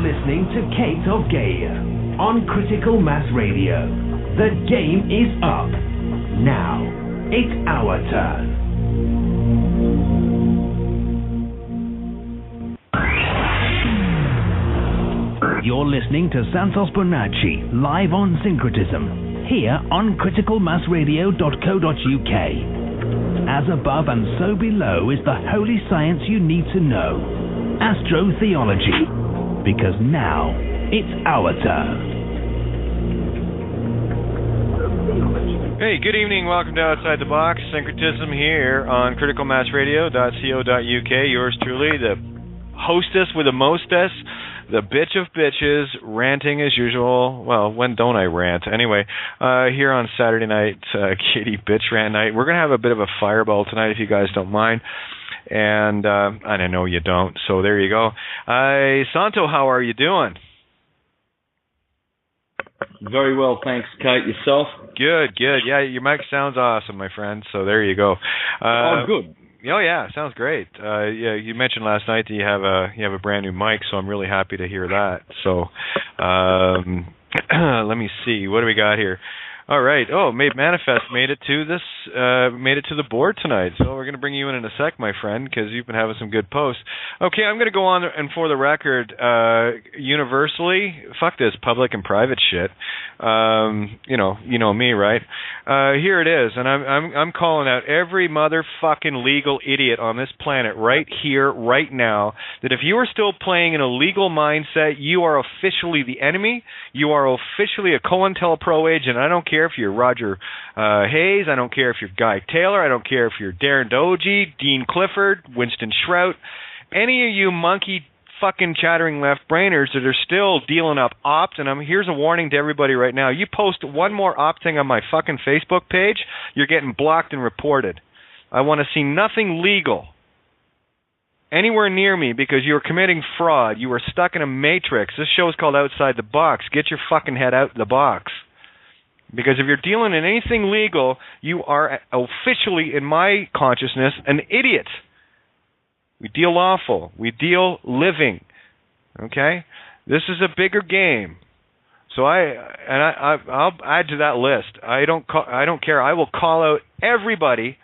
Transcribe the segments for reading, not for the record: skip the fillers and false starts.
listening to Kate of Gaia on Critical Mass Radio. The game is up. Now, it's our turn. You're listening to Santos Bonacci, live on Syncretism, here on criticalmassradio.co.uk. As above and so below is the holy science you need to know, astrotheology, because now it's our turn. Hey, good evening. Welcome to Outside the Box. Syncretism here on criticalmassradio.co.uk. Yours truly, the hostess with the mostess, the bitch of bitches, ranting as usual. Well, when don't I rant? Anyway, here on Saturday night, Kitty Bitch Rant Night. We're going to have a bit of a fireball tonight, if you guys don't mind. And I know you don't, so there you go. Santo, how are you doing? Very well, thanks, Kate. Yourself? Good. Yeah, your mic sounds awesome, my friend, so there you go. Good. Oh yeah, sounds great. Yeah, you mentioned last night that you have a brand new mic, so I'm really happy to hear that. So, let me see, what do we got here? All right. Oh, Manifest made it to the board tonight. So we're going to bring you in a sec, my friend, because you've been having some good posts. Okay, I'm going to go on and for the record, universally, fuck this public and private shit. You know me, right? Here it is, and I'm calling out every motherfucking legal idiot on this planet right here, right now, that if you are still playing in a legal mindset, you are officially the enemy. You are officially a COINTELPRO agent. I don't care if you're Roger Hayes. I don't care if you're Guy Taylor. I don't care if you're Darren Doge, Dean Clifford, Winston Shrout. Any of you monkey fucking chattering left-brainers that are still dealing up opt, and here's a warning to everybody right now. You post one more opt thing on my fucking Facebook page, you're getting blocked and reported. I want to see nothing legal anywhere near me because you're committing fraud. You are stuck in a matrix. This show is called Outside the Box. Get your fucking head out the box. Because if you're dealing in anything legal, you are officially, in my consciousness, an idiot. We deal lawful. We deal living. Okay? This is a bigger game. So I'll add to that list. I don't care. I will call out everybody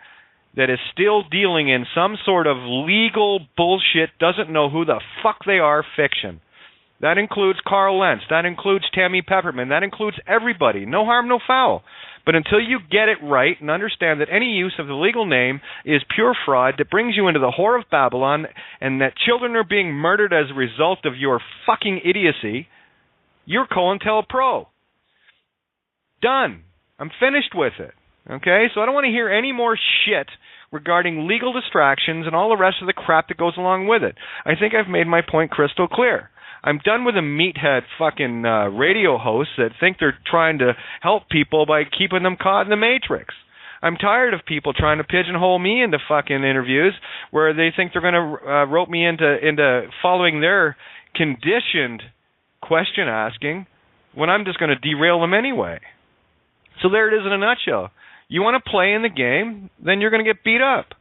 that is still dealing in some sort of legal bullshit, doesn't know who the fuck they are, fiction. That includes Carl Lentz. That includes Tammy Pepperman. That includes everybody. No harm, no foul. But until you get it right and understand that any use of the legal name is pure fraud that brings you into the whore of Babylon and that children are being murdered as a result of your fucking idiocy, you're COINTELPRO. Done. I'm finished with it. Okay? So I don't want to hear any more shit regarding legal distractions and all the rest of the crap that goes along with it. I think I've made my point crystal clear. I'm done with the meathead fucking radio hosts that think they're trying to help people by keeping them caught in the matrix. I'm tired of people trying to pigeonhole me into fucking interviews where they think they're going to rope me into following their conditioned question asking when I'm just going to derail them anyway. So there it is in a nutshell. You want to play in the game, then you're going to get beat up.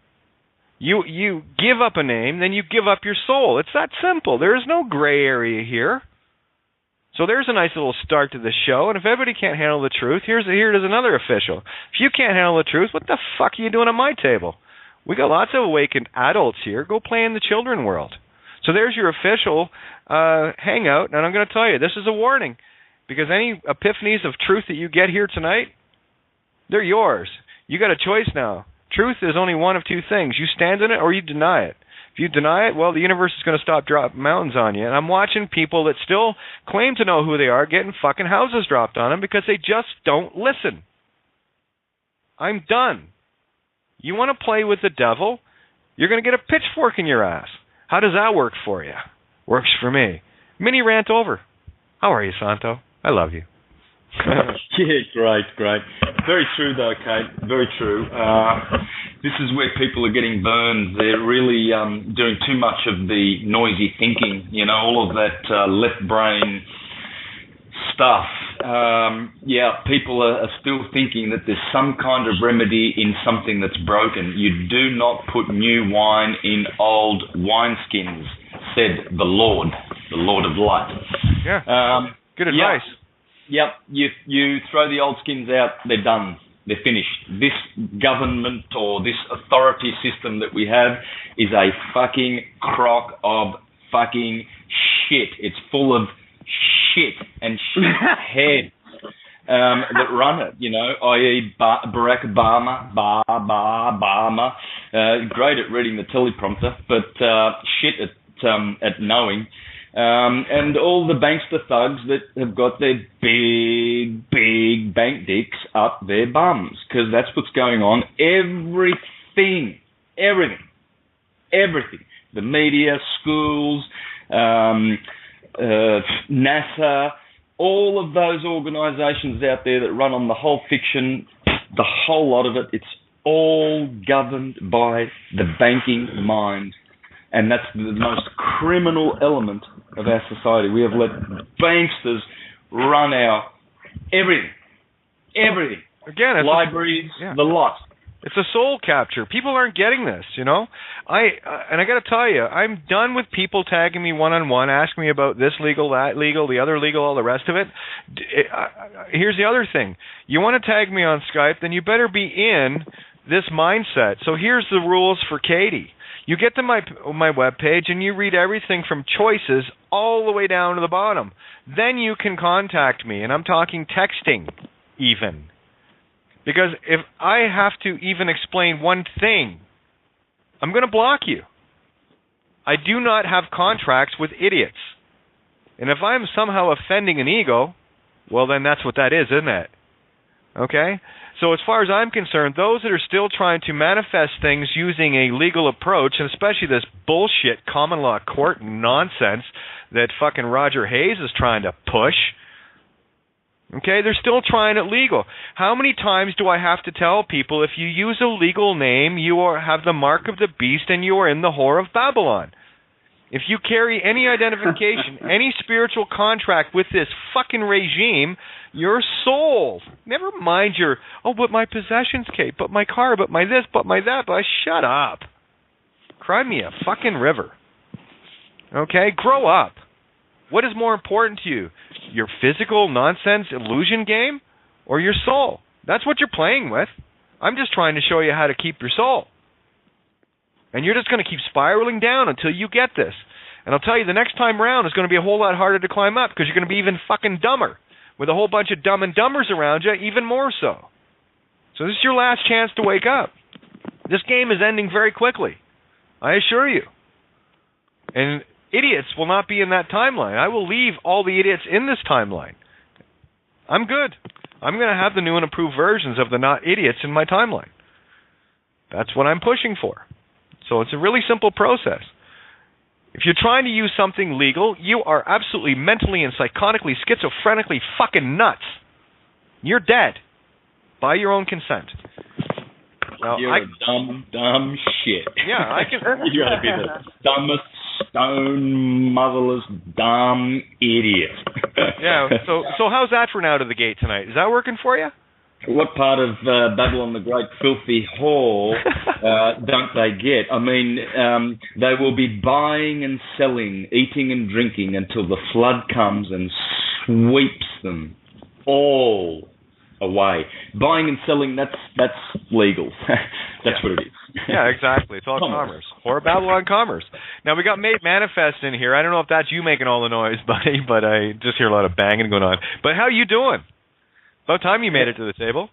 You give up a name, then you give up your soul. It's that simple. There is no gray area here. So there's a nice little start to the show, and if everybody can't handle the truth, here's another official. If you can't handle the truth, what the fuck are you doing at my table? We got lots of awakened adults here. Go play in the children world. So there's your official hangout, and I'm going to tell you, this is a warning, because any epiphanies of truth that you get here tonight, they're yours. You got a choice now. Truth is only one of two things. You stand in it or you deny it. If you deny it, well, the universe is going to stop dropping mountains on you. And I'm watching people that still claim to know who they are getting fucking houses dropped on them because they just don't listen. I'm done. You want to play with the devil? You're going to get a pitchfork in your ass. How does that work for you? Works for me. Mini rant over. How are you, Santo? I love you. Yeah, great. Very true, though, Kate. Very true. This is where people are getting burned. They're really doing too much of the noisy thinking, all of that left brain stuff. People are still thinking that there's some kind of remedy in something that's broken. You do not put new wine in old wineskins, said the Lord of Light. Yeah. Good advice. Yep. You throw the old skins out, they're done. They're finished. This government or this authority system that we have is a fucking crock of fucking shit. It's full of shit and shit heads that run it, i.e. Barack Obama. Great at reading the teleprompter, but shit at knowing. And all the bankster thugs that have got their big bank dicks up their bums, because that's what's going on. Everything. The media, schools, NASA, all of those organisations out there that run on the whole fiction, the whole lot of it, it's all governed by the banking mind. And that's the most criminal element of our society. We have let banksters run our everything. Again, it's libraries, the lot. It's a soul capture. People aren't getting this, I got to tell you, I'm done with people tagging me one-on-one, asking me about this legal, that legal, the other legal, all the rest of it. Here's the other thing. You want to tag me on Skype, then you better be in this mindset. So here's the rules for Katie. You get to my webpage and you read everything from choices all the way down to the bottom. Then you can contact me, and I'm talking texting even. Because if I have to even explain one thing, I'm going to block you. I do not have contracts with idiots. And if I'm somehow offending an ego, well, then that's what that is, isn't it? Okay? So as far as I'm concerned, those that are still trying to manifest things using a legal approach, and especially this bullshit common law court nonsense that fucking Roger Hayes is trying to push, okay, they're still trying it legal. How many times do I have to tell people, if you use a legal name, you have the mark of the beast and you are in the whore of Babylon? If you carry any identification, any spiritual contract with this fucking regime, your soul, never mind your, but my possessions, Kate, but my car, but my this, but my that, but shut up. Cry me a fucking river. Okay, grow up. What is more important to you? Your physical nonsense illusion game or your soul? That's what you're playing with. I'm just trying to show you how to keep your soul. And you're just going to keep spiraling down until you get this. And I'll tell you, the next time round is going to be a whole lot harder to climb up, because you're going to be even fucking dumber. With a whole bunch of dumb and dumbers around you, even more so. So this is your last chance to wake up. This game is ending very quickly, I assure you. And idiots will not be in that timeline. I will leave all the idiots in this timeline. I'm good. I'm going to have the new and improved versions of the not idiots in my timeline. That's what I'm pushing for. So it's a really simple process. If you're trying to use something legal, you are absolutely mentally and psychotically, schizophrenically fucking nuts. You're dead. By your own consent. Now, you're a dumb shit. Yeah, I can. You gotta be the dumbest, stone, motherless, dumb idiot. Yeah, so how's that for an out of the gate tonight? Is that working for you? What part of Babylon the Great filthy whore don't they get? I mean, they will be buying and selling, eating and drinking until the flood comes and sweeps them all away. Buying and selling, that's legal. That's what it is. Yeah, exactly. It's all commerce. Or Babylon commerce. Now, we got Mate Manifest in here. I don't know if that's you making all the noise, buddy, but I just hear a lot of banging going on. But how you doing? About time you made it to the table.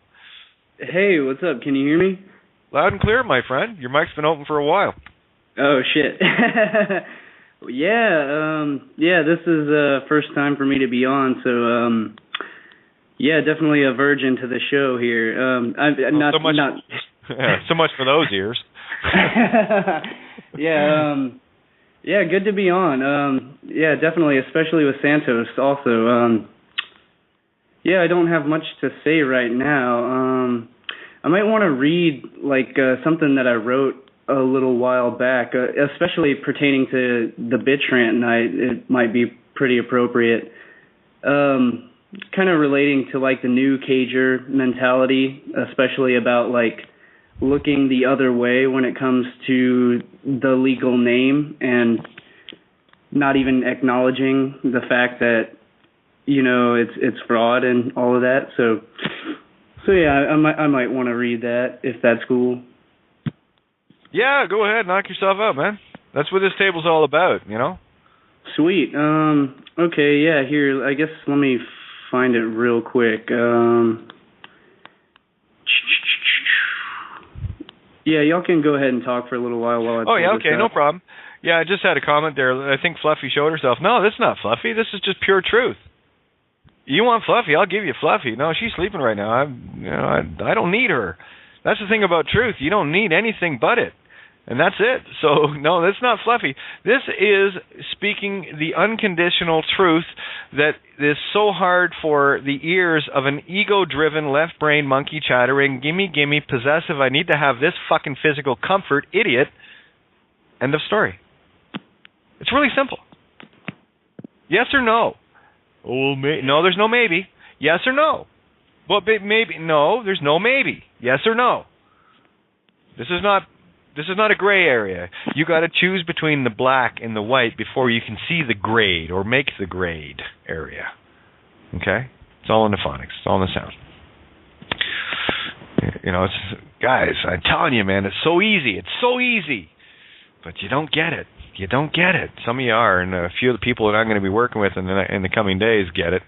Hey, what's up? Can you hear me? Loud and clear, my friend. Your mic's been open for a while. Oh, shit. Yeah, this is first time for me to be on, so, yeah, definitely a virgin to the show here. So much for those ears. Yeah, good to be on. Yeah, definitely, especially with Santos also. Yeah, I don't have much to say right now. I might want to read something that I wrote a little while back, especially pertaining to the bitch rant night. It might be pretty appropriate. Kind of relating to the new cager mentality, especially about looking the other way when it comes to the legal name and not even acknowledging the fact that it's fraud and all of that. So yeah, I might want to read that if that's cool. Yeah, go ahead, knock yourself out, man. That's what this table's all about, Sweet. Okay, yeah, here, I guess let me find it real quick. Yeah, y'all can go ahead and talk for a little while I Oh, yeah, okay, no problem. Yeah, I just had a comment there. I think Fluffy showed herself. No, this is not Fluffy. This is just pure truth. You want Fluffy, I'll give you Fluffy. No, she's sleeping right now. I don't need her. That's the thing about truth. You don't need anything but it. And that's it. So, no, that's not Fluffy. This is speaking the unconditional truth that is so hard for the ears of an ego-driven, left-brain, monkey-chattering, gimme, possessive, I need to have this fucking physical comfort, idiot. End of story. It's really simple. Yes or no? Oh, no, there's no maybe. Yes or no? Well, maybe. No, there's no maybe. Yes or no? This is not a gray area. You got to choose between the black and the white before you can see the grade or make the grade area. Okay? It's all in the phonics. It's all in the sound. Guys, I'm telling you, man, it's so easy. It's so easy. But you don't get it. You don't get it. Some of you are, and a few of the people that I'm going to be working with in the coming days get it.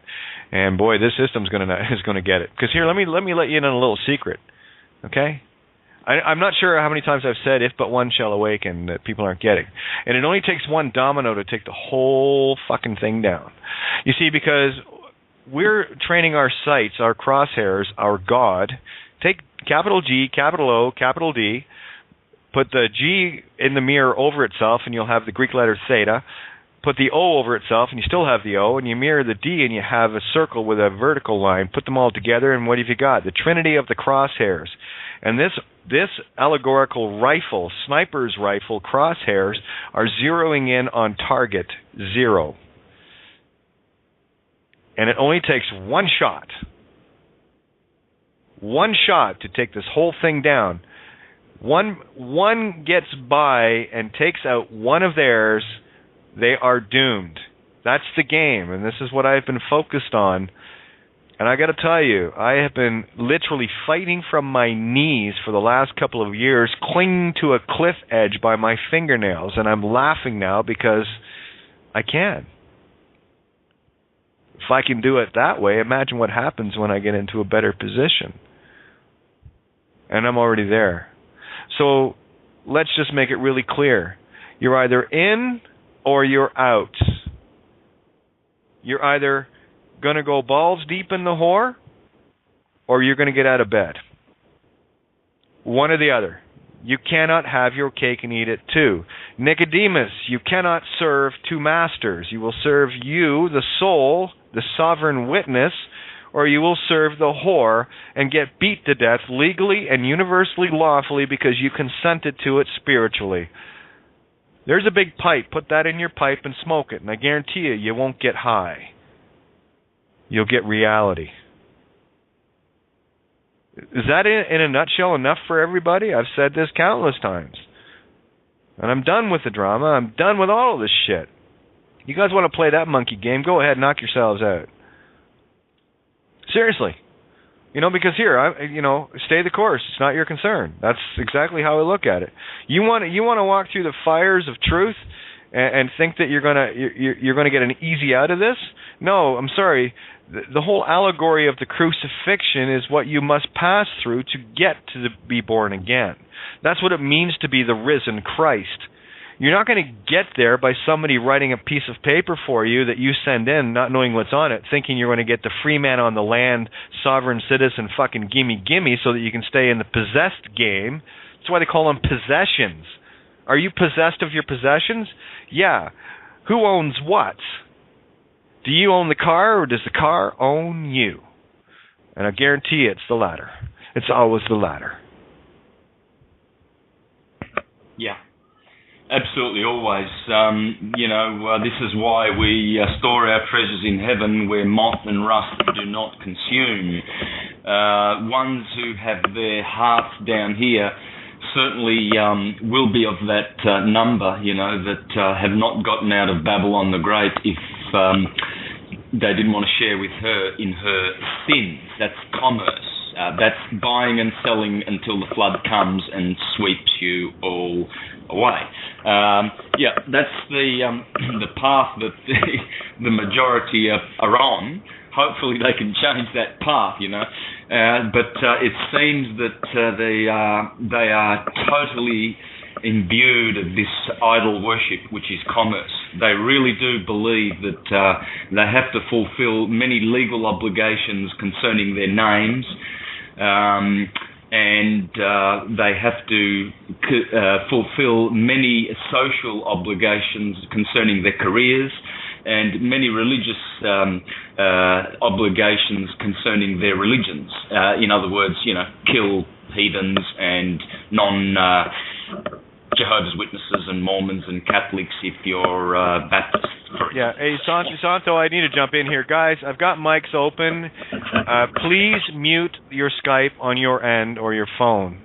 And boy, this system's going to get it. Because here, let me let you in on a little secret. Okay? I'm not sure how many times I've said "if but one shall awaken" that people aren't getting, and it only takes one domino to take the whole fucking thing down. You see, because we're training our sights, our crosshairs, our God. Take capital G, capital O, capital D. Put the G in the mirror over itself, and you'll have the Greek letter theta. Put the O over itself, and you still have the O, and you mirror the D, and you have a circle with a vertical line. Put them all together, and what have you got? The trinity of the crosshairs. And this allegorical rifle, sniper's rifle, crosshairs, are zeroing in on target 0. And it only takes one shot to take this whole thing down. One gets by and takes out one of theirs, they are doomed. That's the game, and this is what I've been focused on. And I got to tell you, I have been literally fighting from my knees for the last couple of years, clinging to a cliff edge by my fingernails, and I'm laughing now because I can. If I can do it that way, imagine what happens when I get into a better position. And I'm already there. So let's just make it really clear. You're either in or you're out. You're either going to go balls deep in the whore, or you're going to get out of bed. One or the other. You cannot have your cake and eat it too. Nicodemus, you cannot serve two masters. You will serve you, the soul, the sovereign witness, or you will serve the whore and get beat to death legally and universally lawfully because you consented to it spiritually. There's a big pipe. Put that in your pipe and smoke it, and I guarantee you won't get high. You'll get reality. Is that in a nutshell enough for everybody? I've said this countless times. And I'm done with the drama. I'm done with all of this shit. You guys want to play that monkey game? Go ahead, knock yourselves out. Seriously. Because here, stay the course. It's not your concern. That's exactly how I look at it. You want to walk through the fires of truth and think that you're gonna get an easy out of this? No, I'm sorry. The whole allegory of the crucifixion is what you must pass through to get to be born again. That's what it means to be the risen Christ. You're not going to get there by somebody writing a piece of paper for you that you send in, not knowing what's on it, thinking you're going to get the free man on the land, sovereign citizen, fucking gimme, so that you can stay in the possessed game. That's why they call them possessions. Are you possessed of your possessions? Yeah. Who owns what? Do you own the car, or does the car own you? And I guarantee it's the latter. It's always the latter. Yeah. Absolutely, always. This is why we store our treasures in heaven where moth and rust do not consume. Ones who have their hearts down here certainly will be of that number, that have not gotten out of Babylon the Great. they didn't want to share with her in her sins. That's commerce. That's buying and selling until the flood comes and sweeps you all away. That's the path that the majority are on. Hopefully they can change that path, but it seems that they are totally imbued of this idol worship, which is commerce. They really do believe that they have to fulfill many legal obligations concerning their names, and they have to fulfill many social obligations concerning their careers, and many religious obligations concerning their religions. In other words, kill heathens and Jehovah's Witnesses and Mormons and Catholics if you're Baptist. Yeah, hey, Santo, I need to jump in here. Guys, I've got mics open. Please mute your Skype on your end or your phone,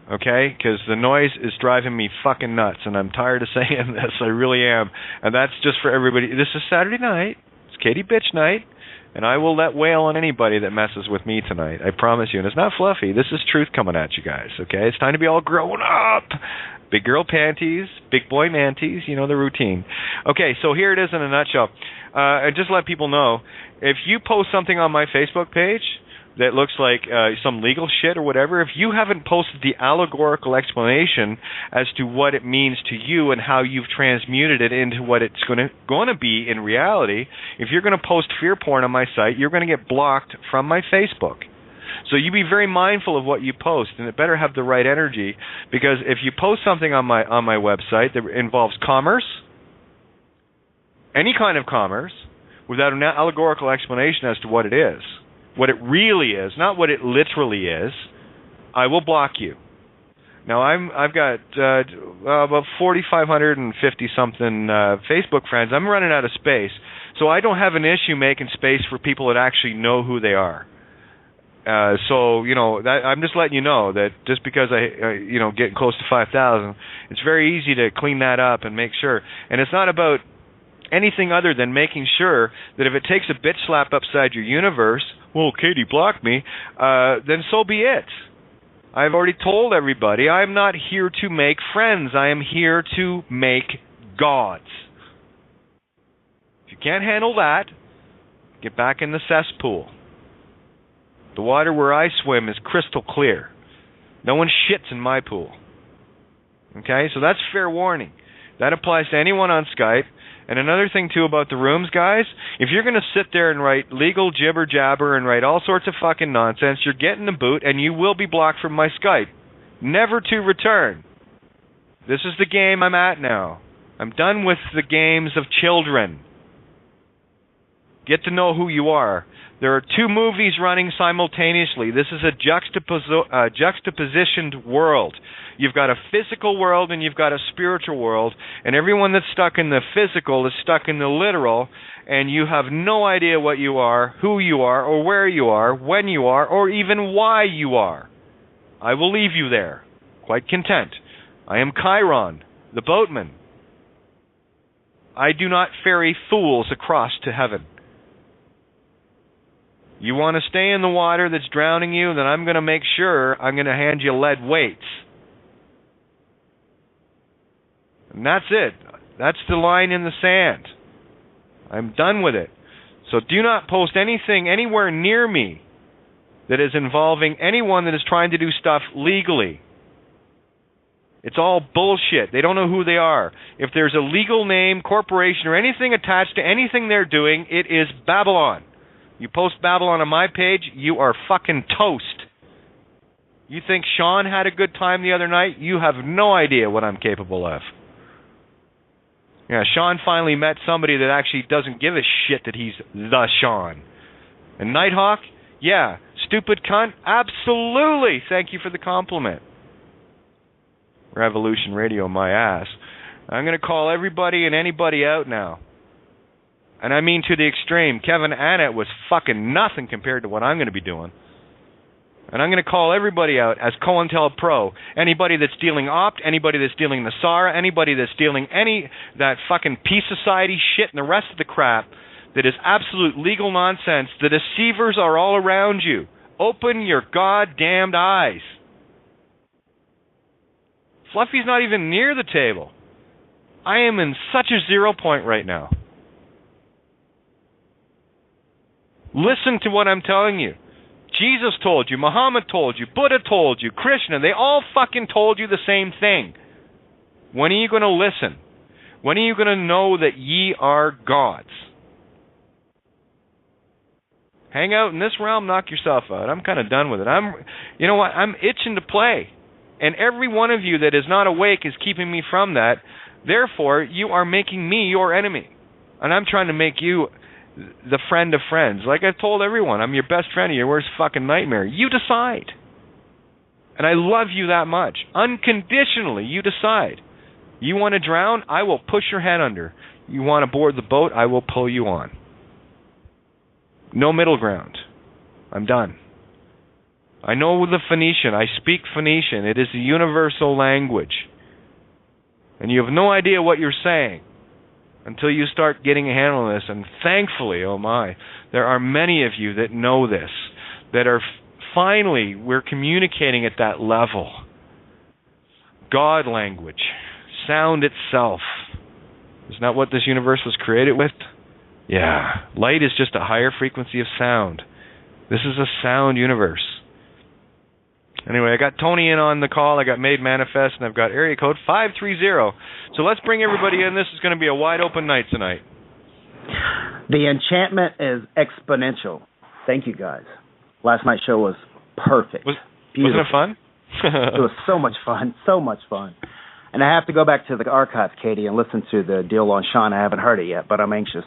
okay? Because the noise is driving me fucking nuts, and I'm tired of saying this. I really am. And that's just for everybody. This is Saturday night. It's Katie Bitch night, and I will let wail on anybody that messes with me tonight. I promise you. And it's not fluffy. This is truth coming at you guys, okay? It's time to be all grown up. Big girl panties, big boy manties, the routine. Okay, so here it is in a nutshell. And just let people know, if you post something on my Facebook page that looks like some legal shit or whatever, if you haven't posted the allegorical explanation as to what it means to you and how you've transmuted it into what it's going to be in reality, if you're going to post fear porn on my site, you're going to get blocked from my Facebook. So you be very mindful of what you post, and it better have the right energy, because if you post something on my website that involves commerce, any kind of commerce, without an allegorical explanation as to what it is, what it really is, not what it literally is, I will block you. Now I've got about 4,550 something Facebook friends. I'm running out of space, so I don't have an issue making space for people that actually know who they are. I'm just letting you know that just because I getting close to 5,000, it's very easy to clean that up and make sure. And it's not about anything other than making sure that if it takes a bitch slap upside your universe, well, Katie blocked me, then so be it. I've already told everybody I'm not here to make friends. I am here to make gods. If you can't handle that, get back in the cesspool. The water where I swim is crystal clear. No one shits in my pool. Okay, so that's fair warning. That applies to anyone on Skype. And another thing, too, about the rooms, guys, if you're going to sit there and write legal jibber-jabber and write all sorts of fucking nonsense, you're getting the boot, and you will be blocked from my Skype. Never to return. This is the game I'm at now. I'm done with the games of children. Get to know who you are. There are two movies running simultaneously. This is a juxtapositioned world. You've got a physical world and you've got a spiritual world, and everyone that's stuck in the physical is stuck in the literal, and you have no idea what you are, who you are, or where you are, when you are, or even why you are. I will leave you there, quite content. I am Chiron, the boatman. I do not ferry fools across to heaven. You want to stay in the water that's drowning you, then I'm going to make sure I'm going to hand you lead weights. And that's it. That's the line in the sand. I'm done with it. So do not post anything anywhere near me that is involving anyone that is trying to do stuff legally. It's all bullshit. They don't know who they are. If there's a legal name, corporation, or anything attached to anything they're doing, it is Babylon. You post Babylon on my page, you are fucking toast. You think Sean had a good time the other night? You have no idea what I'm capable of. Yeah, Sean finally met somebody that actually doesn't give a shit that he's the Sean. And Nighthawk? Yeah. Stupid cunt? Absolutely. Thank you for the compliment. Revolution Radio, my ass. I'm going to call everybody and anybody out now. And I mean to the extreme. Kevin Annett was fucking nothing compared to what I'm going to be doing. And I'm going to call everybody out as COINTELPRO. Anybody that's dealing Opt, anybody that's dealing Nasara, anybody that's dealing that fucking peace society shit and the rest of the crap that is absolute legal nonsense. The deceivers are all around you. Open your goddamned eyes. Fluffy's not even near the table. I am in such a 0 point right now. Listen to what I'm telling you. Jesus told you, Muhammad told you, Buddha told you, Krishna, they all fucking told you the same thing. When are you going to listen? When are you going to know that ye are gods? Hang out in this realm, knock yourself out. I'm kind of done with it. You know what? I'm itching to play. And every one of you that is not awake is keeping me from that. Therefore, you are making me your enemy. And I'm trying to make you the friend of friends. Like I've told everyone, I'm your best friend, your worst fucking nightmare. You decide. And I love you that much. Unconditionally, you decide. You want to drown? I will push your head under. You want to board the boat? I will pull you on. No middle ground. I'm done. I know the Phoenician. I speak Phoenician. It is a universal language. And you have no idea what you're saying until you start getting a handle on this. And thankfully, oh my, there are many of you that know this, that are finally, we're communicating at that level. God language, sound itself. Isn't that what this universe was created with? Yeah, light is just a higher frequency of sound. This is a sound universe. Anyway, I got Tony in on the call, I got Made Manifest, and I've got area code 530. So let's bring everybody in. This is going to be a wide open night tonight. The enchantment is exponential. Thank you, guys. Last night's show was perfect. Wasn't it fun? It was so much fun, so much fun. And I have to go back to the archives, Katie, and listen to the deal on Sean. I haven't heard it yet, but I'm anxious.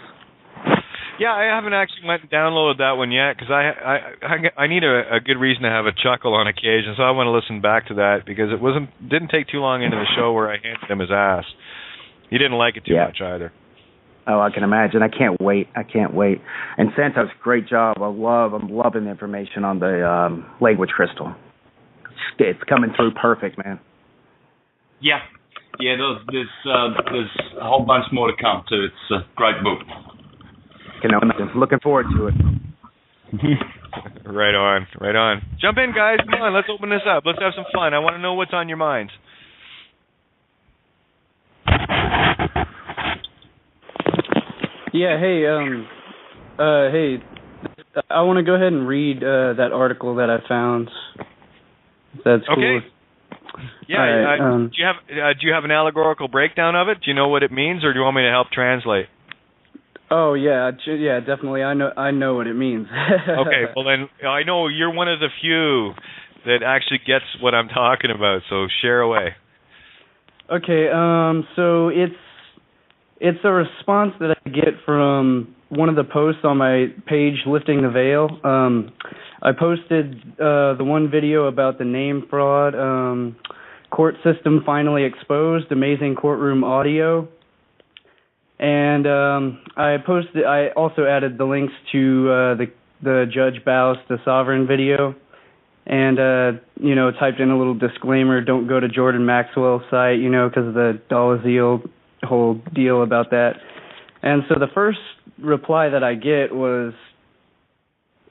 Yeah, I haven't actually went and downloaded that one yet because I need a good reason to have a chuckle on occasion, so I want to listen back to that because it didn't take too long into the show where I handed him his ass. He didn't like it too much either. Oh, I can imagine. I can't wait. And Santos, great job. I'm loving the information on the language crystal. It's coming through perfect, man. Yeah. There's a whole bunch more to come too. It's a great book. I'm looking forward to it. Right on. Jump in, guys. Come on, let's open this up. Let's have some fun. I want to know what's on your minds. Yeah, hey, I want to go ahead and read that article that I found. That's cool. Okay. Yeah. Right, do you have an allegorical breakdown of it? Do you know what it means, or do you want me to help translate? Oh yeah, definitely. I know what it means. Okay, well then I know you're one of the few that actually gets what I'm talking about. So share away. Okay, so it's a response that I get from one of the posts on my page, Lifting the Veil. I posted the one video about the name fraud, court system finally exposed, amazing courtroom audio. And I also added the links to the Judge Bows to Sovereign video, and typed in a little disclaimer: don't go to Jordan Maxwell's site, because of the Dalazil whole deal about that. And so the first reply that I get was,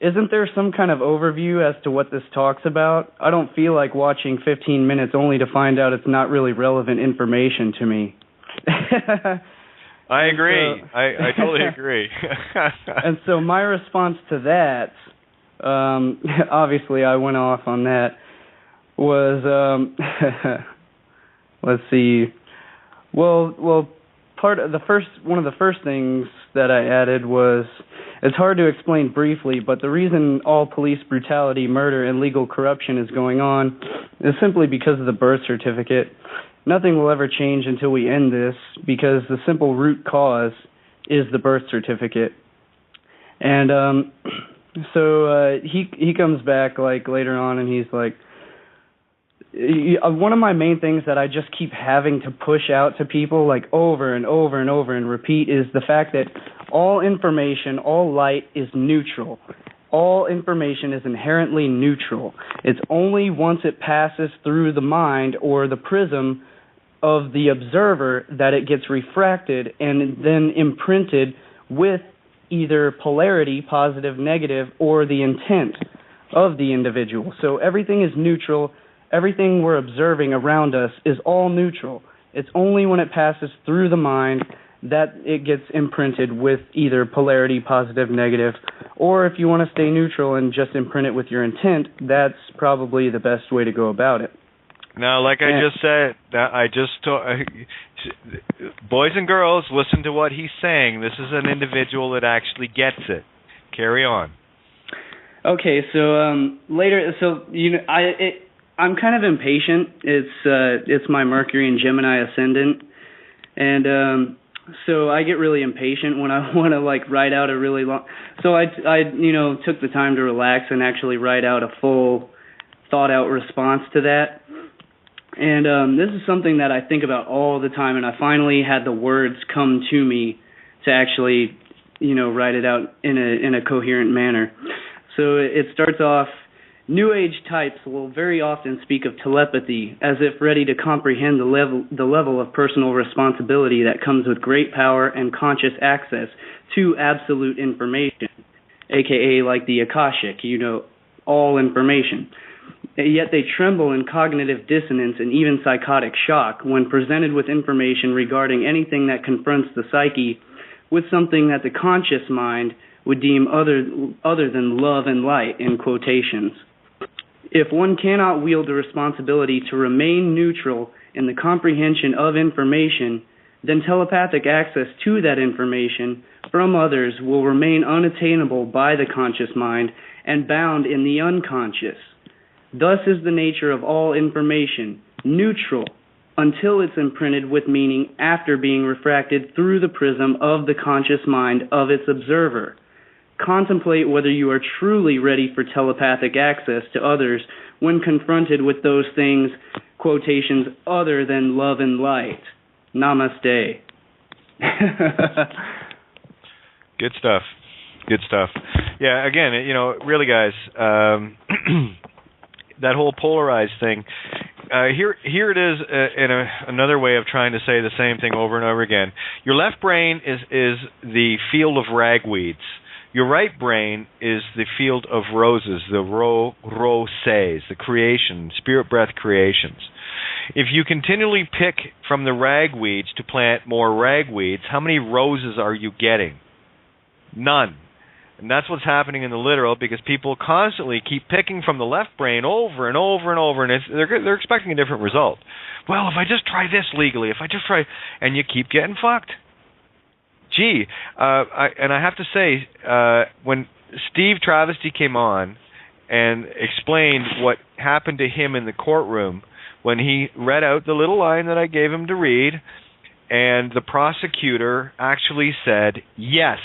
"Isn't there some kind of overview as to what this talks about? I don't feel like watching 15 minutes only to find out it's not really relevant information to me." I agree. So, I totally agree. And so my response to that, obviously I went off on that, was, let's see, well, one of the first things that I added was, it's hard to explain briefly, but the reason all police brutality, murder, and legal corruption is going on is simply because of the birth certificate. Nothing will ever change until we end this, because the simple root cause is the birth certificate. And so he comes back like later on, and he's like, one of my main things that I just keep having to push out to people like over and over and over and repeat is the fact that all information, all light is neutral. All information is inherently neutral. It's only once it passes through the mind or the prism of the observer that it gets refracted and then imprinted with either polarity, positive, negative, or the intent of the individual. So everything is neutral. Everything we're observing around us is all neutral. It's only when it passes through the mind that it gets imprinted with either polarity, positive, negative, or if you want to stay neutral and just imprint it with your intent, that's probably the best way to go about it. Now, like I just said, boys and girls, listen to what he's saying. This is an individual that actually gets it. Carry on. Okay, so I'm kind of impatient. It's my Mercury and Gemini ascendant, and so I get really impatient when I want to write out a really long. So I took the time to relax and actually write out a full, thought out response to that. And this is something that I think about all the time, and I finally had the words come to me to actually, write it out in a coherent manner. So it starts off, New Age types will very often speak of telepathy as if ready to comprehend the level of personal responsibility that comes with great power and conscious access to absolute information, aka like the Akashic, all information. Yet they tremble in cognitive dissonance and even psychotic shock when presented with information regarding anything that confronts the psyche with something that the conscious mind would deem other than love and light, in quotations. If one cannot wield the responsibility to remain neutral in the comprehension of information, then telepathic access to that information from others will remain unattainable by the conscious mind and bound in the unconscious. Thus is the nature of all information, neutral, until it's imprinted with meaning after being refracted through the prism of the conscious mind of its observer. Contemplate whether you are truly ready for telepathic access to others when confronted with those things, quotations, other than love and light. Namaste. Good stuff. Good stuff. Yeah, again, really, guys, that whole polarized thing, here it is in another way of trying to say the same thing over and over again. Your left brain is the field of ragweeds. Your right brain is the field of roses, the roses, the creation, spirit breath creations. If you continually pick from the ragweeds to plant more ragweeds, how many roses are you getting? None. And that's what's happening in the literal, because people constantly keep picking from the left brain over and over and over, and they're expecting a different result. Well, if I just try this legally, and you keep getting fucked. Gee, I have to say, when Steve Travesty came on and explained what happened to him in the courtroom when he read out the little line that I gave him to read, and the prosecutor actually said, yes.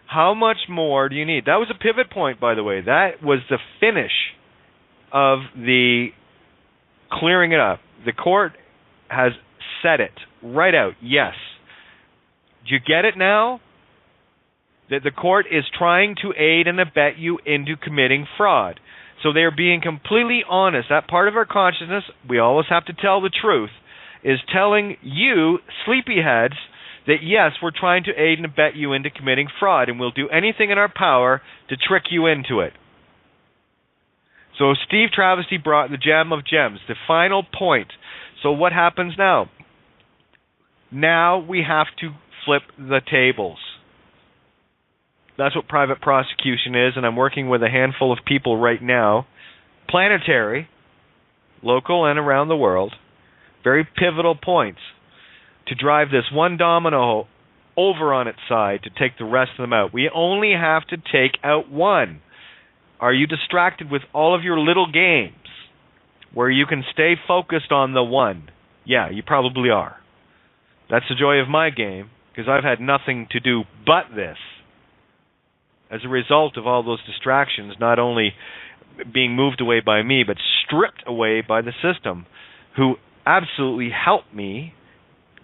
How much more do you need? That was a pivot point, by the way. That was the finish of the clearing it up. The court has said it right out, yes. Do you get it now? That the court is trying to aid and abet you into committing fraud. So they're being completely honest. That part of our consciousness, we always have to tell the truth, is telling you, sleepyheads, that yes, we're trying to aid and abet you into committing fraud, and we'll do anything in our power to trick you into it. So Steve Travesty brought the gem of gems, the final point. So what happens now? Now we have to flip the tables. That's what private prosecution is, and I'm working with a handful of people right now, planetary, local and around the world, very pivotal points, to drive this one domino over on its side to take the rest of them out. We only have to take out one. Are you distracted with all of your little games where you can stay focused on the one? Yeah, you probably are. That's the joy of my game, because I've had nothing to do but this. As a result of all those distractions, not only being moved away by me, but stripped away by the system, who absolutely helped me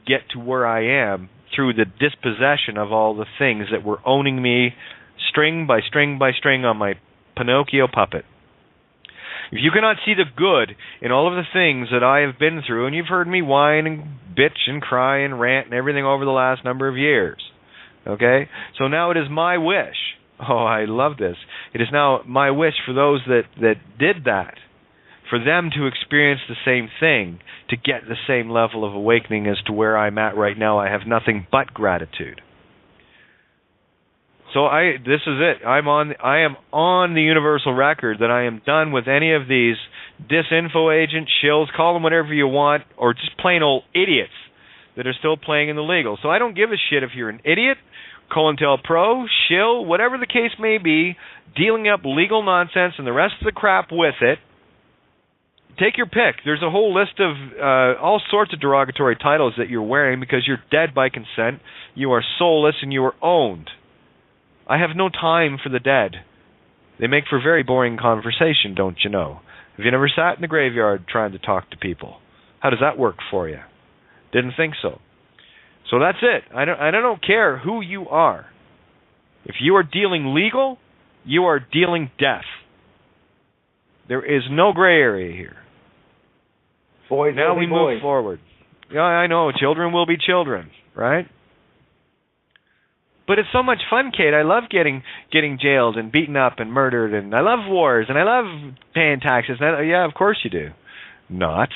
get to where I am through the dispossession of all the things that were owning me string by string by string on my Pinocchio puppet. If you cannot see the good in all of the things that I have been through, and you've heard me whine and bitch and cry and rant and everything over the last number of years, Okay? So now it is my wish. Oh, I love this. It is now my wish for those that did that, for them to experience the same thing, to get the same level of awakening as to where I'm at right now. I have nothing but gratitude. So this is it. I am on the universal record that I am done with any of these disinfo agents, shills, call them whatever you want, or just plain old idiots that are still playing in the legal. So I don't give a shit if you're an idiot, COINTELPRO, shill, whatever the case may be, dealing up legal nonsense and the rest of the crap with it. Take your pick. There's a whole list of all sorts of derogatory titles that you're wearing because you're dead by consent, you are soulless, and you are owned. I have no time for the dead. They make for very boring conversation, don't you know? Have you never sat in the graveyard trying to talk to people? How does that work for you? Didn't think so. So that's it. I don't care who you are. If you are dealing legal, you are dealing death. There is no gray area here. Boys, now we move forward. Yeah, I know. Children will be children, right? But it's so much fun, Kate. I love getting jailed and beaten up and murdered, and I love wars, and I love paying taxes. Yeah, of course you do. Not.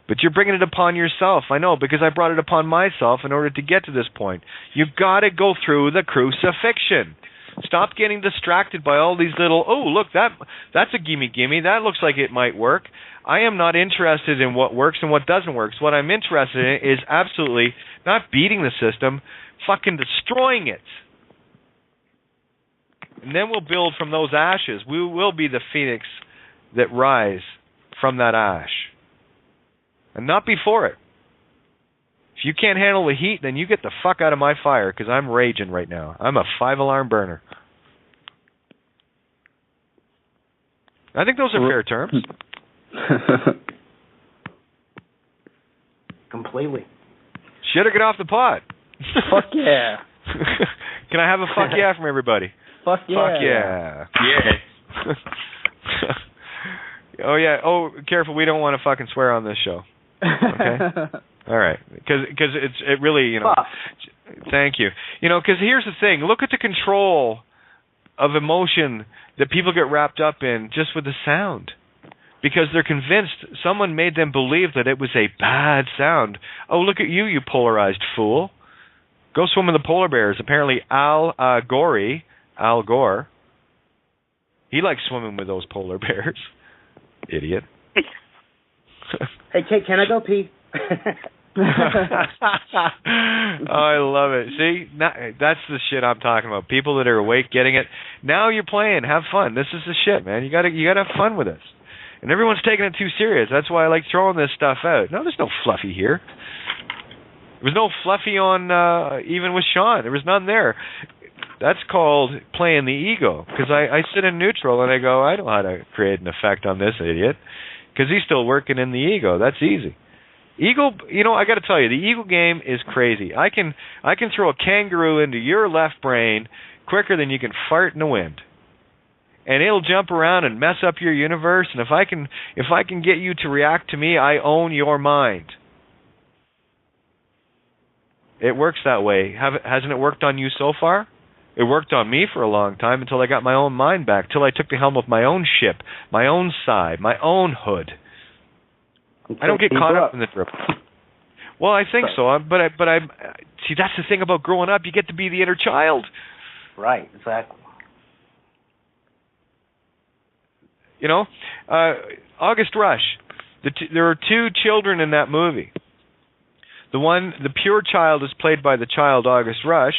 But you're bringing it upon yourself. I know, because I brought it upon myself in order to get to this point. You've got to go through the crucifixion. Stop getting distracted by all these little, oh, look, that's a gimme. That looks like it might work. I am not interested in what works and what doesn't work. So what I'm interested in is absolutely not beating the system, fucking destroying it. And then we'll build from those ashes. We will be the phoenix that rise from that ash. And not before it. If you can't handle the heat, then you get the fuck out of my fire, because I'm raging right now. I'm a 5-alarm burner. I think those are fair terms. Completely. Shit or get off the pot. Fuck yeah. Can I have a fuck yeah from everybody? Fuck yeah. Fuck yeah. Yeah. Oh, yeah. Oh, careful. We don't want to fucking swear on this show. Okay? All right. Because it really, you know. Thank you. You know, because here's the thing. Look at the control of emotion that people get wrapped up in just with the sound. Because they're convinced someone made them believe that it was a bad sound. Oh, look at you, you polarized fool. Go swim with the polar bears. Apparently Al Gore, he likes swimming with those polar bears. Idiot. Hey, Kate, can I go pee? Oh, I love it. See, that's the shit I'm talking about. People that are awake, getting it. Now you're playing. Have fun. This is the shit, man. You gotta have fun with this. And everyone's taking it too serious. That's why I like throwing this stuff out. No, there's no fluffy here. There was no fluffy on even with Sean. There was none there. That's called playing the ego. Because I sit in neutral and I go, I know how to create an effect on this idiot. Because he's still working in the ego. That's easy. Ego, you know, I got to tell you, the ego game is crazy. I can throw a kangaroo into your left brain quicker than you can fart in the wind. And it'll jump around and mess up your universe. And if I can get you to react to me, I own your mind. It works that way. Hasn't it worked on you so far? It worked on me for a long time until I got my own mind back, till I took the helm of my own ship, my own side, my own hood. I don't get caught up in the drip. Well, I think so. But I see, that's the thing about growing up. You get to be the inner child. Right, exactly. You know, August Rush. There are two children in that movie. The pure child is played by the child August Rush,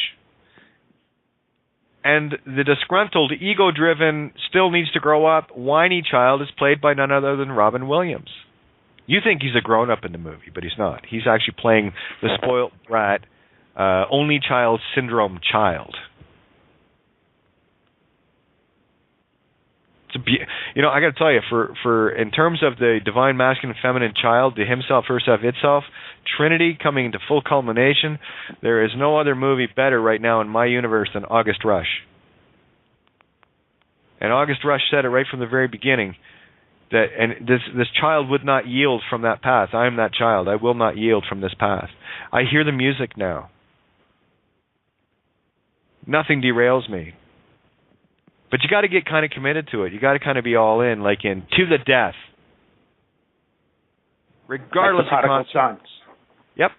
and the disgruntled, ego-driven, still needs to grow up, whiny child is played by none other than Robin Williams. You think he's a grown-up in the movie, but he's not. He's actually playing the spoiled brat, only child syndrome child. You know, I got to tell you, for in terms of the divine masculine feminine child, the himself, herself, itself, Trinity coming into full culmination, there is no other movie better right now in my universe than August Rush. And August Rush said it right from the very beginning, that and this child would not yield from that path. I am that child. I will not yield from this path. I hear the music now. nothing derails me. But you got to get kind of committed to it. You got to kind of be all in, like in to the death, regardless like the of consequences. Yep,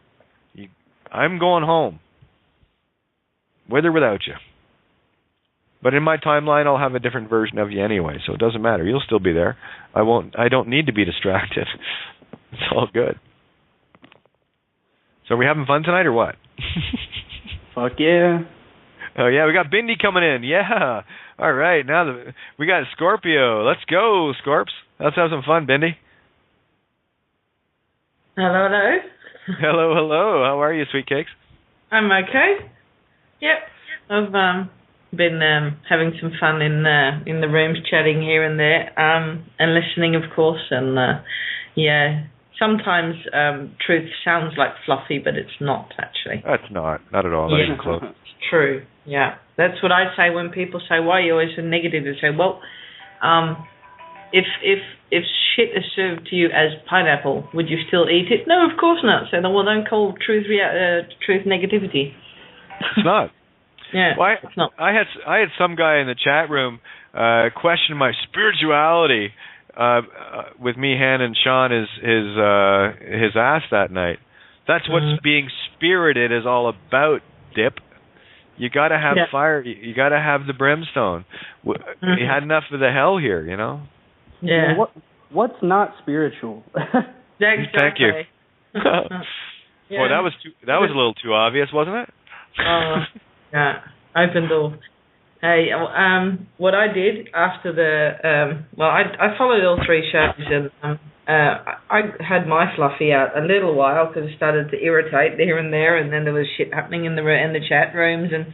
I'm going home, with or without you. But in my timeline, I'll have a different version of you anyway, so it doesn't matter. You'll still be there. I don't need to be distracted. It's all good. So are we having fun tonight or what? Fuck yeah. Oh, yeah, we got Bindi coming in. Yeah. All right, now we got Scorpio. Let's go, Scorps. Let's have some fun, Bindi. Hello, hello. Hello, hello. How are you, sweet cakes? I'm okay. Yep. I've been having some fun in the rooms, chatting here and there, and listening, of course. And yeah, sometimes truth sounds like fluffy, but it's not actually. That's not at all. Not even close. It's true. Yeah, that's what I say when people say, "Why are you always so negative?" I say, "Well, if shit is served to you as pineapple, would you still eat it?" No, of course not. So well, don't call truth negativity. It's not. Yeah, well, it's not. I had some guy in the chat room question my spirituality with me handing Sean his ass that night. That's what being spirited is all about, Dip. You got to have fire. You got to have the brimstone. You had enough of the hell here, you know? Yeah. What's not spiritual? Exactly. Thank you. Boy, that was a little too obvious, wasn't it? Yeah. Open door. Hey, what I did after I followed all three shows, and I had my fluffy out a little while because it started to irritate here and there, and then there was shit happening in the chat rooms, and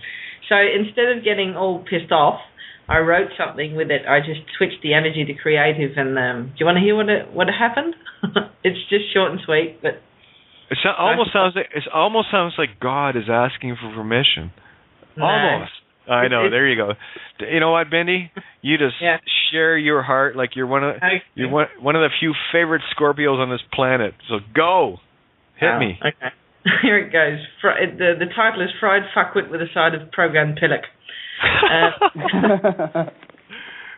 so instead of getting all pissed off, I wrote something with it. I just switched the energy to creative, and do you want to hear what happened? It's just short and sweet, but it almost sounds like God is asking for permission. No. Almost. I know. There you go. You know what, Bindi? You just share your heart like you're one of the few favorite Scorpios on this planet. So go, hit me. Okay. Here it goes. The title is Fried Fuckwit with a Side of Programmed Pillock.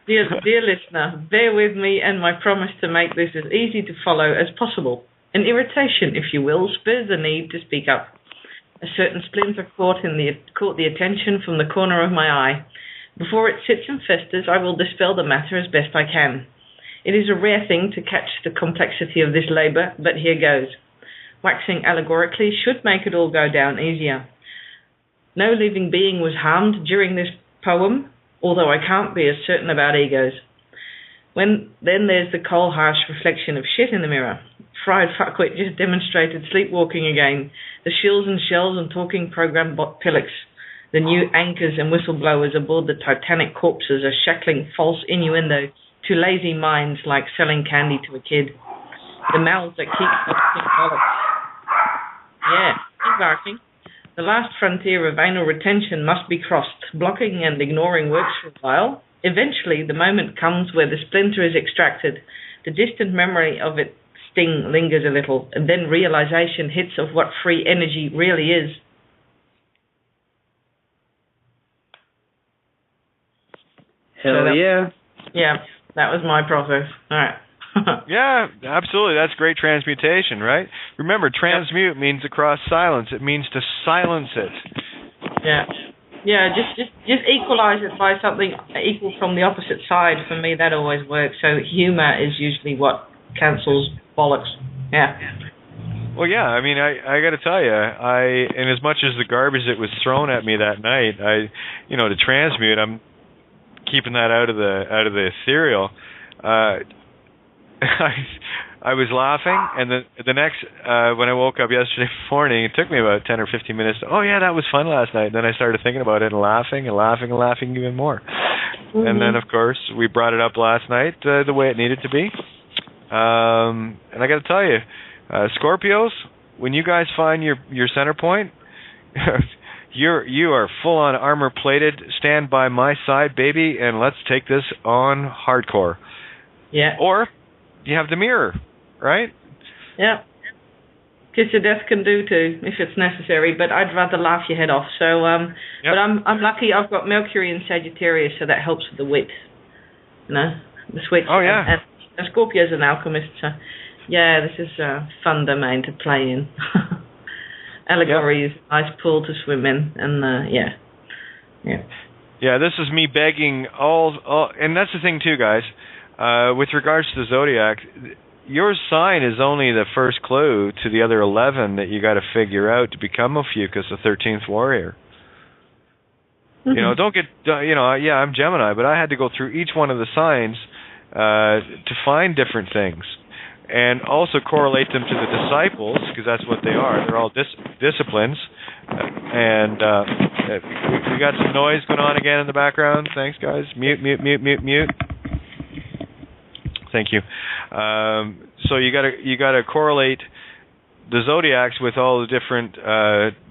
Dear listener, bear with me and my promise to make this as easy to follow as possible. An irritation, if you will, spurs the need to speak up. A certain splinter caught the attention from the corner of my eye. Before it sits and festers, I will dispel the matter as best I can. It is a rare thing to catch the complexity of this labour, but here goes. Waxing allegorically should make it all go down easier. No living being was harmed during this poem, although I can't be as certain about egos. Then there's the cold, harsh reflection of shit in the mirror. Fried fuckwit just demonstrated sleepwalking again. The shills and shells and talking program bot pillocks. The new anchors and whistleblowers aboard the Titanic corpses are shackling false innuendo to lazy minds like selling candy to a kid. The mouths that keep busting bollocks. Yeah, keep barking. The last frontier of anal retention must be crossed. Blocking and ignoring works for a while. Eventually, the moment comes where the splinter is extracted. The distant memory of its sting lingers a little, and then realization hits of what free energy really is. Hell yeah. Yeah, that was my process. All right. Yeah, absolutely. That's great transmutation, right? Remember, transmute means across silence. It means to silence it. Yeah. Yeah, just equalize it by something equal from the opposite side. For me, that always works. So humor is usually what cancels bollocks. Yeah. Well, yeah. I mean, I got to tell you, and as much as the garbage that was thrown at me that night, to transmute, I'm keeping that out of the ethereal. I was laughing, and the next when I woke up yesterday morning, it took me about 10 or 15 minutes. Oh yeah, that was fun last night. And then I started thinking about it and laughing even more. Mm-hmm. And then of course we brought it up last night the way it needed to be. And I got to tell you, Scorpios, when you guys find your center point, you are full on armor plated. Stand by my side, baby, and let's take this on hardcore. Yeah. Or you have the mirror, right? Yeah. Kiss of death can do too, if it's necessary, but I'd rather laugh your head off. So, but I'm lucky I've got Mercury in Sagittarius, so that helps with the wit. You know, the switch. Oh, yeah. And Scorpio's an alchemist, so yeah, this is a fun domain to play in. Allegory is a nice pool to swim in, and yeah. Yeah, this is me begging all, and that's the thing too, guys. With regards to the zodiac, your sign is only the first clue to the other 11 that you got to figure out to become Ophiuchus, the 13th warrior. Mm-hmm. You know, I'm Gemini, but I had to go through each one of the signs to find different things, and also correlate them to the disciples, because that's what they are. They're all disciplines. And we got some noise going on again in the background. Thanks, guys. Mute. Thank you. So you got to correlate the zodiacs with all the different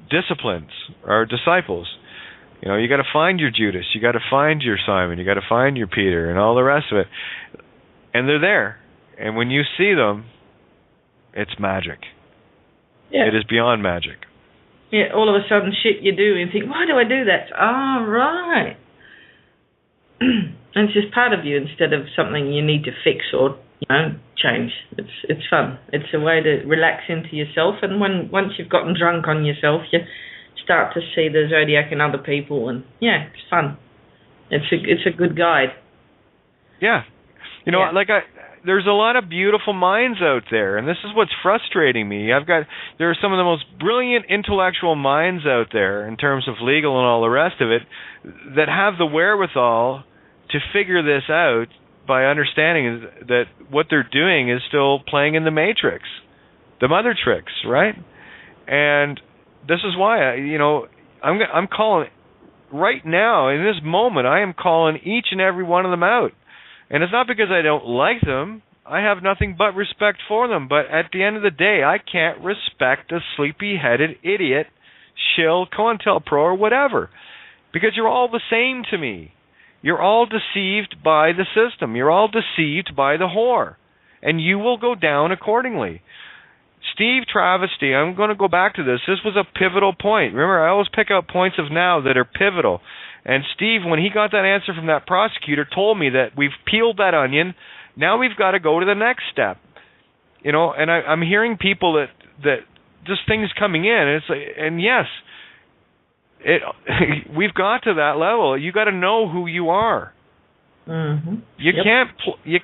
disciplines or disciples. You know, you got to find your Judas, you got to find your Simon, you got to find your Peter, and all the rest of it. And they're there. And when you see them, it's magic. Yeah. It is beyond magic. Yeah, all of a sudden shit you do and think, why do I do that? Oh, right. And it's just part of you instead of something you need to fix or, change. It's fun. It's a way to relax into yourself, and once you've gotten drunk on yourself, you start to see the zodiac in other people, and yeah, it's fun. It's a good guide. Yeah. There's a lot of beautiful minds out there, and this is what's frustrating me. There are some of the most brilliant intellectual minds out there in terms of legal and all the rest of it that have the wherewithal to figure this out by understanding that what they're doing is still playing in the matrix, the mother tricks, right? And this is why I'm calling right now in this moment. I am calling each and every one of them out. And it's not because I don't like them. I have nothing but respect for them. But at the end of the day, I can't respect a sleepy-headed idiot, shill, COINTELPRO, or whatever. Because you're all the same to me. You're all deceived by the system. You're all deceived by the whore. And you will go down accordingly. Steve Travesty, I'm going to go back to this. This was a pivotal point. Remember, I always pick out points of now that are pivotal. And Steve, when he got that answer from that prosecutor, told me that we've peeled that onion. Now we've got to go to the next step. And I'm hearing people that just things coming in. And it's like, and yes, we've got to that level. You got to know who you are. Mm-hmm. You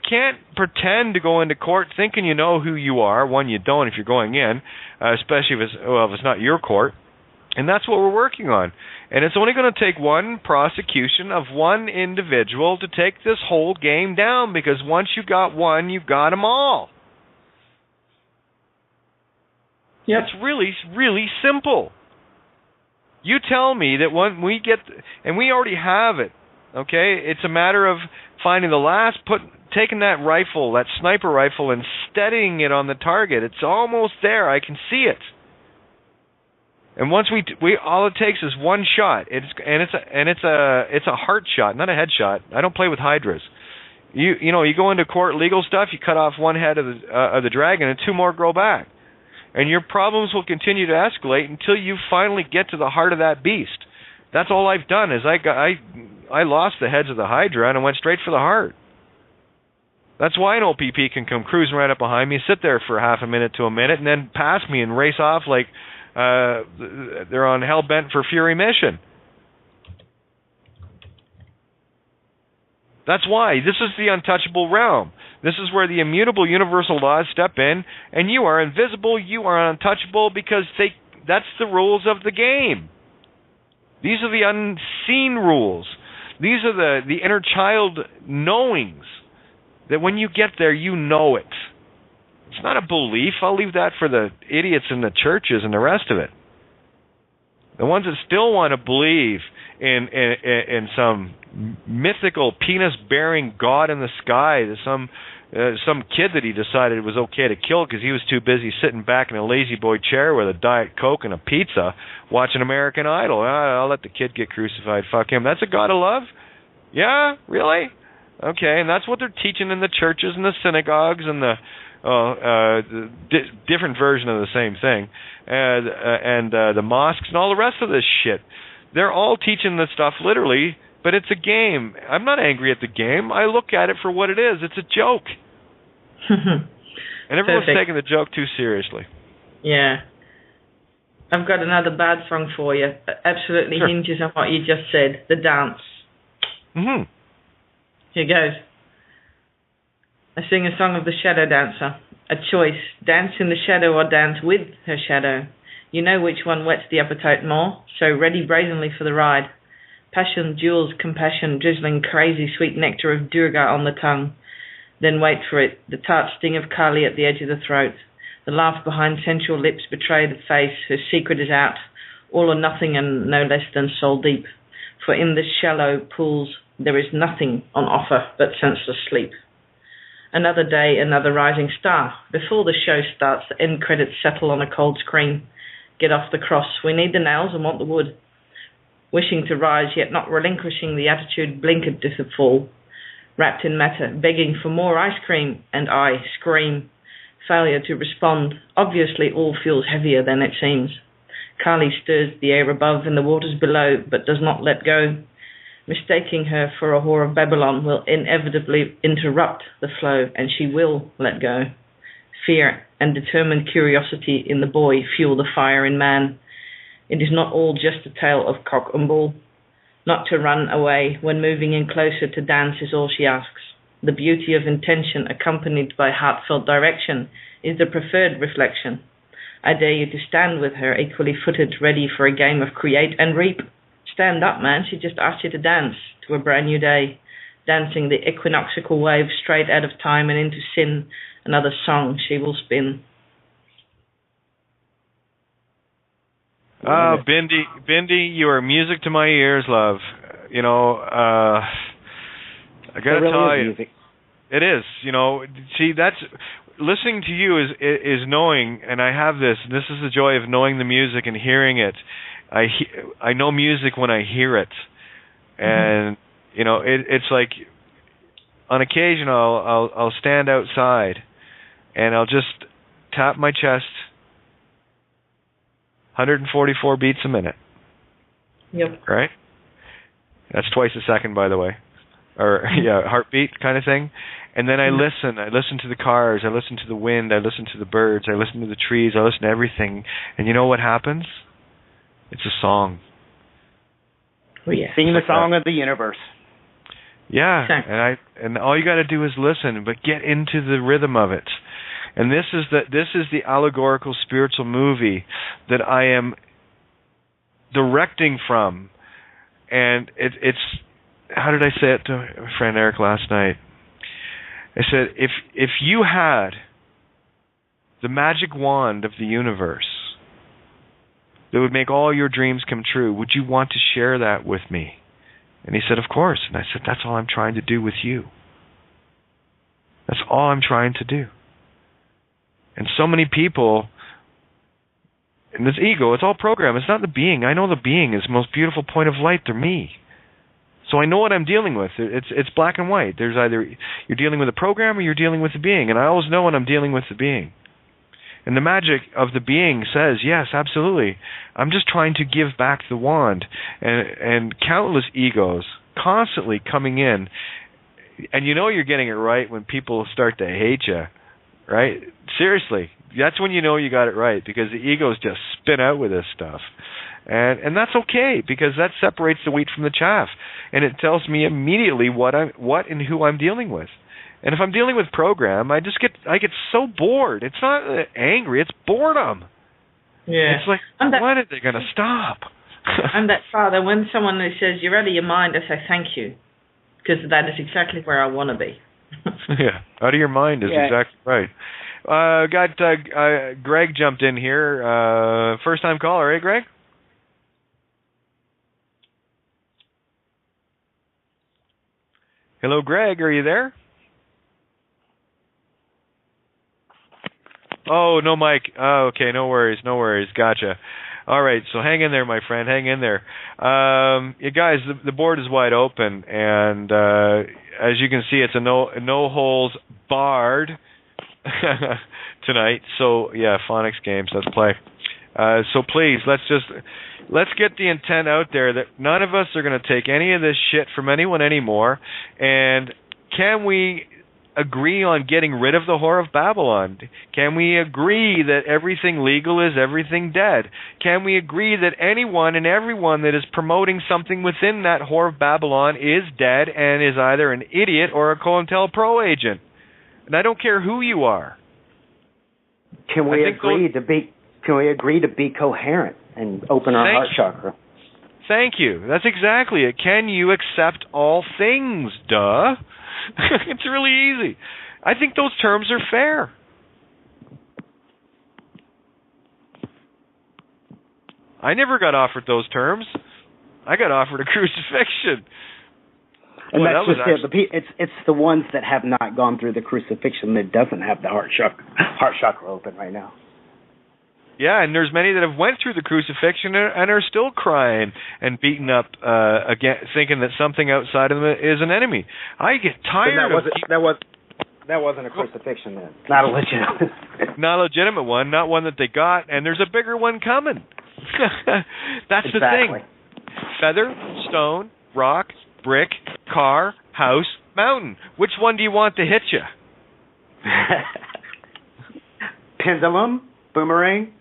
can't pretend to go into court thinking you know who you are. One, you don't if you're going in, especially if it's not your court. And that's what we're working on. And it's only going to take one prosecution of one individual to take this whole game down, because once you got one, you've got them all. Yep. It's really, really simple. You tell me that when we get, and we already have it, okay? It's a matter of finding the last, taking that rifle, that sniper rifle, and steadying it on the target. It's almost there. I can see it. And once we all it takes is one shot. It's a heart shot, not a head shot. I don't play with hydras. You go into court legal stuff. You cut off one head of the dragon, and two more grow back, and your problems will continue to escalate until you finally get to the heart of that beast. That's all I've done. Is I lost the heads of the hydra and I went straight for the heart. That's why an OPP can come cruising right up behind me, sit there for half a minute to a minute, and then pass me and race off like they're on hell-bent for Fury mission. That's why. This is the untouchable realm. This is where the immutable universal laws step in, and you are invisible, you are untouchable, because that's the rules of the game. These are the unseen rules. These are the inner child knowings, that when you get there, you know it. It's not a belief. I'll leave that for the idiots in the churches and the rest of it. The ones that still want to believe in some mythical penis-bearing god in the sky, some kid that he decided it was okay to kill because he was too busy sitting back in a lazy boy chair with a Diet Coke and a pizza watching American Idol. I'll let the kid get crucified. Fuck him. That's a god of love? Yeah? Really? Okay, and that's what they're teaching in the churches and the synagogues and the different version of the same thing, and the mosques and all the rest of this shit. They're all teaching this stuff literally, but it's a game. I'm not angry at the game. I look at it for what it is. It's a joke. And everyone's taking the joke too seriously. Yeah. I've got another bad song for you. Absolutely hinges on what you just said. The dance. Mm-hmm. Here goes. I sing a song of the shadow dancer. A choice. Dance in the shadow or dance with her shadow. You know which one whets the appetite more, so ready brazenly for the ride. Passion, jewels, compassion, drizzling crazy sweet nectar of Durga on the tongue. Then wait for it, the tart sting of Kali at the edge of the throat. The laugh behind sensual lips betray the face, her secret is out, all or nothing and no less than soul deep. For in the shallow pools there is nothing on offer but senseless sleep. Another day, another rising star. Before the show starts, the end credits settle on a cold screen. Get off the cross. We need the nails and want the wood. Wishing to rise, yet not relinquishing the attitude blinkered to the fall. Wrapped in matter, begging for more ice cream, and I scream. Failure to respond. Obviously all feels heavier than it seems. Kali stirs the air above and the waters below, but does not let go. Mistaking her for a whore of Babylon will inevitably interrupt the flow, and she will let go. Fear and determined curiosity in the boy fuel the fire in man. It is not all just a tale of cock and bull. Not to run away when moving in closer to dance is all she asks. The beauty of intention accompanied by heartfelt direction is the preferred reflection. I dare you to stand with her equally footed, ready for a game of create and reap. Stand up, man, she just asked you to dance to a brand new day. Dancing the equinoxial wave straight out of time and into sin. Another song she will spin. Oh, Bindi, you are music to my ears, love. You know, I gotta tell you, it is. You know, see, that's listening to you is knowing, and I have this. This is the joy of knowing the music and hearing it. I know music when I hear it, and you know, it's like on occasion I'll stand outside, and I'll just tap my chest. 144 beats a minute. Yep. Right? That's twice a second, by the way. Or, yeah, heartbeat kind of thing. And then I listen. I listen to the cars. I listen to the wind. I listen to the birds. I listen to the trees. I listen to everything. And you know what happens? It's a song. Oh, yeah. Sing the song of the universe. Yeah. And all you got to do is listen, but get into the rhythm of it. And this is the allegorical spiritual movie that I am directing from. And it's how did I say it to my friend Eric last night? I said, if you had the magic wand of the universe that would make all your dreams come true, would you want to share that with me? And he said, of course. And I said, that's all I'm trying to do with you. That's all I'm trying to do. And so many people, and this ego, it's all programmed. It's not the being. I know the being is the most beautiful point of light. They're me. So I know what I'm dealing with. It's black and white. There's either you're dealing with a program or you're dealing with the being. And I always know when I'm dealing with the being. And the magic of the being says, yes, absolutely. I'm just trying to give back the wand. And countless egos constantly coming in. And you know you're getting it right when people start to hate you. Right? Seriously. That's when you know you got it right, because the egos just spin out with this stuff. And that's okay, because that separates the wheat from the chaff. And it tells me immediately what and who I'm dealing with. And if I'm dealing with program, I get so bored. It's not angry, it's boredom. Yeah. It's like, when are they going to stop? I'm that father. When someone says, you're out of your mind, I say, thank you. Because that is exactly where I want to be. Yeah, out of your mind is exactly right. Got Greg jumped in here. First time caller, eh, Greg? Hello, Greg. Are you there? Oh, no mic. Oh, okay, no worries. Gotcha. All right, so hang in there, my friend. Hang in there. You guys, the board is wide open, and as you can see, it's a no holes barred tonight. So yeah, phonics games. Let's play. So please, let's get the intent out there that none of us are going to take any of this shit from anyone anymore. And can we agree on getting rid of the Whore of Babylon? Can we agree that everything legal is everything dead? Can we agree that anyone and everyone that is promoting something within that Whore of Babylon is dead and is either an idiot or a COINTELPRO agent? And I don't care who you are. Can we agree to be coherent and open our heart chakra? Thank you. That's exactly it. Can you accept all things? Duh. It's really easy. I think those terms are fair. I never got offered those terms. I got offered a crucifixion. And that's just it. It's the ones that have not gone through the crucifixion that doesn't have the heart chakra open right now. Yeah, and there's many that have went through the crucifixion and are still crying and beaten up again, thinking that something outside of them is an enemy. I get tired of that wasn't a crucifixion then. Not a legitimate. Not a legitimate one, not one that they got, and there's a bigger one coming. That's exactly. The thing. Feather, stone, rock, brick, car, house, mountain. Which one do you want to hit you? Pendulum, boomerang.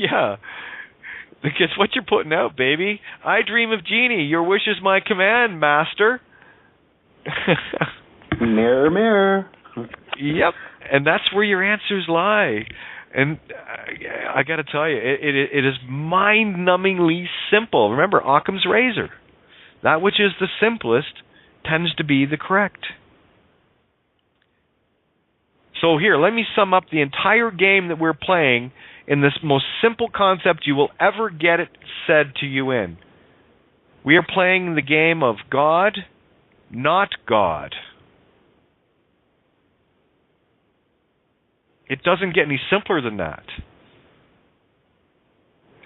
Yeah. Guess what you're putting out, baby? I dream of genie. Your wish is my command, master. Mirror, mirror. Yep. And that's where your answers lie. And I got to tell you, it is mind-numbingly simple. Remember, Occam's razor. That which is the simplest tends to be the correct. So here, let me sum up the entire game that we're playing in this most simple concept you will ever get it said to you in. We are playing the game of God, not God. It doesn't get any simpler than that.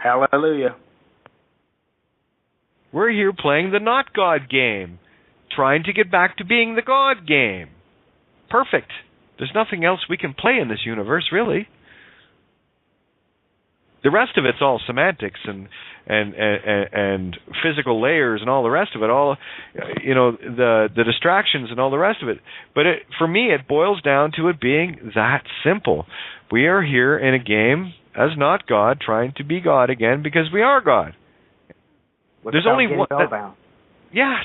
Hallelujah. We're here playing the not God game, trying to get back to being the God game. Perfect. There's nothing else we can play in this universe, really. The rest of it's all semantics and physical layers and all the rest of it, all the distractions and all the rest of it. But for me, it boils down to it being that simple. We are here in a game as not God, trying to be God again because we are God. There's only one. Yes.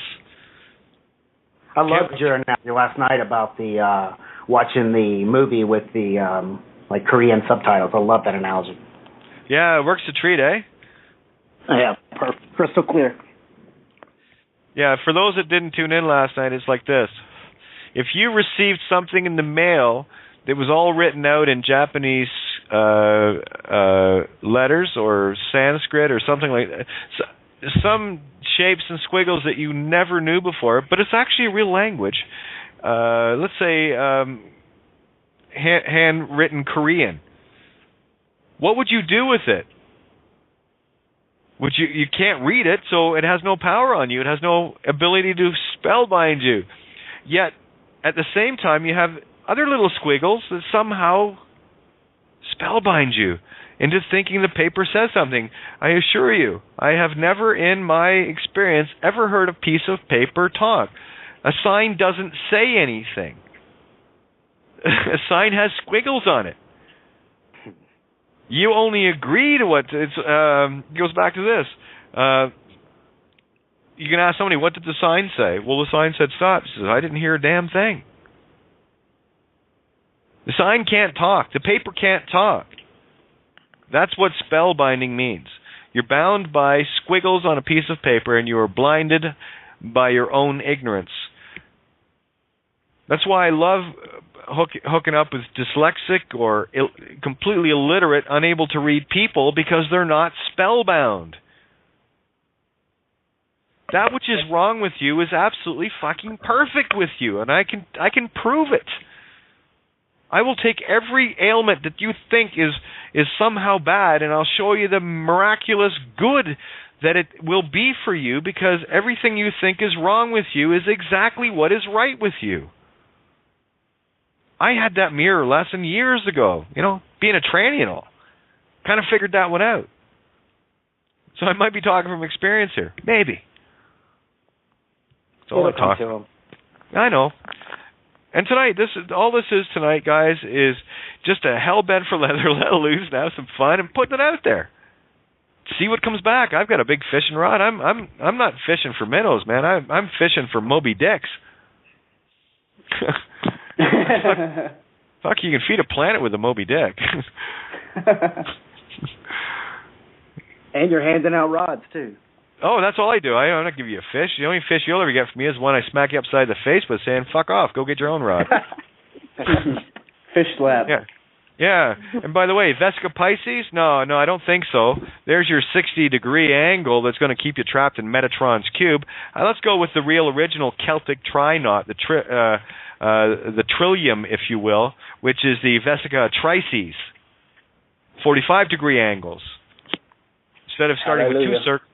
I loved your analogy last night about the watching the movie with the Korean subtitles. I love that analogy. Yeah, it works a treat, eh? Yeah, perfect. Crystal clear. Yeah, for those that didn't tune in last night, it's like this. If you received something in the mail that was all written out in Japanese letters or Sanskrit or something like that, some shapes and squiggles that you never knew before, but it's actually a real language. Let's say handwritten Korean. What would you do with it? You can't read it, so it has no power on you. It has no ability to spellbind you. Yet, at the same time, you have other little squiggles that somehow spellbind you into thinking the paper says something. I assure you, I have never in my experience ever heard a piece of paper talk. A sign doesn't say anything. A sign has squiggles on it. You only agree to what it goes back to this. You can ask somebody, what did the sign say? Well, the sign said stop. She says, I didn't hear a damn thing. The sign can't talk. The paper can't talk. That's what spellbinding means. You're bound by squiggles on a piece of paper, and you are blinded by your own ignorance. That's why I love hooking up with dyslexic or completely illiterate, unable to read people, because they're not spellbound. That which is wrong with you is absolutely fucking perfect with you, and I can prove it. I will take every ailment that you think is somehow bad, and I'll show you the miraculous good that it will be for you, because everything you think is wrong with you is exactly what is right with you. I had that mirror lesson years ago, being a tranny and all. Kind of figured that one out. So I might be talking from experience here. Maybe. That's all I talk. I know. And tonight, all this is tonight, guys, is just a hell bent for leather, let loose, and have some fun, and putting it out there. See what comes back. I've got a big fishing rod. I'm not fishing for minnows, man. I'm fishing for Moby Dicks. Fuck, you can feed a planet with a Moby Dick. And you're handing out rods too. Oh, that's all I do. I don't give you a fish. The only fish you'll ever get from me is one I smack you upside the face with saying, fuck off, go get your own rod. Fish slap. Yeah. And by the way, Vesica Pisces? No, I don't think so. There's your 60-degree angle that's going to keep you trapped in Metatron's cube. Let's go with the real original Celtic tri-knot, the trillium, if you will, which is the Vesica Trices. 45-degree angles. Instead of starting with two circles,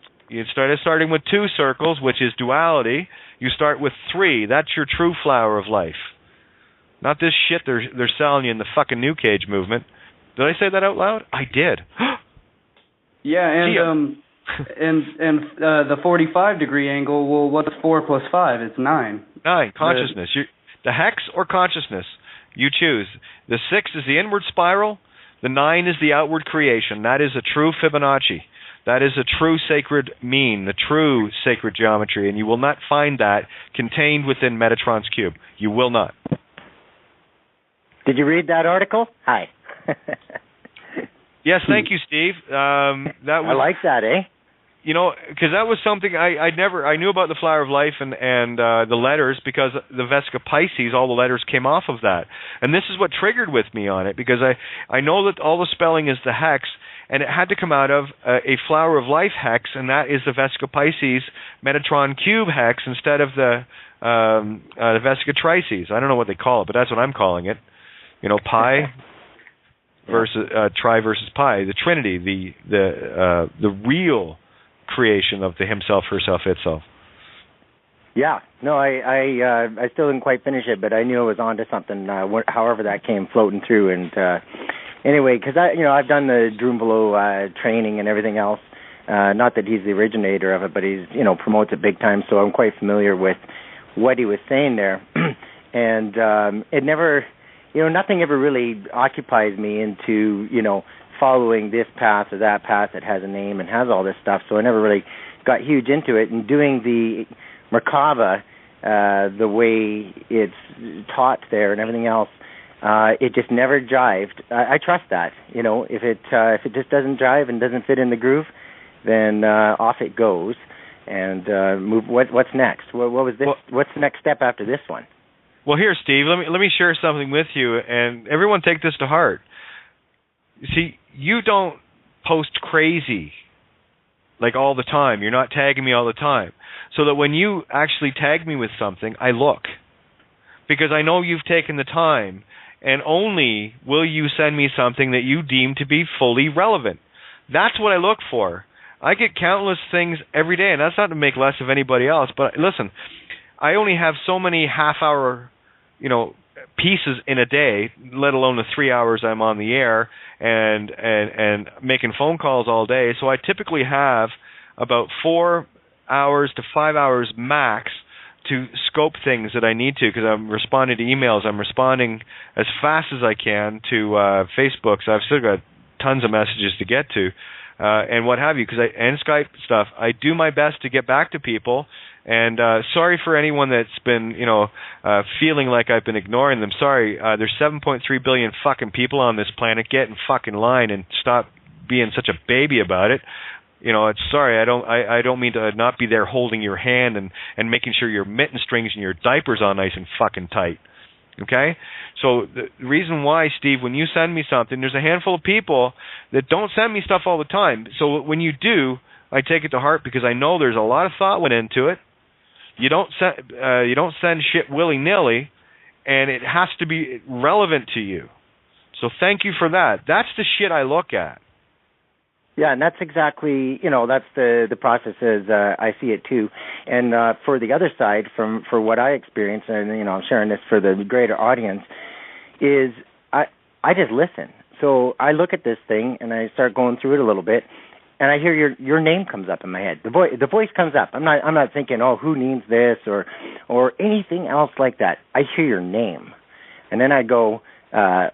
starting with two circles, which is duality, you start with three. That's your true flower of life. Not this shit they're selling you in the fucking New Cage movement. Did I say that out loud? I did. Yeah, and the 45-degree angle. Well, what's 4 plus 5? It's 9. 9. Consciousness. The hex or consciousness, you choose. The 6 is the inward spiral. The 9 is the outward creation. That is a true Fibonacci. That is a true sacred mean, the true sacred geometry, and you will not find that contained within Metatron's cube. You will not. Did you read that article? Hi. Yes, thank you, Steve. That was, I like that, eh? Because that was something I knew about the Flower of Life and the letters, because the Vesica Pisces, all the letters came off of that. And this is what triggered with me on it, because I know that all the spelling is the hex, and it had to come out of a Flower of Life hex, and that is the Vesica Pisces Metatron cube hex instead of the Vesica Trices. I don't know what they call it, but that's what I'm calling it. Pi versus tri versus pi, the Trinity, the real creation of the himself, herself, itself. Yeah, no, I still didn't quite finish it, but I knew I was onto something. However, that came floating through, and anyway, because I've done the Drumvalo training and everything else. Not that he's the originator of it, but he's promotes it big time, so I'm quite familiar with what he was saying there. And it never, nothing ever really occupies me into following this path or that path that has a name and has all this stuff. So I never really got huge into it. And doing the Merkaba, the way it's taught there and everything else, it just never jived. I trust that. If it just doesn't jive and doesn't fit in the groove, then off it goes. And move. What's next? What was this? What's the next step after this one? Well, here, Steve, let me share something with you, and everyone take this to heart. You see, you don't post crazy like all the time. You're not tagging me all the time. So that when you actually tag me with something, I look. Because I know you've taken the time, and only will you send me something that you deem to be fully relevant. That's what I look for. I get countless things every day, and that's not to make less of anybody else, but listen, I only have so many half-hour, pieces in a day, let alone the 3 hours I'm on the air and making phone calls all day. So I typically have about 4 hours to 5 hours max to scope things that I need to, because I'm responding to emails. I'm responding as fast as I can to Facebook, so I've still got tons of messages to get to. And what have you, and Skype stuff. I do my best to get back to people, and sorry for anyone that's been, feeling like I've been ignoring them. Sorry, there's 7.3 billion fucking people on this planet. Get in fucking line and stop being such a baby about it. It's sorry. I don't mean to not be there holding your hand and making sure your mitten strings and your diapers are nice and fucking tight. Okay? So the reason why, Steve, when you send me something, there's a handful of people that don't send me stuff all the time. So when you do, I take it to heart, because I know there's a lot of thought went into it. You don't send shit willy-nilly, and it has to be relevant to you. So thank you for that. That's the shit I look at. Yeah, and that's exactly, that's the process as I see it too. And for the other side, for what I experience, and I'm sharing this for the greater audience, is I just listen. So I look at this thing and I start going through it a little bit, and I hear your name comes up in my head. The voice comes up. I'm not thinking, oh, who needs this or anything else like that. I hear your name, and then I go, well,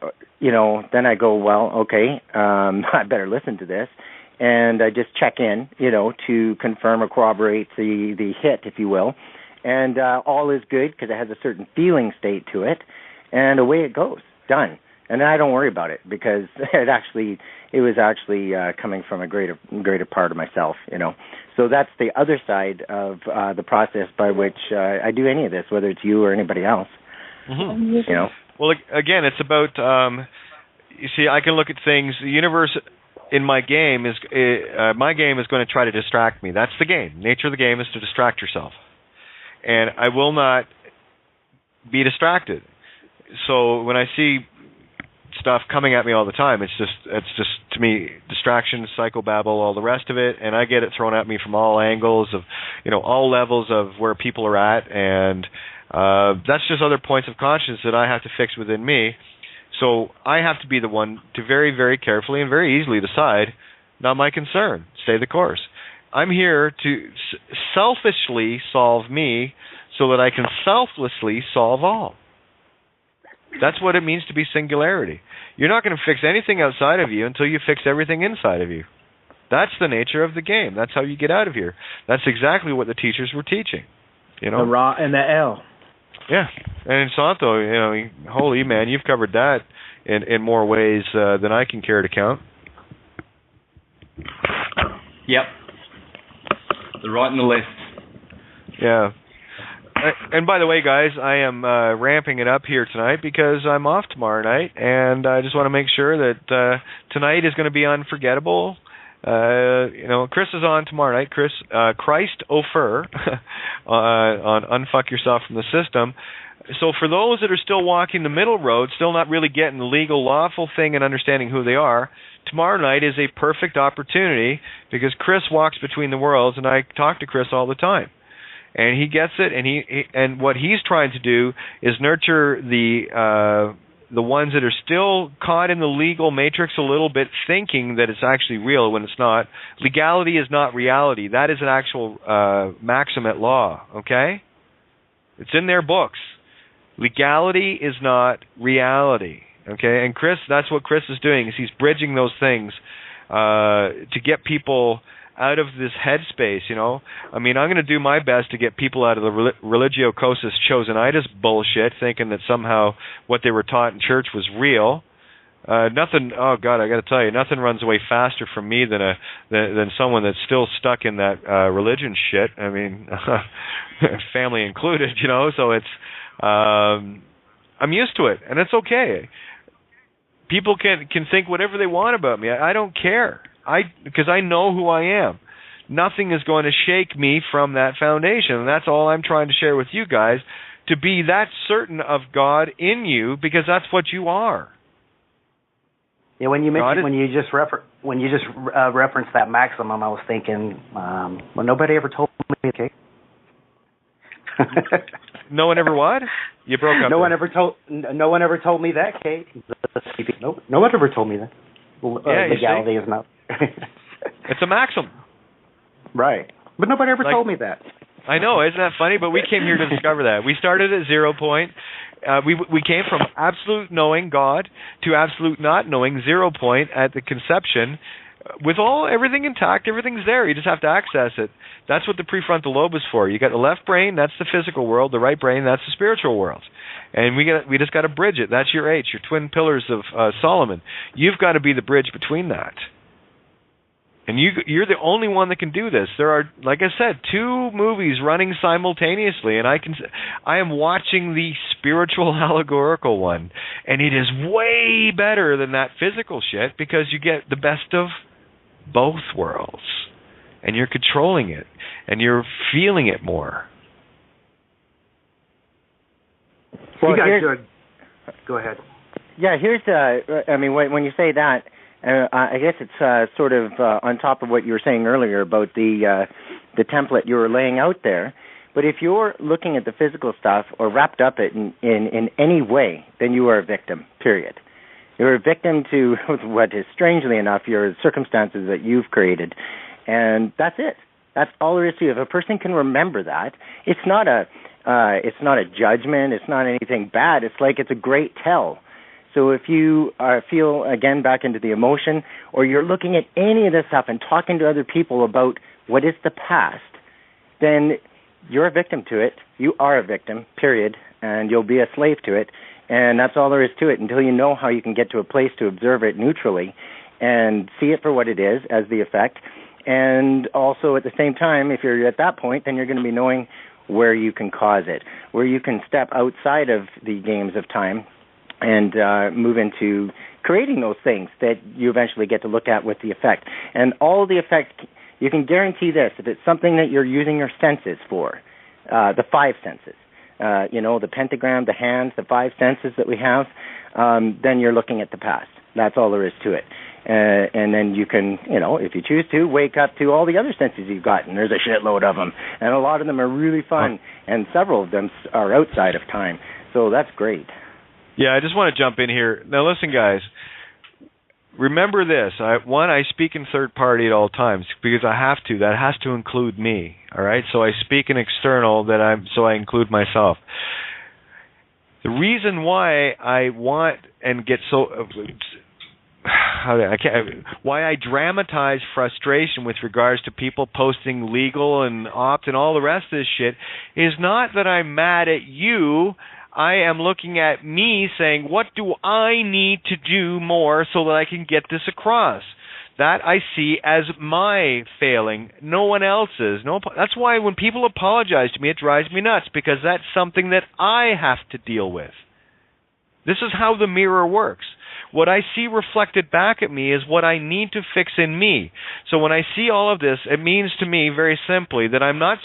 okay, I better listen to this, and I just check in, to confirm or corroborate the hit, if you will, and all is good because it has a certain feeling state to it, and away it goes, done. And then I don't worry about it because it was actually coming from a greater part of myself, So that's the other side of the process by which I do any of this, whether it's you or anybody else. Mm-hmm. Well, again, it's about you see, I can look at things. The universe in my game is going to try to distract me. That's the game. Nature of the game is to distract yourself, and I will not be distracted. So when I see stuff coming at me all the time, it's just to me distractions, psychobabble, all the rest of it, and I get it thrown at me from all angles of all levels of where people are at, and that's just other points of conscience that I have to fix within me. So I have to be the one to very, very carefully and very easily decide, not my concern, stay the course. I'm here to selfishly solve me so that I can selflessly solve all. That's what it means to be singularity. You're not going to fix anything outside of you until you fix everything inside of you. That's the nature of the game. That's how you get out of here. That's exactly what the teachers were teaching. The Ra and the L. Yeah. And in Santo, holy man, you've covered that in more ways than I can care to count. Yep. The right and the left. Yeah. And by the way, guys, I am ramping it up here tonight because I'm off tomorrow night, and I just want to make sure that tonight is going to be unforgettable. Chris is on tomorrow night. Christ Ofer on Unfuck Yourself from the System. So for those that are still walking the middle road, still not really getting the legal, lawful thing and understanding who they are, tomorrow night is a perfect opportunity because Chris walks between the worlds, and I talk to Chris all the time. And he gets it, and and what he's trying to do is nurture the ones that are still caught in the legal matrix a little bit, thinking that it's actually real when it's not. Legality is not reality. That is an actual maxim at law. Okay, it's in their books. Legality is not reality. Okay, and that's what Chris is doing. Is he's bridging those things to get people out of this headspace, I mean, I'm going to do my best to get people out of the religiocosis chosenitis bullshit, thinking that somehow what they were taught in church was real. Nothing. Oh God, I got to tell you, nothing runs away faster from me than someone that's still stuck in that religion shit. I mean, family included, So it's I'm used to it, and it's okay. People can think whatever they want about me. I don't care. Because I know who I am. Nothing is going to shake me from that foundation. And that's all I'm trying to share with you guys, to be that certain of God in you, because that's what you are. Yeah, when you referenced that maximum, I was thinking, well, nobody ever told me, okay? No one ever what? You broke up. No one ever told me that, Kate. Nope. No one ever told me that. Legality is not. It's a maxim. Right. But nobody ever told me that. I know, isn't that funny? But we came here to discover that. We started at 0 point. We came from absolute knowing God to absolute not knowing, 0 point at the conception, with everything intact. Everything's there. You just have to access it. That's what the prefrontal lobe is for. You got the left brain, that's the physical world. The right brain, that's the spiritual world. And we just got to bridge it. That's your H, your twin pillars of Solomon. You've got to be the bridge between that. And you're the only one that can do this. There are, like I said, 2 movies running simultaneously, and I am watching the spiritual allegorical one, and it is way better than that physical shit because you get the best of both worlds, and you're controlling it, and you're feeling it more. Well, you guys should go ahead. Yeah, here's when you say that, I guess it's sort of on top of what you were saying earlier about the template you were laying out there. But if you're looking at the physical stuff or wrapped up in any way, then you are a victim, period. You're a victim to what is, strangely enough, your circumstances that you've created. And that's it. That's all there is to it. If a person can remember that, it's not a judgment. It's not anything bad. It's like it's a great tell. So if you feel, again, back into the emotion, or you're looking at any of this stuff and talking to other people about what is the past, then you're a victim to it. You are a victim, period, and you'll be a slave to it. And that's all there is to it until you know how you can get to a place to observe it neutrally and see it for what it is as the effect. And also at the same time, if you're at that point, then you're going to be knowing where you can cause it, where you can step outside of the games of time and move into creating those things that you eventually get to look at with the effect. And all the effect, you can guarantee this, if it's something that you're using your senses for, the five senses, the pentagram, the hands, the five senses that we have, then you're looking at the past. That's all there is to it. And then you can, if you choose to, wake up to all the other senses you've got, and there's a shitload of them. And a lot of them are really fun, and several of them are outside of time. So that's great. Yeah, I just want to jump in here. Now, listen, guys. Remember this. I speak in third party at all times because I have to. That has to include me, all right? So I speak in external, so I include myself. The reason why I want and get so... why I dramatize frustration with regards to people posting legal and opt and all the rest of this shit is not that I'm mad at you. I am looking at me saying, what do I need to do more so that I can get this across? That I see as my failing, no one else's. That's why when people apologize to me, it drives me nuts, because that's something that I have to deal with. This is how the mirror works. What I see reflected back at me is what I need to fix in me. So when I see all of this, it means to me very simply that I'm not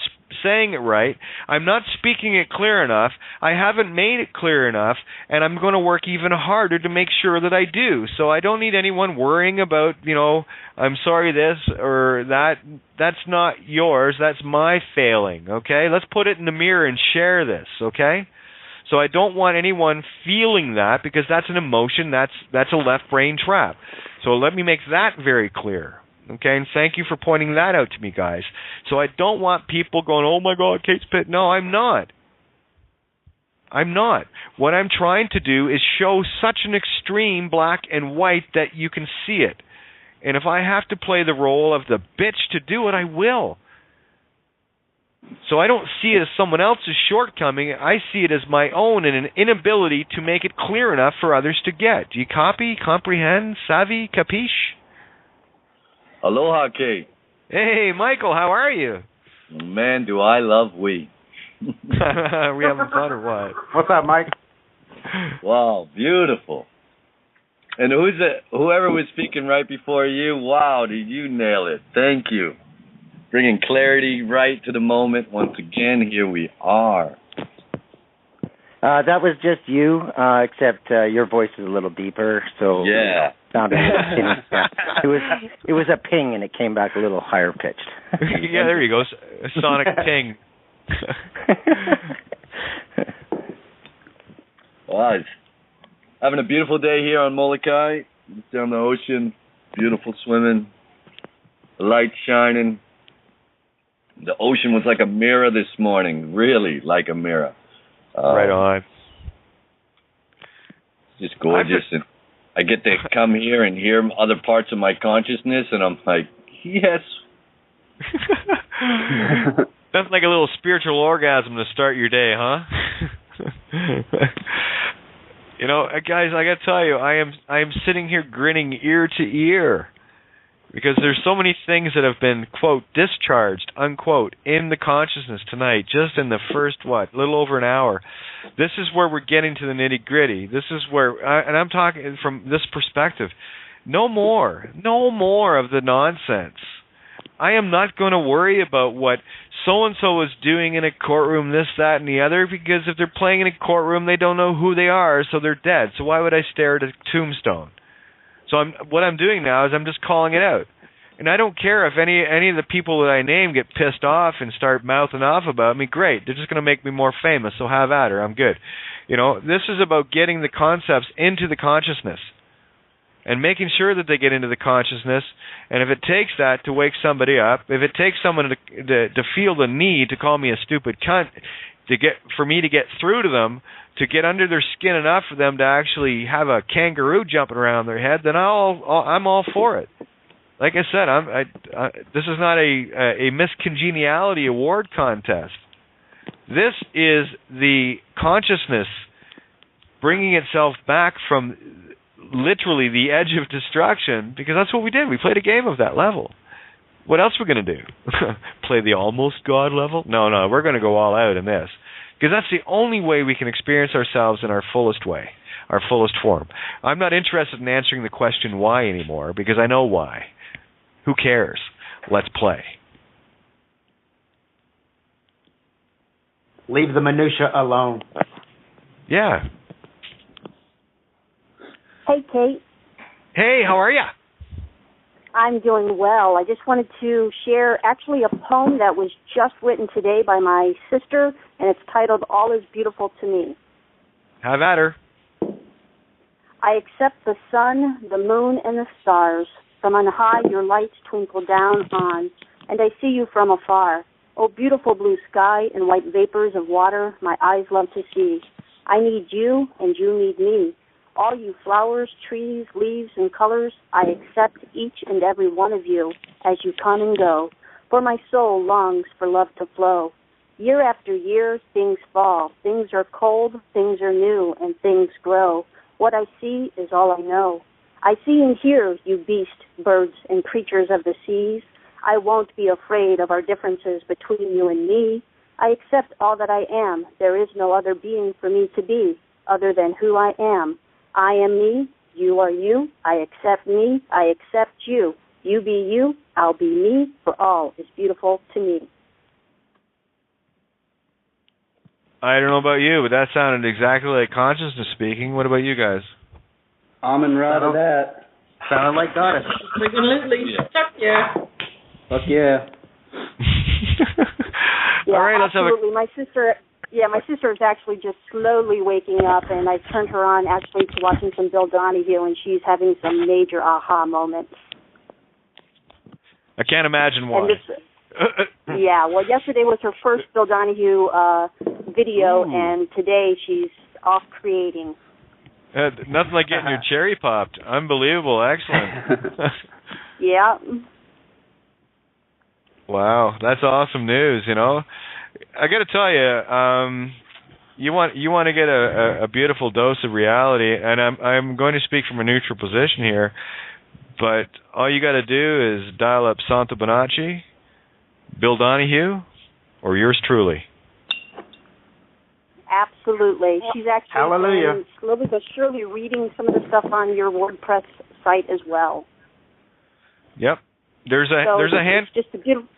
saying it right, I'm not speaking it clear enough, I haven't made it clear enough, and I'm going to work even harder to make sure that I do. So I don't need anyone worrying about, I'm sorry this or that. That's not yours, that's my failing, okay? Let's put it in the mirror and share this, okay? So I don't want anyone feeling that, because that's an emotion, that's a left brain trap. So let me make that very clear, okay? And thank you for pointing that out to me, guys. So I don't want people going, oh my God, Kate's Pit. No, I'm not. I'm not. What I'm trying to do is show such an extreme black and white that you can see it. And if I have to play the role of the bitch to do it, I will. So I don't see it as someone else's shortcoming. I see it as my own and an inability to make it clear enough for others to get. Do you copy, comprehend, savvy, capiche? Aloha, Kate. Hey, Michael, how are you? Man, do I love we. We having fun or what? What's up, Mike? Wow, beautiful. And whoever was speaking right before you, wow, did you nail it. Thank you. Bringing clarity right to the moment. Once again, here we are. That was just you, except your voice is a little deeper, so yeah. Sounded it was a ping, and it came back a little higher pitched. Yeah, there you go, a sonic ping. Well, it's having a beautiful day here on Molokai, down the ocean, beautiful swimming, the light shining. The ocean was like a mirror this morning, really like a mirror. Right on. Just gorgeous. And I get to come here and hear other parts of my consciousness, and I'm like, yes. That's like a little spiritual orgasm to start your day, huh? Guys, I got to tell you, I am sitting here grinning ear to ear. Because there's so many things that have been, quote, discharged, unquote, in the consciousness tonight, just in the first, little over an hour. This is where we're getting to the nitty-gritty. This is where, and I'm talking from this perspective, no more of the nonsense. I am not going to worry about what so-and-so is doing in a courtroom, this, that, and the other, because if they're playing in a courtroom, they don't know who they are, so they're dead. So why would I stare at a tombstone? So what I'm doing now is I'm just calling it out. And I don't care if any of the people that I name get pissed off and start mouthing off about me. Great. They're just going to make me more famous, so have at her. I'm good. This is about getting the concepts into the consciousness and making sure that they get into the consciousness. And if it takes that to wake somebody up, if it takes someone to feel the need to call me a stupid cunt, for me to get through to them, to get under their skin enough for them to actually have a kangaroo jumping around their head, then I'm all for it. Like I said, this is not a Miss Congeniality award contest. This is the consciousness bringing itself back from literally the edge of destruction, because that's what we did. We played a game of that level. What else are we going to do? Play the almost God level? No, we're going to go all out in this, because that's the only way we can experience ourselves in our fullest way, our fullest form. I'm not interested in answering the question why anymore, because I know why. Who cares? Let's play. Leave the minutia alone. Yeah. Hey, Kate. Hey, how are you? I'm doing well. I just wanted to share actually a poem that was just written today by my sister, and it's titled All Is Beautiful to Me. Have at her. I accept the sun, the moon, and the stars. From on high your lights twinkle down on, and I see you from afar. Oh, beautiful blue sky and white vapors of water my eyes love to see. I need you, and you need me. All you flowers, trees, leaves, and colors, I accept each and every one of you as you come and go, for my soul longs for love to flow. Year after year, things fall. Things are cold, things are new, and things grow. What I see is all I know. I see and hear you beasts, birds, and creatures of the seas. I won't be afraid of our differences between you and me. I accept all that I am. There is no other being for me to be other than who I am. I am me, you are you, I accept me, I accept you. You be you, I'll be me, for all is beautiful to me. I don't know about you, but that sounded exactly like consciousness speaking. What about you guys? Amen right to that. Sounded like goddess. Absolutely. Fuck yeah. Fuck yeah. Yeah, all right, absolutely. My sister is actually just slowly waking up, and I turned her on actually to watching some Bill Donahue, and she's having some major aha moments. I can't imagine why. Yeah, well, yesterday was her first Bill Donahue video, and today she's off creating. Nothing like getting your cherry popped. Unbelievable. Excellent. Yeah. Wow, that's awesome news, I got to tell you, you want to get a beautiful dose of reality, and I'm going to speak from a neutral position here, but all you got to do is dial up Santos Bonacci, Bill Donahue, or yours truly. Absolutely. She's actually Hallelujah. Slowly but surely reading some of the stuff on your WordPress site as well. Yep. There's a hand. It's just a beautiful.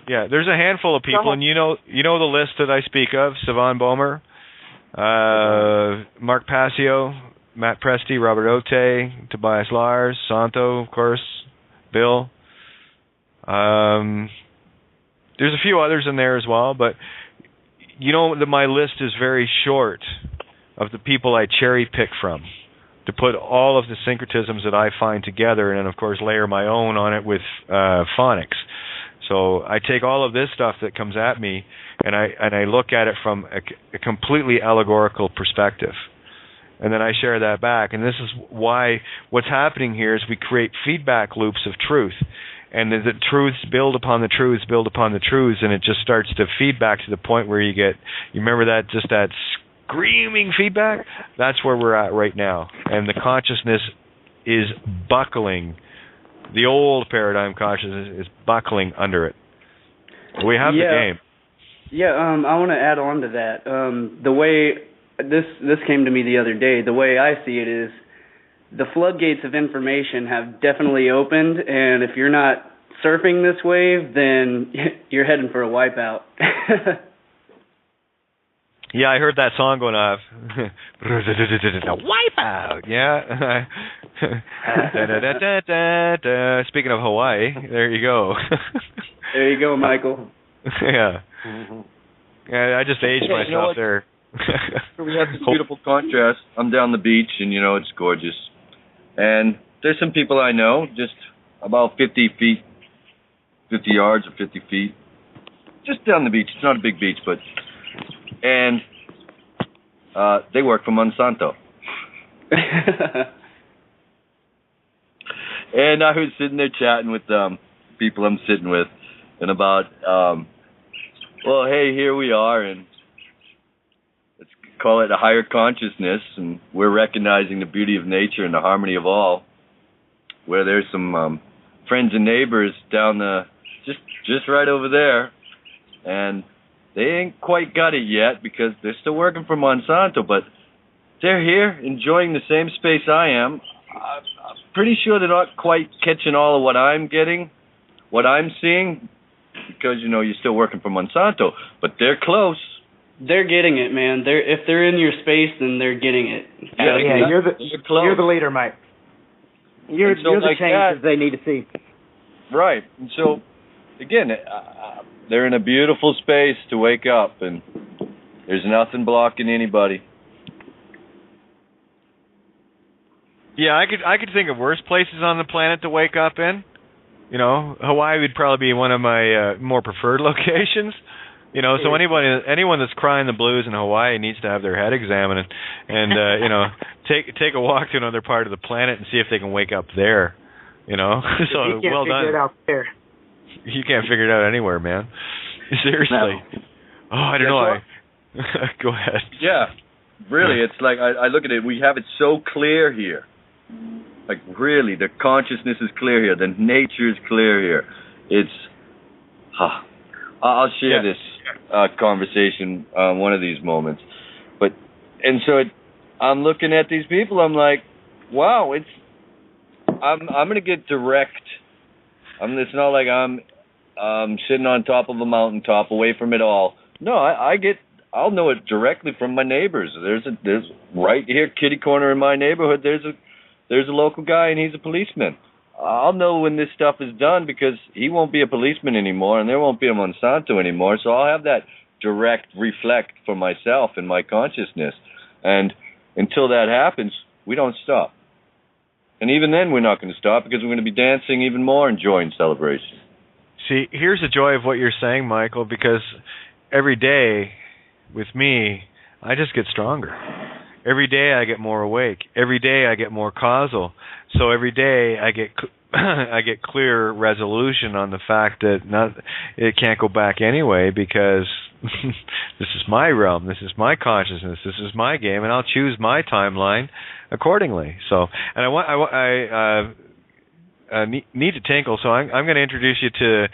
Yeah, there's a handful of people, and you know the list that I speak of: Sivan Bomer, Mark Passio, Matt Presti, Robert Otte, Tobias Lars, Santo, of course, Bill. There's a few others in there as well, but you know that my list is very short of the people I cherry pick from to put all of the syncretisms that I find together, and then of course layer my own on it with phonics. So I take all of this stuff that comes at me, and I look at it from a completely allegorical perspective, and then I share that back. And this is why what's happening here is we create feedback loops of truth, and the truths build upon the truths, build upon the truths, and it just starts to feedback to the point where you remember that screaming feedback? That's where we're at right now, and the consciousness is buckling. The old paradigm consciousness is buckling under it. We have the game. Yeah, I want to add on to that. The way this came to me the other day, the way I see it is the floodgates of information have definitely opened, and if you're not surfing this wave, then you're heading for a wipeout. Yeah, I heard that song going off. Wipe out. Yeah. Speaking of Hawaii, there you go. There you go, Michael. Yeah. Yeah, I just aged myself there. We have this beautiful contrast. I'm down the beach, and it's gorgeous. And there's some people I know, just about 50 yards or 50 feet, just down the beach. It's not a big beach, and they work for Monsanto. And I was sitting there chatting with people I'm sitting with, and about, well, hey, here we are, and let's call it a higher consciousness, and we're recognizing the beauty of nature and the harmony of all, where there's some friends and neighbors down just right over there, and they ain't quite got it yet because they're still working for Monsanto, but they're here enjoying the same space I am. I'm pretty sure they're not quite catching all of what I'm getting, what I'm seeing, because, you're still working for Monsanto, but they're close. They're getting it, man. If they're in your space, then they're getting it. Yeah, you're the leader, Mike. You're the changes they need to see. Right. And so, again, they're in a beautiful space to wake up, and there's nothing blocking anybody. Yeah, I could think of worse places on the planet to wake up in. Hawaii would probably be one of my more preferred locations. So anyone that's crying the blues in Hawaii needs to have their head examined and take a walk to another part of the planet and see if they can wake up there. So you can't well figure done. it out there. You can't figure it out anywhere, man. Seriously. No. Oh, I don't know. Go ahead. Yeah, really, it's like I look at it. We have it so clear here. Like, really, the consciousness is clear here. The nature is clear here. It's, I'll share this conversation one of these moments. I'm looking at these people. I'm like, wow, I'm going to get direct. It's not like I'm sitting on top of a mountaintop away from it all. No, I'll know it directly from my neighbors. There's right here, kitty corner in my neighborhood, there's a local guy, and he's a policeman. I'll know when this stuff is done because he won't be a policeman anymore, and there won't be a Monsanto anymore. So I'll have that direct reflect for myself and my consciousness. And until that happens, we don't stop. And even then, we're not going to stop because we're going to be dancing even more and joy and celebration. See, here's the joy of what you're saying, Michael, because every day with me, I just get stronger. Every day I get more awake. Every day I get more causal. So every day I get clear resolution on the fact that it can't go back anyway because this is my realm. This is my consciousness. This is my game, and I'll choose my timeline accordingly. So, and I need to tinkle. So I'm going to introduce you to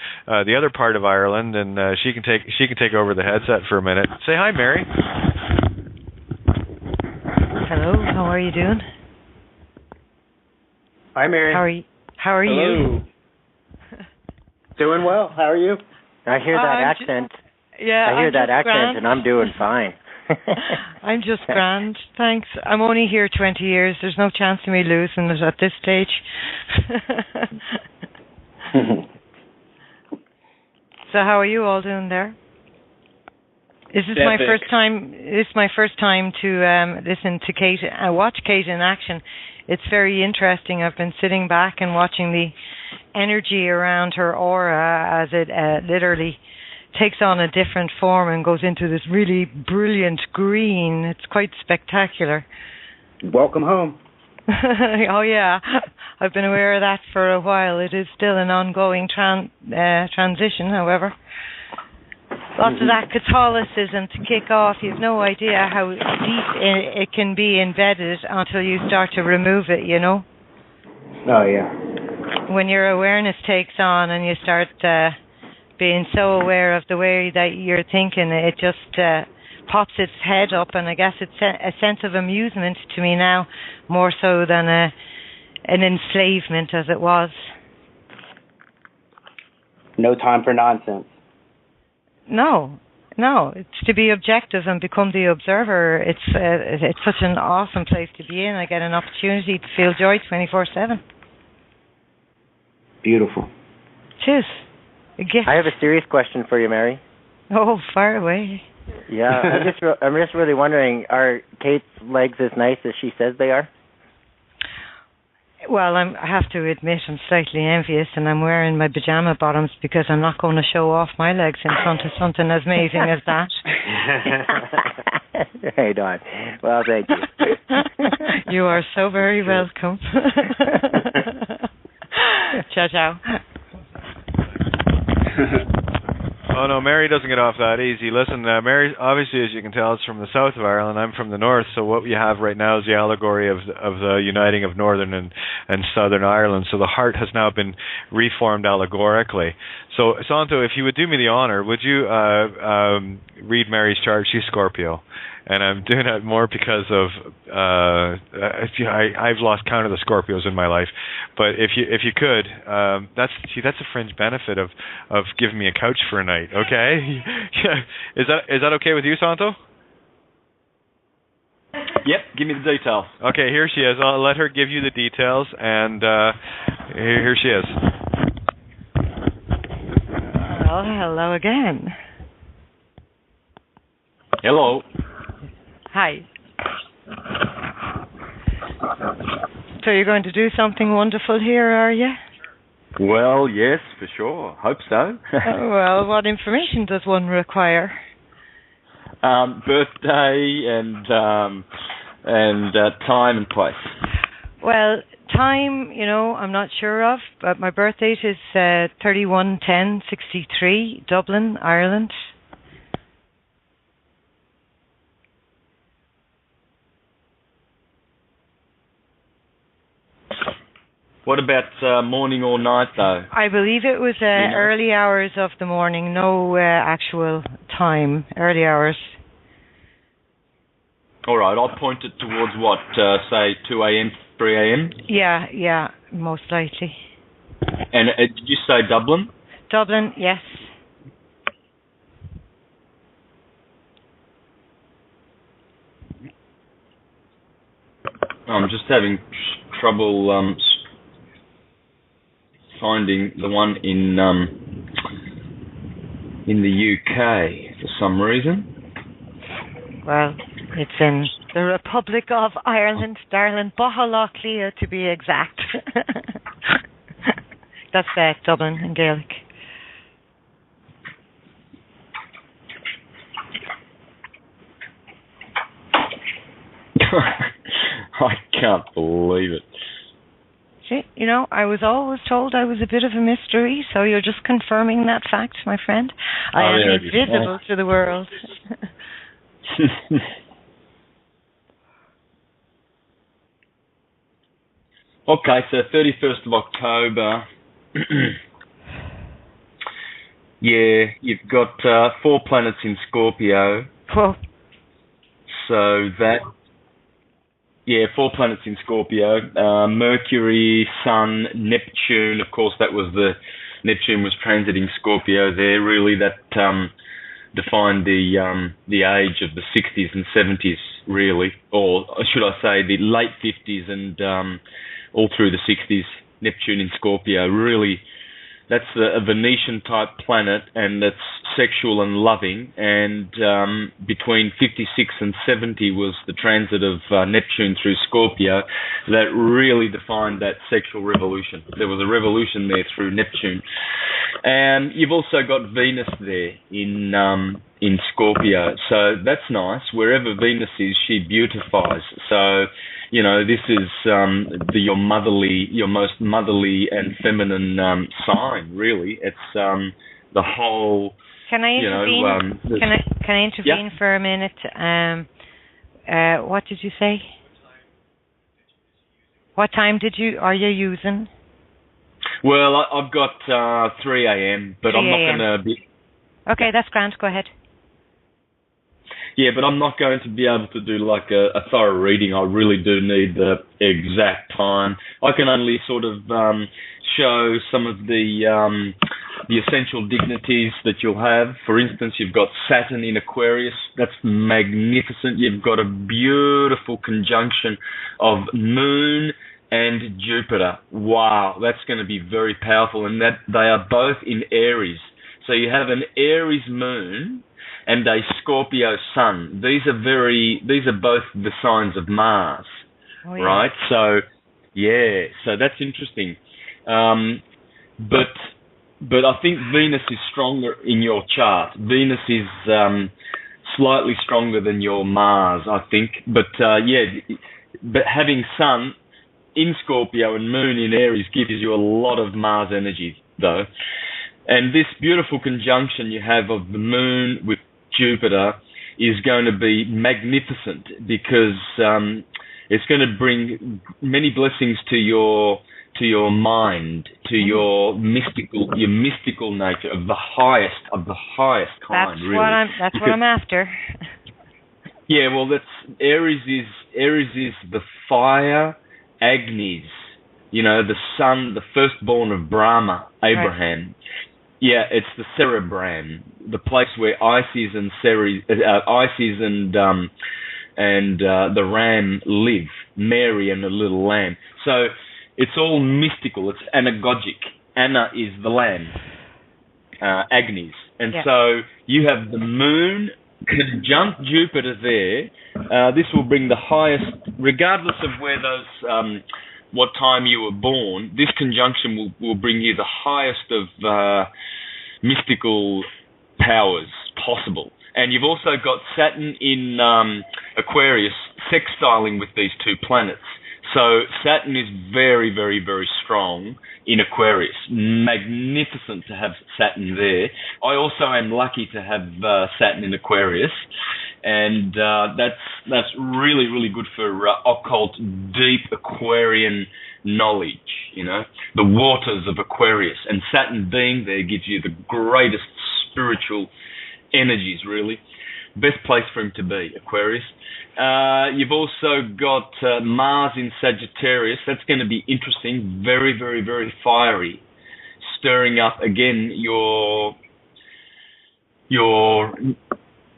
the other part of Ireland, and she can take over the headset for a minute. Say hi, Mary. Hello, how are you doing? Hi, Mary. How are you? Doing well. How are you? I hear that accent. I hear that accent, grand. And I'm doing fine. I'm just grand, thanks. I'm only here 20 years. There's no chance of me losing it at this stage. So how are you all doing there? This is my first time. This is my first time to listen to Kate. I watch Kate in action. It's very interesting. I've been sitting back and watching the energy around her aura as it literally takes on a different form and goes into this really brilliant green. It's quite spectacular. Welcome home. Oh yeah, I've been aware of that for a while. It is still an ongoing transition, however. Lots of that Catholicism to kick off. You have no idea how deep it can be embedded until you start to remove it, Oh, yeah. When your awareness takes on and you start being so aware of the way that you're thinking, it just pops its head up, and I guess it's a sense of amusement to me now, more so than an enslavement as it was. No time for nonsense. No, No, it's to be objective and become the observer. It's such an awesome place to be in. I get an opportunity to feel joy 24/7. Beautiful. Cheers. A gift. I have a serious question for you, Mary. Oh, far away. Yeah, I'm just really wondering, are Kate's legs as nice as she says they are? Well, I have to admit I'm slightly envious, and I'm wearing my pajama bottoms because I'm not going to show off my legs in front of something as amazing as that. Hey, Dawn. Well, thank you. You are so very welcome. Ciao, ciao. Oh no, Mary doesn't get off that easy. Listen, Mary, obviously, as you can tell, is from the south of Ireland. I'm from the north. So what you have right now is the allegory of the uniting of Northern and Southern Ireland. So the heart has now been reformed allegorically. So Santo, if you would do me the honor, would you read Mary's chart? She's Scorpio. And I'm doing that more because of I've lost count of the Scorpios in my life, but if you could, that's a fringe benefit of giving me a couch for a night. Okay, is that okay with you, Santo? Yep, give me the details. Okay, here she is. I'll let her give you the details, and here she is. Well, hello again. Hello. Hi. So you're going to do something wonderful here, are you? Well, yes, for sure. Hope so. Well, what information does one require? Birthday and time and place. Well, time, I'm not sure of, but my birth date is 31/10/63, Dublin, Ireland. What about morning or night, though? I believe it was early hours of the morning, no actual time, early hours. All right, I'll point it towards what, say 2 a.m., 3 a.m.? Yeah, most likely. And did you say Dublin? Dublin, yes. I'm just having trouble finding the one in the UK for some reason. Well, it's in the Republic of Ireland, darling, Bohalaughlea to be exact. That's Dublin in Gaelic. I can't believe it. See, I was always told I was a bit of a mystery, so you're just confirming that fact, my friend. I am invisible to the world. Okay, so 31st of October. Yeah, you've got 4 planets in Scorpio. Whoa. So that... Yeah, 4 planets in Scorpio. Mercury, Sun, Neptune. Of course, that was Neptune was transiting Scorpio there. Really, that defined the age of the 60s and 70s, really. Or should I say the late 50s and all through the 60s, Neptune in Scorpio. Really, that's a Venetian-type planet, and that's sexual and loving. And between 56 and 70 was the transit of Neptune through Scorpio that really defined that sexual revolution. There was a revolution there through Neptune. And you've also got Venus there in Scorpio. So that's nice. Wherever Venus is, she beautifies. So, this is your most motherly and feminine sign, really. It's the whole... Can I intervene? Can I intervene for a minute? What did you say? What time are you using? Well, I've got 3 a.m., but 3 I'm not going to be... Okay, that's grand. Go ahead. Yeah, but I'm not going to be able to do like a thorough reading. I really do need the exact time. I can only sort of show some of the the essential dignities that you'll have. For instance, you've got Saturn in Aquarius. That's magnificent. You've got a beautiful conjunction of Moon and Jupiter. Wow, that's going to be very powerful. And that they are both in Aries. So you have an Aries Moon and a Scorpio Sun. These are both the signs of Mars, right? So, so that's interesting. But I think Venus is stronger in your chart. Venus is slightly stronger than your Mars, I think. But but having Sun in Scorpio and Moon in Aries gives you a lot of Mars energy, though. And this beautiful conjunction you have of the Moon with Jupiter is going to be magnificent because it's going to bring many blessings to your mind, to your mystical nature of the highest kind. That's what I'm after. Yeah, well, Aries is the fire Agnis, the son, the firstborn of Brahma, Abraham. Right. Yeah, it's the cerebrum, the place where Isis and the ram live, Mary and the little lamb. So it's all mystical. It's anagogic. Anna is the lamb, Agnes. And so you have the Moon conjunct Jupiter there. This will bring the highest, regardless of where those, what time you were born, this conjunction will bring you the highest of mystical powers possible. And you've also got Saturn in Aquarius sextiling with these two planets. So Saturn is very, very, very strong in Aquarius. Magnificent to have Saturn there. I also am lucky to have Saturn in Aquarius. And that's really, really good for occult, deep Aquarian knowledge, the waters of Aquarius. And Saturn being there gives you the greatest spiritual energies, really. Best place for him to be, Aquarius. You've also got Mars in Sagittarius. That's going to be interesting. Very, very, very fiery. Stirring up, again, your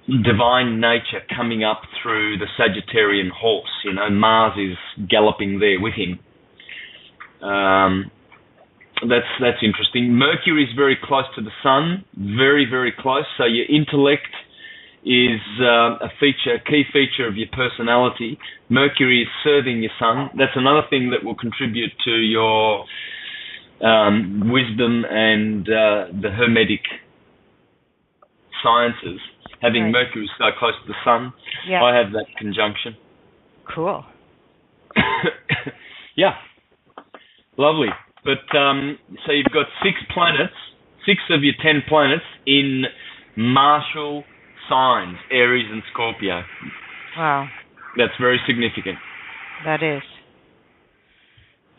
divine nature coming up through the Sagittarian horse. Mars is galloping there with him. That's interesting. Mercury is very close to the Sun. Very, very close. So your intellect is a key feature of your personality. Mercury is serving your Sun. That's another thing that will contribute to your wisdom and the Hermetic sciences. Having Mercury so close to the Sun, I have that conjunction. Cool. Yeah, lovely. But so you've got 6 planets, 6 of your 10 planets in martial signs, Aries and Scorpio. Wow. That's very significant. That is.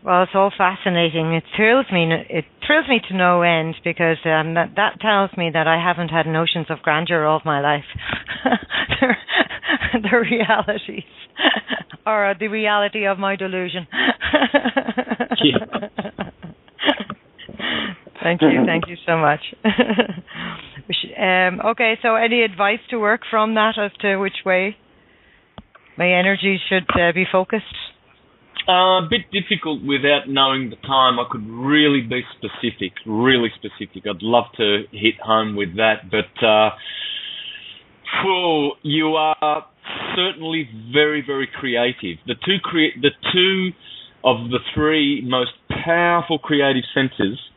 Well, it's all fascinating. It thrills me to no end because that tells me that I haven't had notions of grandeur all my life. The realities, or the reality of my delusion. Thank you so much. Okay, so any advice to work from that as to which way my energy should be focused? A bit difficult without knowing the time. I could really be specific, really specific. I'd love to hit home with that, but you are certainly very, very creative. The two of the 3 most powerful creative centers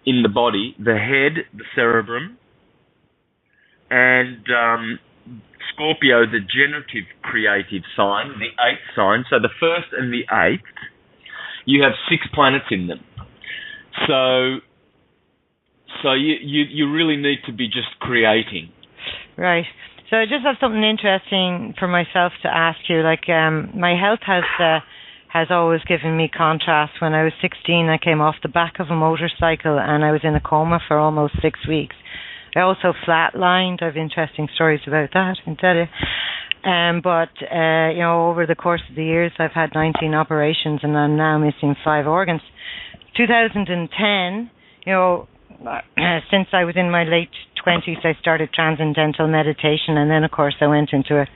in the body, the head, the cerebrum, and Scorpio, the generative creative sign, the 8th sign. So the 1st and the 8th, you have 6 planets in them. So you really need to be just creating. Right. So I just have something interesting for myself to ask you. Like my health has always given me contrast. When I was 16, I came off the back of a motorcycle and I was in a coma for almost 6 weeks. I also flatlined. I have interesting stories about that, I can tell you. But over the course of the years, I've had 19 operations and I'm now missing 5 organs. 2010, since I was in my late 20s, I started transcendental meditation, and then, of course, I went into a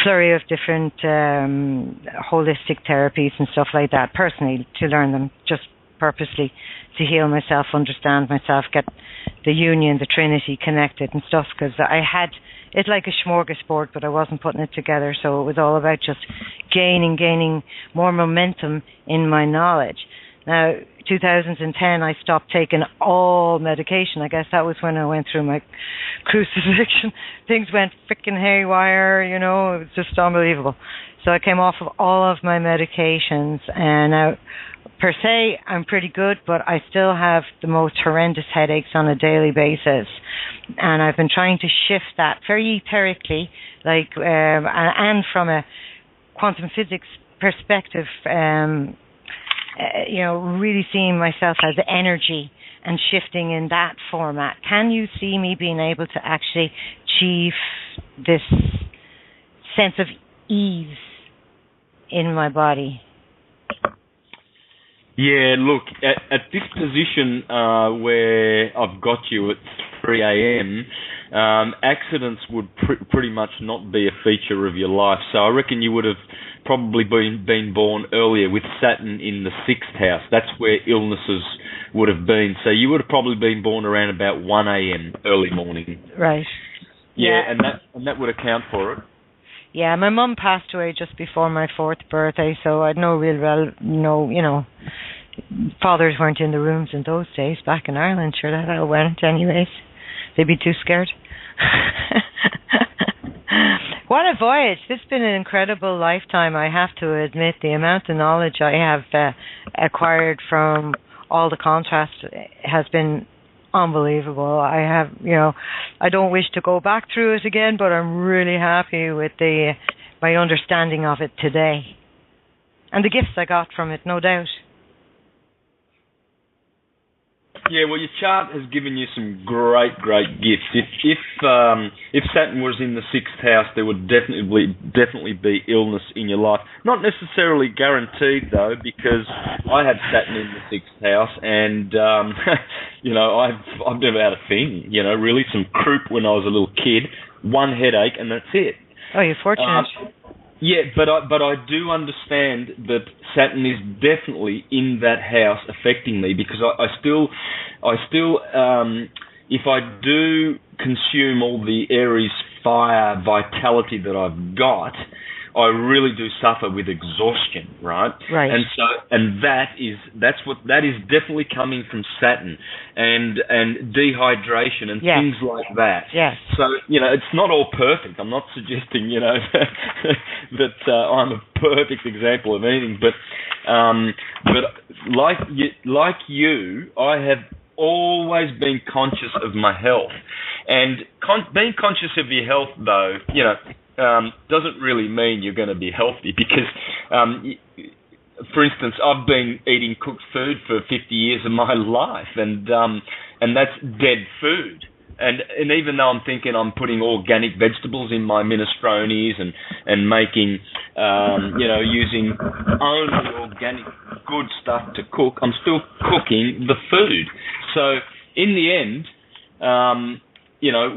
flurry of different holistic therapies and stuff like that, personally, to learn them, just purposely to heal myself, understand myself, get the union, the Trinity connected and stuff, because I had it like a smorgasbord, but I wasn't putting it together, so it was all about just gaining more momentum in my knowledge. Now, 2010, I stopped taking all medication. I guess that was when I went through my crucifixion. Things went freaking haywire, it was just unbelievable. So I came off of all of my medications, and now, per se, I'm pretty good, but I still have the most horrendous headaches on a daily basis. And I've been trying to shift that very etherically, and from a quantum physics perspective, really seeing myself as energy and shifting in that format. Can you see me being able to actually achieve this sense of ease in my body? Yeah, look, at this position where I've got you at 3 a.m., accidents would pretty much not be a feature of your life. So I reckon you would have probably been born earlier with Saturn in the 6th house. That's where illnesses would have been. So you would have probably been born around about 1 a.m. early morning. Right. Yeah, and that would account for it. Yeah, my mum passed away just before my 4th birthday, so I had no real, fathers weren't in the rooms in those days back in Ireland. Sure, that all weren't anyways. They'd be too scared. What a voyage. This has been an incredible lifetime, I have to admit. The amount of knowledge I have acquired from all the contrast has been unbelievable. I don't wish to go back through it again, but I'm really happy with my understanding of it today. And the gifts I got from it, no doubt. Yeah, well, your chart has given you some great gifts. If Saturn was in the 6th house, there would definitely be illness in your life. Not necessarily guaranteed though, because I had Saturn in the 6th house, and I've never had a thing. Really some croup when I was a little kid, one headache, and that's it. Oh, you're fortunate. Yeah, but I do understand that Saturn is definitely in that house affecting me, because I still, if I do consume all the Aries fire vitality that I've got, I really do suffer with exhaustion, right? Right. And that is definitely coming from Saturn and dehydration and things like that. Yes. So, it's not all perfect. I'm not suggesting, that I'm a perfect example of anything, but like you, I have always been conscious of my health. And being conscious of your health, though, doesn't really mean you're going to be healthy, because, for instance, I've been eating cooked food for 50 years of my life, and that's dead food. And even though I'm thinking I'm putting organic vegetables in my minestrones and making, using only organic good stuff to cook, I'm still cooking the food. So in the end,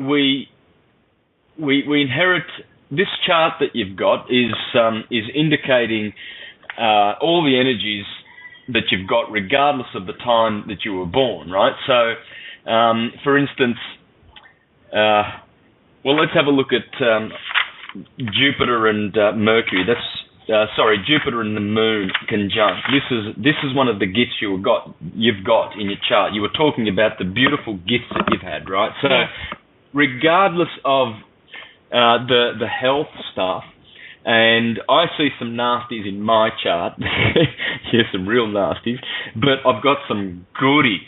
we inherit. This chart that you've got is indicating all the energies that you've got, regardless of the time that you were born, right? So, for instance, let's have a look at Jupiter and Mercury. Jupiter and the Moon conjunct. This is one of the gifts you've got in your chart. You were talking about the beautiful gifts that you've had, right? So, regardless of the health stuff, and I see some nasties in my chart. Yes, some real nasties, but I've got some goodies,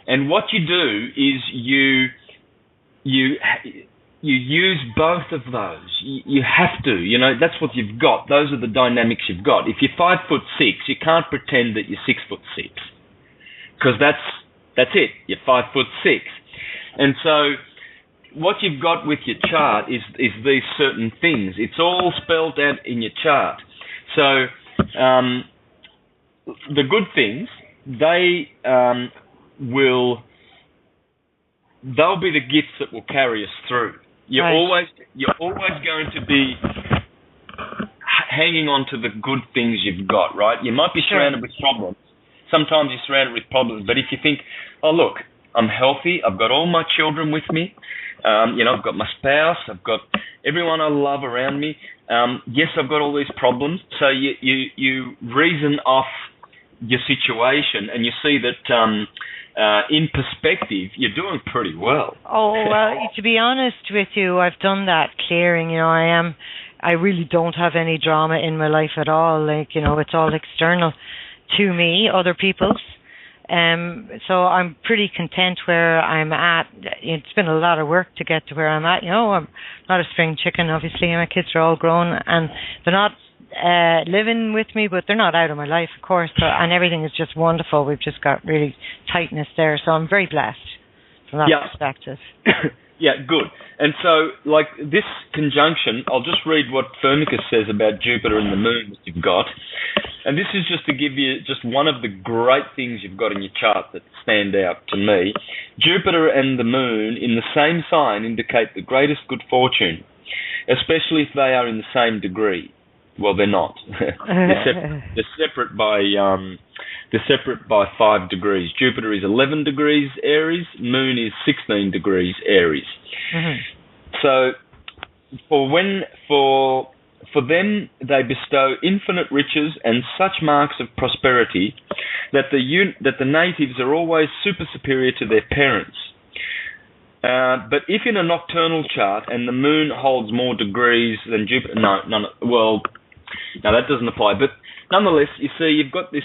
And what you do is you use both of those. You have to, that's what you've got. Those are the dynamics you've got. If you're 5'6", you can't pretend that you're 6'6", because that's it. You're 5'6", and so what you've got with your chart is these certain things. It's all spelled out in your chart. So the good things, they will they'll be the gifts that will carry us through. You're always going to be hanging on to the good things you've got, right? You might be surrounded with problems. Sometimes you're surrounded with problems, but if you think, oh, look, I'm healthy, I've got all my children with me, I've got my spouse, I've got everyone I love around me. Yes, I've got all these problems. So you reason off your situation and you see that in perspective, you're doing pretty well. Oh, well, to be honest with you, I've done that clearing. I really don't have any drama in my life at all. It's all external to me, other people's. So I'm pretty content where I'm at. It's been a lot of work to get to where I'm at. I'm not a spring chicken, obviously. My kids are all grown and they're not living with me, but they're not out of my life, of course. And everything is just wonderful. We've just got really tightness there. So I'm very blessed from that perspective. Yeah, good. And so, like this conjunction, I'll just read what Firmicus says about Jupiter and the Moon that you've got. And this is just to give you just one of the great things you've got in your chart that stand out to me. Jupiter and the Moon in the same sign indicate the greatest good fortune, especially if they are in the same degree. Well, they're not. They're separate by 5 degrees. Jupiter is 11 degrees Aries. Moon is 16 degrees Aries. Mm-hmm. So, for them, they bestow infinite riches and such marks of prosperity that the natives are always super superior to their parents. But if in a nocturnal chart and the Moon holds more degrees than Jupiter, no, that doesn't apply. But nonetheless, you see, you've got this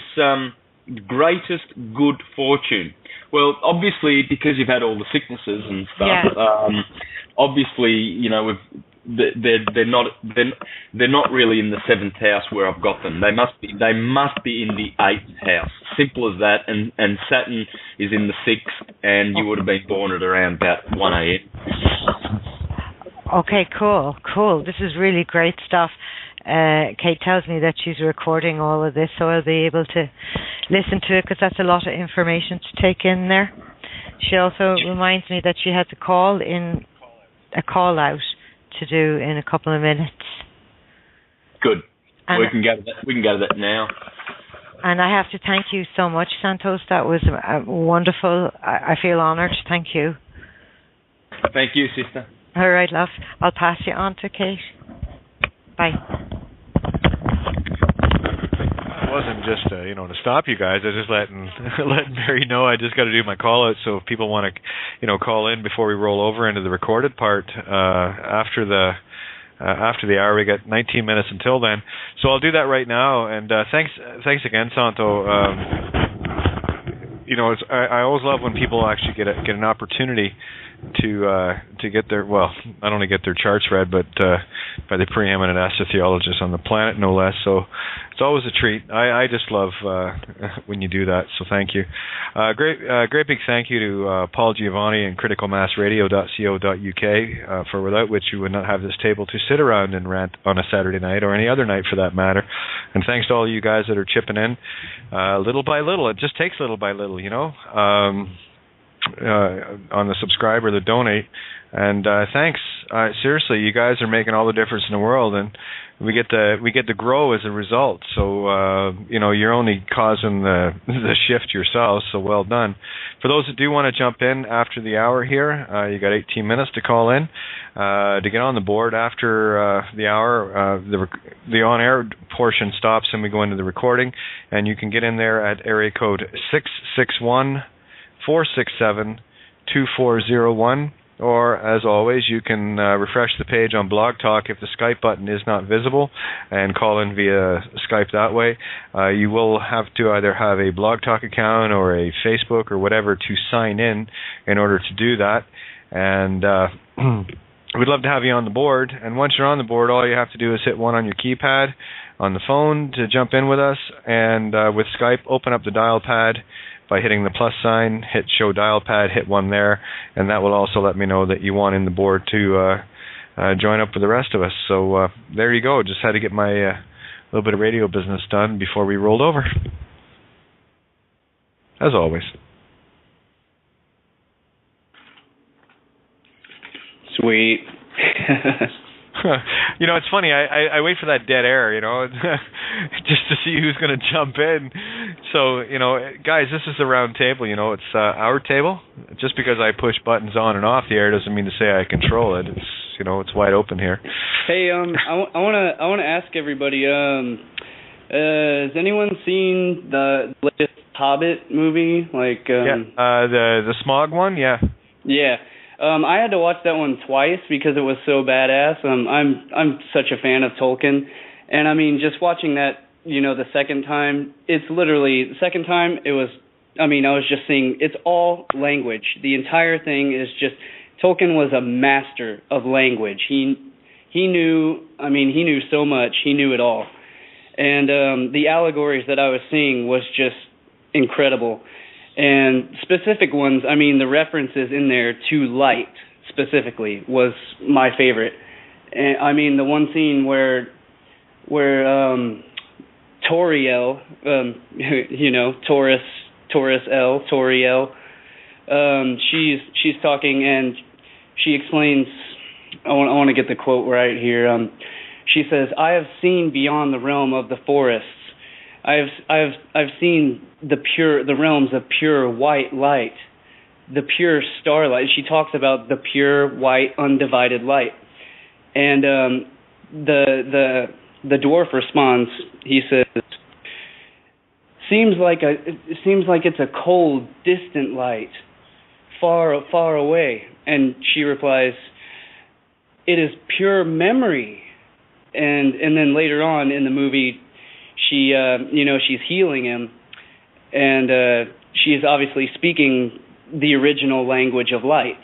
greatest good fortune. Well, obviously, because you've had all the sicknesses and stuff. Obviously, they're not really in the 7th house where I've got them. They must be in the 8th house. Simple as that. And Saturn is in the 6th, and you would have been born at around about 1 a.m. Okay, cool. This is really great stuff. Kate tells me that she's recording all of this, so I'll be able to listen to it because that's a lot of information to take in there. She also reminds me that she has a call out to do in a couple of minutes. Good. We can go to that now. And I have to thank you so much, Santos. That was wonderful. I feel honoured. Thank you. Thank you, sister. All right, love. I'll pass you on to Kate. Bye. It wasn't just to stop you guys. I was just letting Mary know I just got to do my call out. So if people want to call in before we roll over into the recorded part after the hour, we got 19 minutes until then. So I'll do that right now. And thanks again, Santo. I always love when people actually get an opportunity to get their, not only get their charts read, but by the preeminent astrotheologists on the planet, no less. So it's always a treat. I just love when you do that. So thank you. Great big thank you to Paul Giovanni and criticalmassradio.co.uk for without which you would not have this table to sit around and rant on a Saturday night or any other night for that matter. And thanks to all you guys that are chipping in little by little. It just takes little by little, on the subscribe or the donate. And thanks. Seriously, you guys are making all the difference in the world, and we get to grow as a result. So you're only causing the shift yourselves. So well done. For those that do want to jump in after the hour here, you got 18 minutes to call in to get on the board after the hour. The on-air portion stops and we go into the recording, and you can get in there at area code 661-467-2401. Or, as always, you can refresh the page on Blog Talk if the Skype button is not visible and call in via Skype that way. You will have to either have a Blog Talk account or a Facebook or whatever to sign in order to do that. And we'd love to have you on the board. And once you're on the board, all you have to do is hit 1 on your keypad on the phone to jump in with us. And with Skype, open up the dial pad by hitting the plus sign, hit show dial pad, hit 1 there, and that will also let me know that you want in the board to join up with the rest of us. So there you go. Just had to get my little bit of radio business done before we rolled over. As always. Sweet. You know, it's funny. I wait for that dead air, you know, just to see who's going to jump in. So, you know, guys, this is the round table. You know, it's our table. Just because I push buttons on and off the air doesn't mean to say I control it. It's, you know, it's wide open here. Hey, I wanna ask everybody. Has anyone seen the latest Hobbit movie? Like, the Smog one, yeah. Yeah. I had to watch that one twice because it was so badass. I'm such a fan of Tolkien, and I mean, just watching that, you know, the second time, it's literally the second time it was. I mean, I was just seeing it's all language. The entire thing is just Tolkien was a master of language. He knew. I mean, he knew so much. He knew it all, and the allegories that I was seeing was just incredible. And specific ones, I mean, the references in there to light specifically was my favorite. And I mean, the one scene where Toriel, you know, Toriel, she's talking and she explains. I want to get the quote right here. She says, "I have seen beyond the realm of the forests. I've seen the realms of pure white light, the pure starlight." She talks about the pure white undivided light, and the dwarf responds. He says, "Seems like it's a cold, distant light, far away." And she replies, "It is pure memory." And then later on in the movie, she, you know, she's healing him, and she's obviously speaking the original language of light,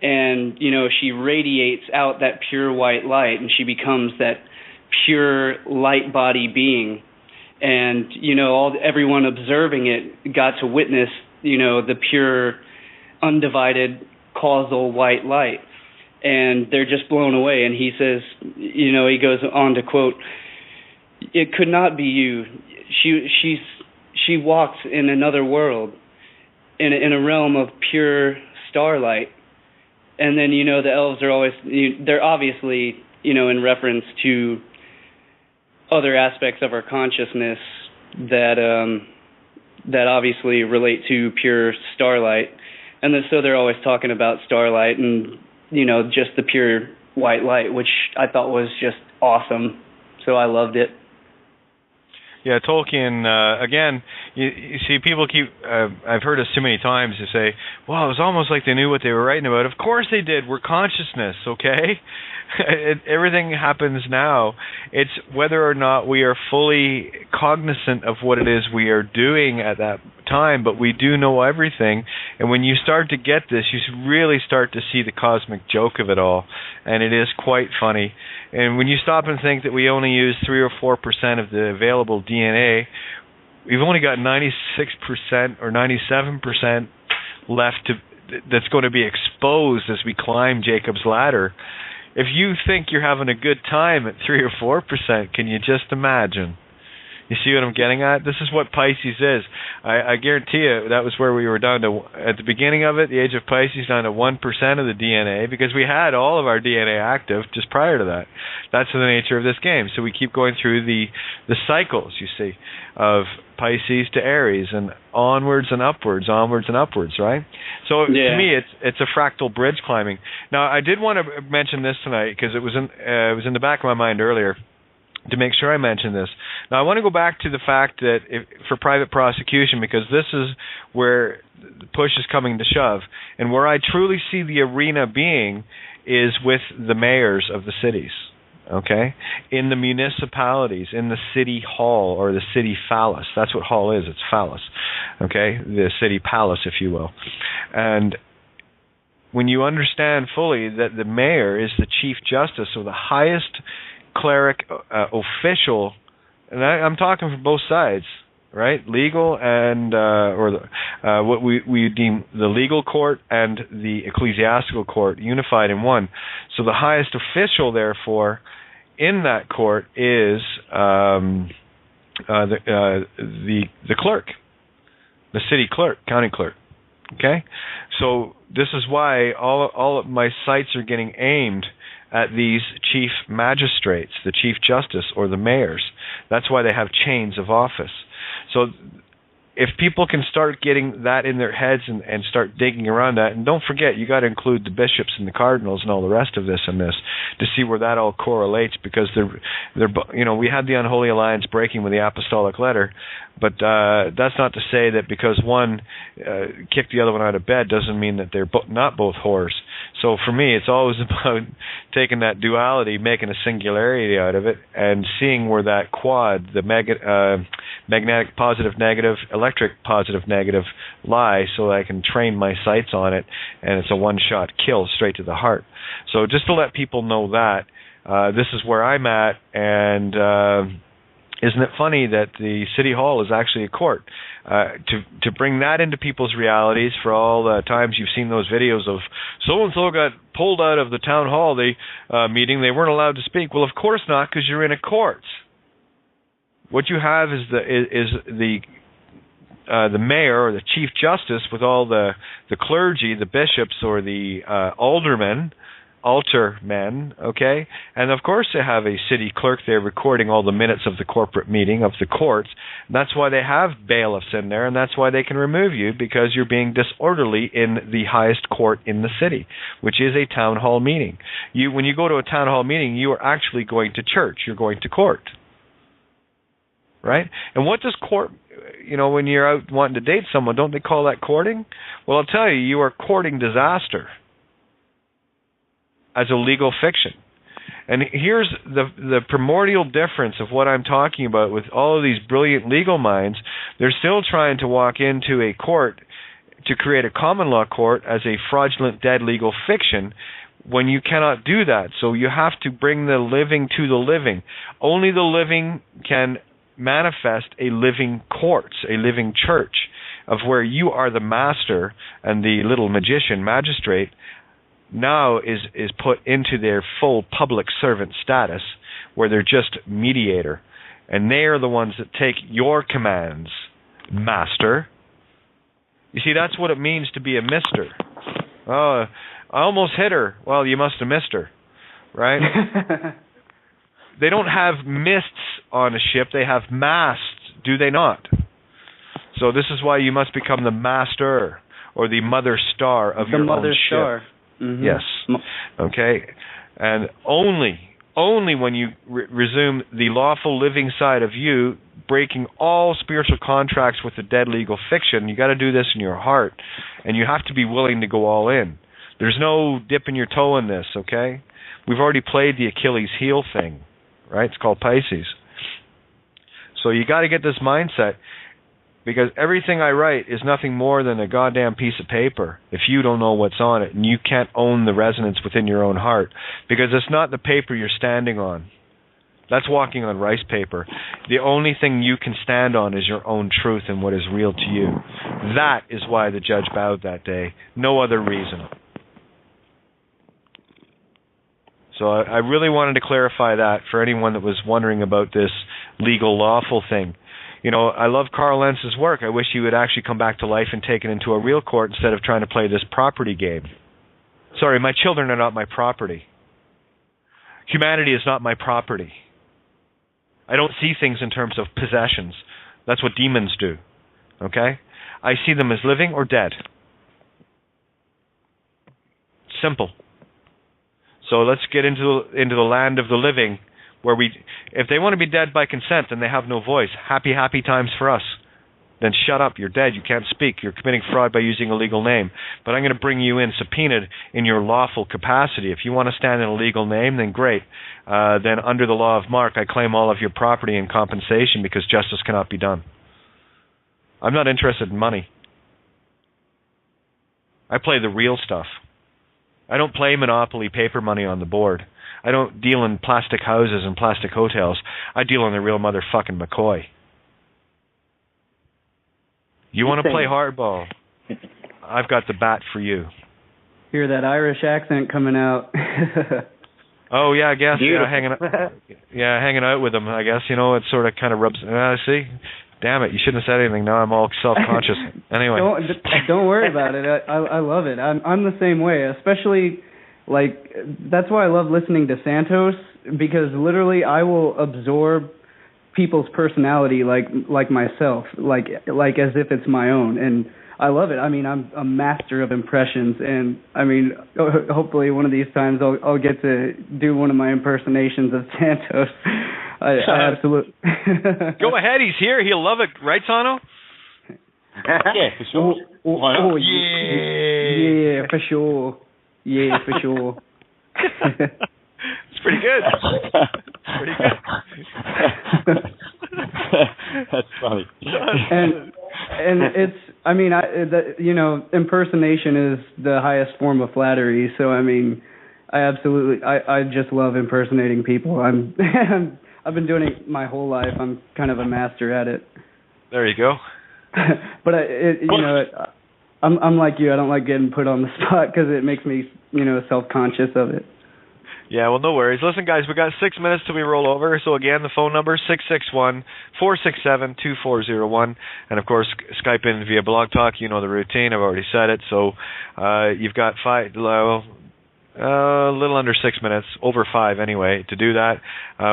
and you know, she radiates out that pure white light, and she becomes that pure light body being, and you know, everyone observing it got to witness, you know, the pure, undivided, causal white light, and they're just blown away. And he says, you know, he goes on to quote, "It could not be you. She walks in another world, in a realm of pure starlight." And then, you know, the elves are always, they're obviously, you know, in reference to other aspects of our consciousness that obviously relate to pure starlight. And then, so they're always talking about starlight and, you know, just the pure white light, which I thought was just awesome. So I loved it. Yeah, Tolkien, again, you see, people keep, I've heard this too many times to say, well, it was almost like they knew what they were writing about. Of course they did. We're consciousness, okay? Everything happens now. It's whether or not we are fully cognizant of what it is we are doing at that time, but we do know everything. And when you start to get this, you really start to see the cosmic joke of it all. And it is quite funny. And when you stop and think that we only use 3 or 4% of the available DNA, we've only got 96% or 97% left that's going to be exposed as we climb Jacob's ladder. If you think you're having a good time at 3 or 4%, can you just imagine? You see what I'm getting at? This is what Pisces is. I guarantee you that was where we were down to, at the beginning of it, the age of Pisces, down to 1% of the DNA, because we had all of our DNA active just prior to that. That's the nature of this game. So we keep going through the cycles, you see, of Pisces to Aries, and onwards and upwards, right? So yeah. To me, it's a fractal bridge climbing. Now, I did want to mention this tonight because it was in the back of my mind earlier, to make sure I mention this. Now, I want to go back to the fact that for private prosecution, because this is where the push is coming to shove, and where I truly see the arena being is with the mayors of the cities, okay? In the municipalities, in the city hall, or the city phallus. That's what hall is, it's phallus, okay? The city palace, if you will. And when you understand fully that the mayor is the chief justice, or the highest cleric official, and I'm talking from both sides, right? Legal and what we deem the legal court and the ecclesiastical court unified in one. So the highest official, therefore, in that court is the clerk, the city clerk, county clerk. Okay? So this is why all of my sights are getting aimed at these chief magistrates, the chief justice, or the mayors. That's why they have chains of office. So if people can start getting that in their heads and start digging around that, and don't forget, you got to include the bishops and the cardinals and all the rest of this in this to see where that all correlates, because they're we had the unholy alliance breaking with the apostolic letter, but that's not to say that because one kicked the other one out of bed doesn't mean that they're not both whores. So for me, it's always about taking that duality, making a singularity out of it, and seeing where that quad, the magnetic positive negative, electric positive negative, lie, so I can train my sights on it, and it's a one-shot kill straight to the heart. So just to let people know that, this is where I'm at, and isn't it funny that the City Hall is actually a court? To bring that into people's realities, for all the times you've seen those videos of so-and-so got pulled out of the town hall meeting, they weren't allowed to speak. Well, of course not, because you're in a court. What you have is the mayor or the chief justice with all the clergy, the bishops, or the aldermen, okay? And of course they have a city clerk there recording all the minutes of the corporate meeting of the courts. And that's why they have bailiffs in there, and that's why they can remove you, because you're being disorderly in the highest court in the city, which is a town hall meeting. When you go to a town hall meeting, you are actually going to church. You're going to court. Right? And what does court, when you're out wanting to date someone, don't they call that courting? Well, I'll tell you, you are courting disaster as a legal fiction. And here's the primordial difference of what I'm talking about with all of these brilliant legal minds. They're still trying to walk into a court to create a common law court as a fraudulent dead legal fiction, when you cannot do that. So you have to bring the living to the living. Only the living can manifest a living court, a living church, of where you are the master and the little magician magistrate now is put into their full public servant status, where they're just mediator, and they are the ones that take your commands, master. You see, that's what it means to be a mister. Oh, I almost hit her. Well, you must have missed her, right? They don't have mists on a ship, they have masts, do they not? So this is why you must become the master, or the mother star of your own ship. Star. Mm-hmm. Yes. Okay. And only when you resume the lawful living side of you, breaking all spiritual contracts with the dead legal fiction, you got to do this in your heart, and you have to be willing to go all in. There's no dipping your toe in this, okay? We've already played the Achilles heel thing, right? It's called Pisces. So you got to get this mindset, because everything I write is nothing more than a goddamn piece of paper if you don't know what's on it, and you can't own the resonance within your own heart, because it's not the paper you're standing on. That's walking on rice paper. The only thing you can stand on is your own truth and what is real to you. That is why the judge bowed that day. No other reason. So I really wanted to clarify that for anyone that was wondering about this legal lawful thing. I love Carl Lentz's work. I wish he would actually come back to life and take it into a real court instead of trying to play this property game. Sorry, my children are not my property. Humanity is not my property. I don't see things in terms of possessions. That's what demons do. Okay? I see them as living or dead. Simple. So let's get into the land of the living, where if they want to be dead by consent, then they have no voice. Happy times for us. Then shut up, you're dead, you can't speak, you're committing fraud by using a legal name. But I'm going to bring you in subpoenaed in your lawful capacity. If you want to stand in a legal name, then great. Then under the law of Mark, I claim all of your property and compensation, because justice cannot be done. I'm not interested in money. I play the real stuff. I don't play Monopoly paper money on the board. I don't deal in plastic houses and plastic hotels. I deal on the real motherfucking McCoy. You want to play hardball? I've got the bat for you. Hear that Irish accent coming out. Oh yeah, I guess. Hanging out with them. I guess it sort of kind of rubs. See, damn it, you shouldn't have said anything. Now I'm all self-conscious. Anyway. Don't worry about it. I love it. I'm the same way, especially, like, that's why I love listening to Santos, because literally I will absorb people's personality like myself, like as if it's my own, and I love it. I mean, I'm a master of impressions, and I mean, hopefully one of these times I'll get to do one of my impersonations of Santos. I absolutely. Go ahead, he's here. He'll love it, right, Sano? Yeah, for sure. Yeah, for sure. Yeah, for sure. It's pretty good. Pretty good. That's funny. And it's, I mean, impersonation is the highest form of flattery. So I mean, I just love impersonating people. I've been doing it my whole life. I'm kind of a master at it. There you go. But I'm like you. I don't like getting put on the spot because it makes me, self-conscious of it. Yeah, well, no worries. Listen, guys, we got 6 minutes till we roll over. So again, the phone number 661-467-2401, and of course, Skype in via Blog Talk. You know the routine. I've already said it. So you've got a little under 6 minutes, over 5 anyway, to do that.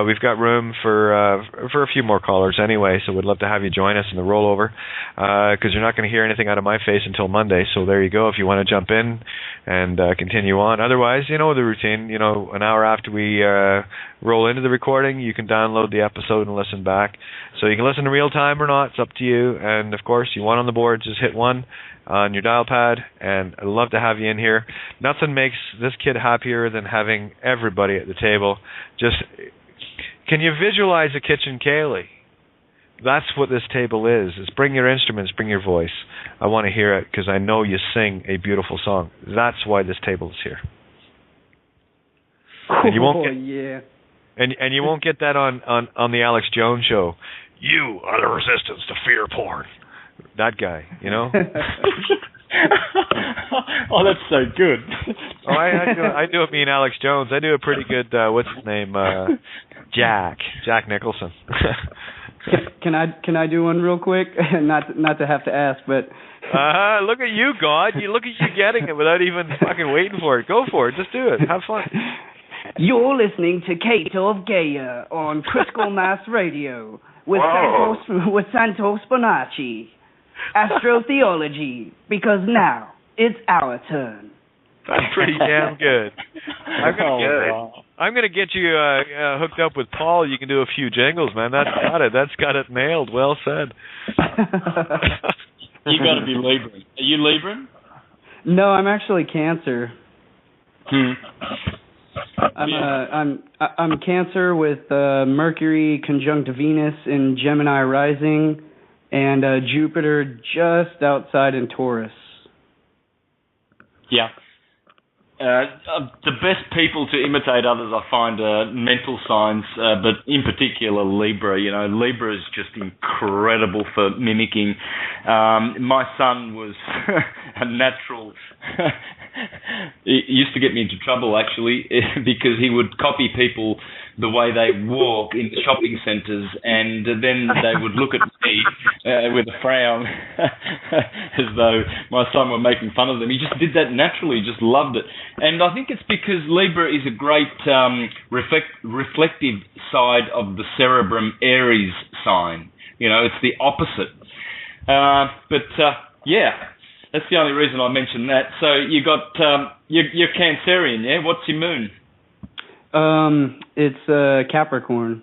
We've got room for a few more callers anyway, so we'd love to have you join us in the rollover, because you're not going to hear anything out of my face until Monday. So there you go, if you want to jump in and continue on. Otherwise, you know the routine. An hour after we roll into the recording, you can download the episode and listen back. So you can listen in real time or not, it's up to you. And of course, you want on the board, just hit 1 on your dial pad, and I'd love to have you in here. Nothing makes this kid happier than having everybody at the table. Just, can you visualize a kitchen Kaylee? That's what this table is bring your instruments, bring your voice. I want to hear it because I know you sing a beautiful song. That's why this table is here. And you won't get, and you won't get that on the Alex Jones show. You are the resistance to fear porn. That guy, Oh, that's so good. I do it. Me and Alex Jones. I do a pretty good. What's his name? Jack Nicholson. Can I do one real quick? Not to have to ask, but. Look at you, God! Look at you getting it without even fucking waiting for it. Go for it. Just do it. Have fun. You're listening to Kate of Gaia on Critical Mass Radio with Santos Bonacci. Astrotheology, because now it's our turn. That's pretty damn good. I'm gonna get you hooked up with Paul. You can do a few jingles, man. That's got it nailed. Well said. You got to be Libran. Are you Libran? No, I'm actually Cancer. I'm Cancer with Mercury conjunct Venus in Gemini rising, and Jupiter just outside in Taurus. Yeah. The best people to imitate others, I find, are mental signs, but in particular Libra. Libra is just incredible for mimicking. My son was a natural. It used to get me into trouble, actually, because he would copy people the way they walk in the shopping centres, and then they would look at me with a frown as though my son were making fun of them. He just did that naturally, just loved it. And I think it's because Libra is a great reflective side of the cerebrum Aries sign. It's the opposite. Yeah, that's the only reason I mentioned that. So you got you're Cancerian, yeah? What's your moon? It's Capricorn.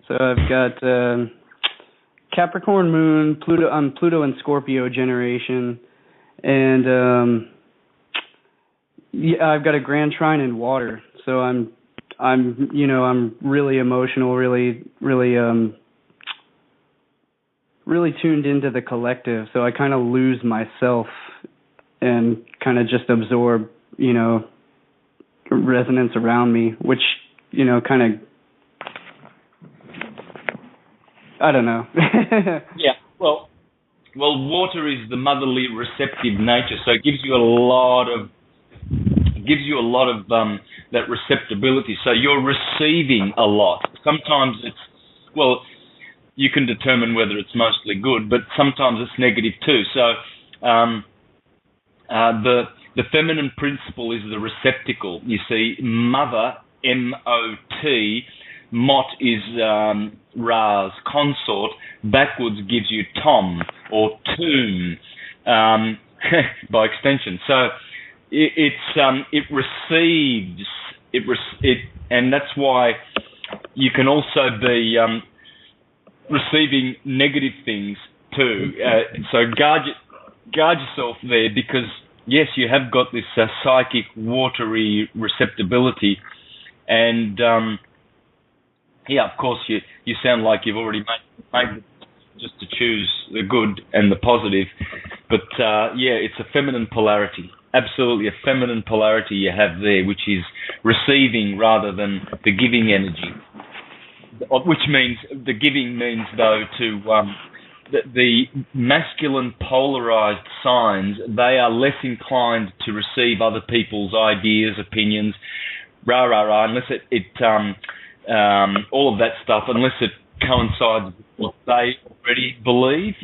So I've got Capricorn moon, Pluto and Scorpio generation, and I've got a grand trine in water. So I'm really emotional, really tuned into the collective. So I kind of lose myself and kind of just absorb, resonance around me, which, kind of, I don't know. Yeah, well, water is the motherly receptive nature, so it gives you a lot of that receptibility. So you're receiving a lot. Sometimes it's, you can determine whether it's mostly good, but sometimes it's negative too. So the feminine principle is the receptacle. You see, mother, M-O-T, Mot is Ra's consort. Backwards gives you Tom or Tomb by extension. So it receives it, and that's why you can also be receiving negative things too. So guard yourself there, because yes, you have got this psychic, watery receptibility, and of course, you sound like you've already made just to choose the good and the positive. But it's a feminine polarity. Absolutely a feminine polarity you have there, which is receiving rather than the giving energy. Which means, the giving means, though, to the masculine polarized signs, they are less inclined to receive other people's ideas, opinions, unless it all of that stuff, unless it coincides with what they already believe.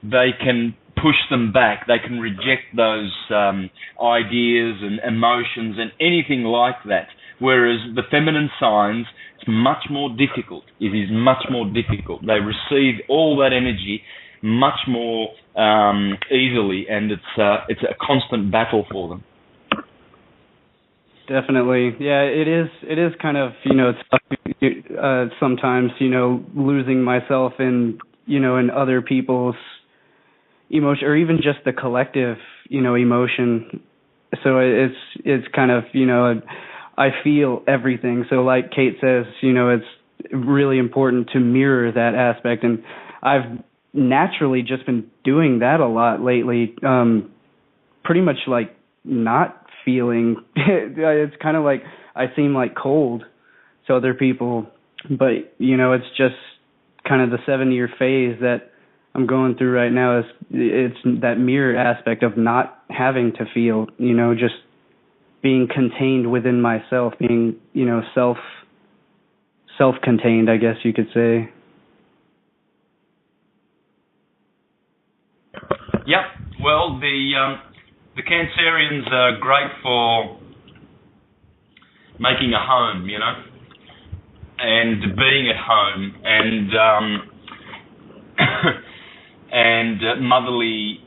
They can push them back. They can reject those ideas and emotions and anything like that. Whereas the feminine signs, it's much more difficult. It is much more difficult. They receive all that energy much more easily, and it's a constant battle for them. Definitely. Yeah, it is kind of, tough, sometimes, losing myself in, in other people's emotion, or even just the collective, emotion. So it's kind of, I feel everything. So like Kate says, it's really important to mirror that aspect. And I've naturally just been doing that a lot lately, pretty much like not feeling. It's kind of like I seem like cold to other people, but it's just kind of the 7-year phase that I'm going through right now. It's that mirror aspect of not having to feel, just being contained within myself, being self-contained, I guess you could say. Yep. Well, the Cancerians are great for making a home, and being at home, and motherly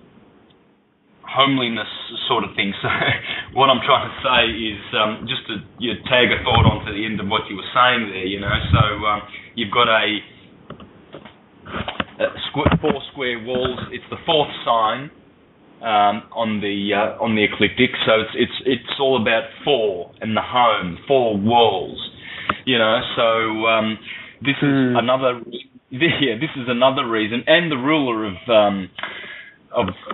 homeliness sort of thing. So what I'm trying to say is, just to tag a thought onto the end of what you were saying there, So you've got four square walls. It's the fourth sign on the ecliptic, so it's all about four and the home, four walls, So this is another. Yeah, this is another reason, and the ruler of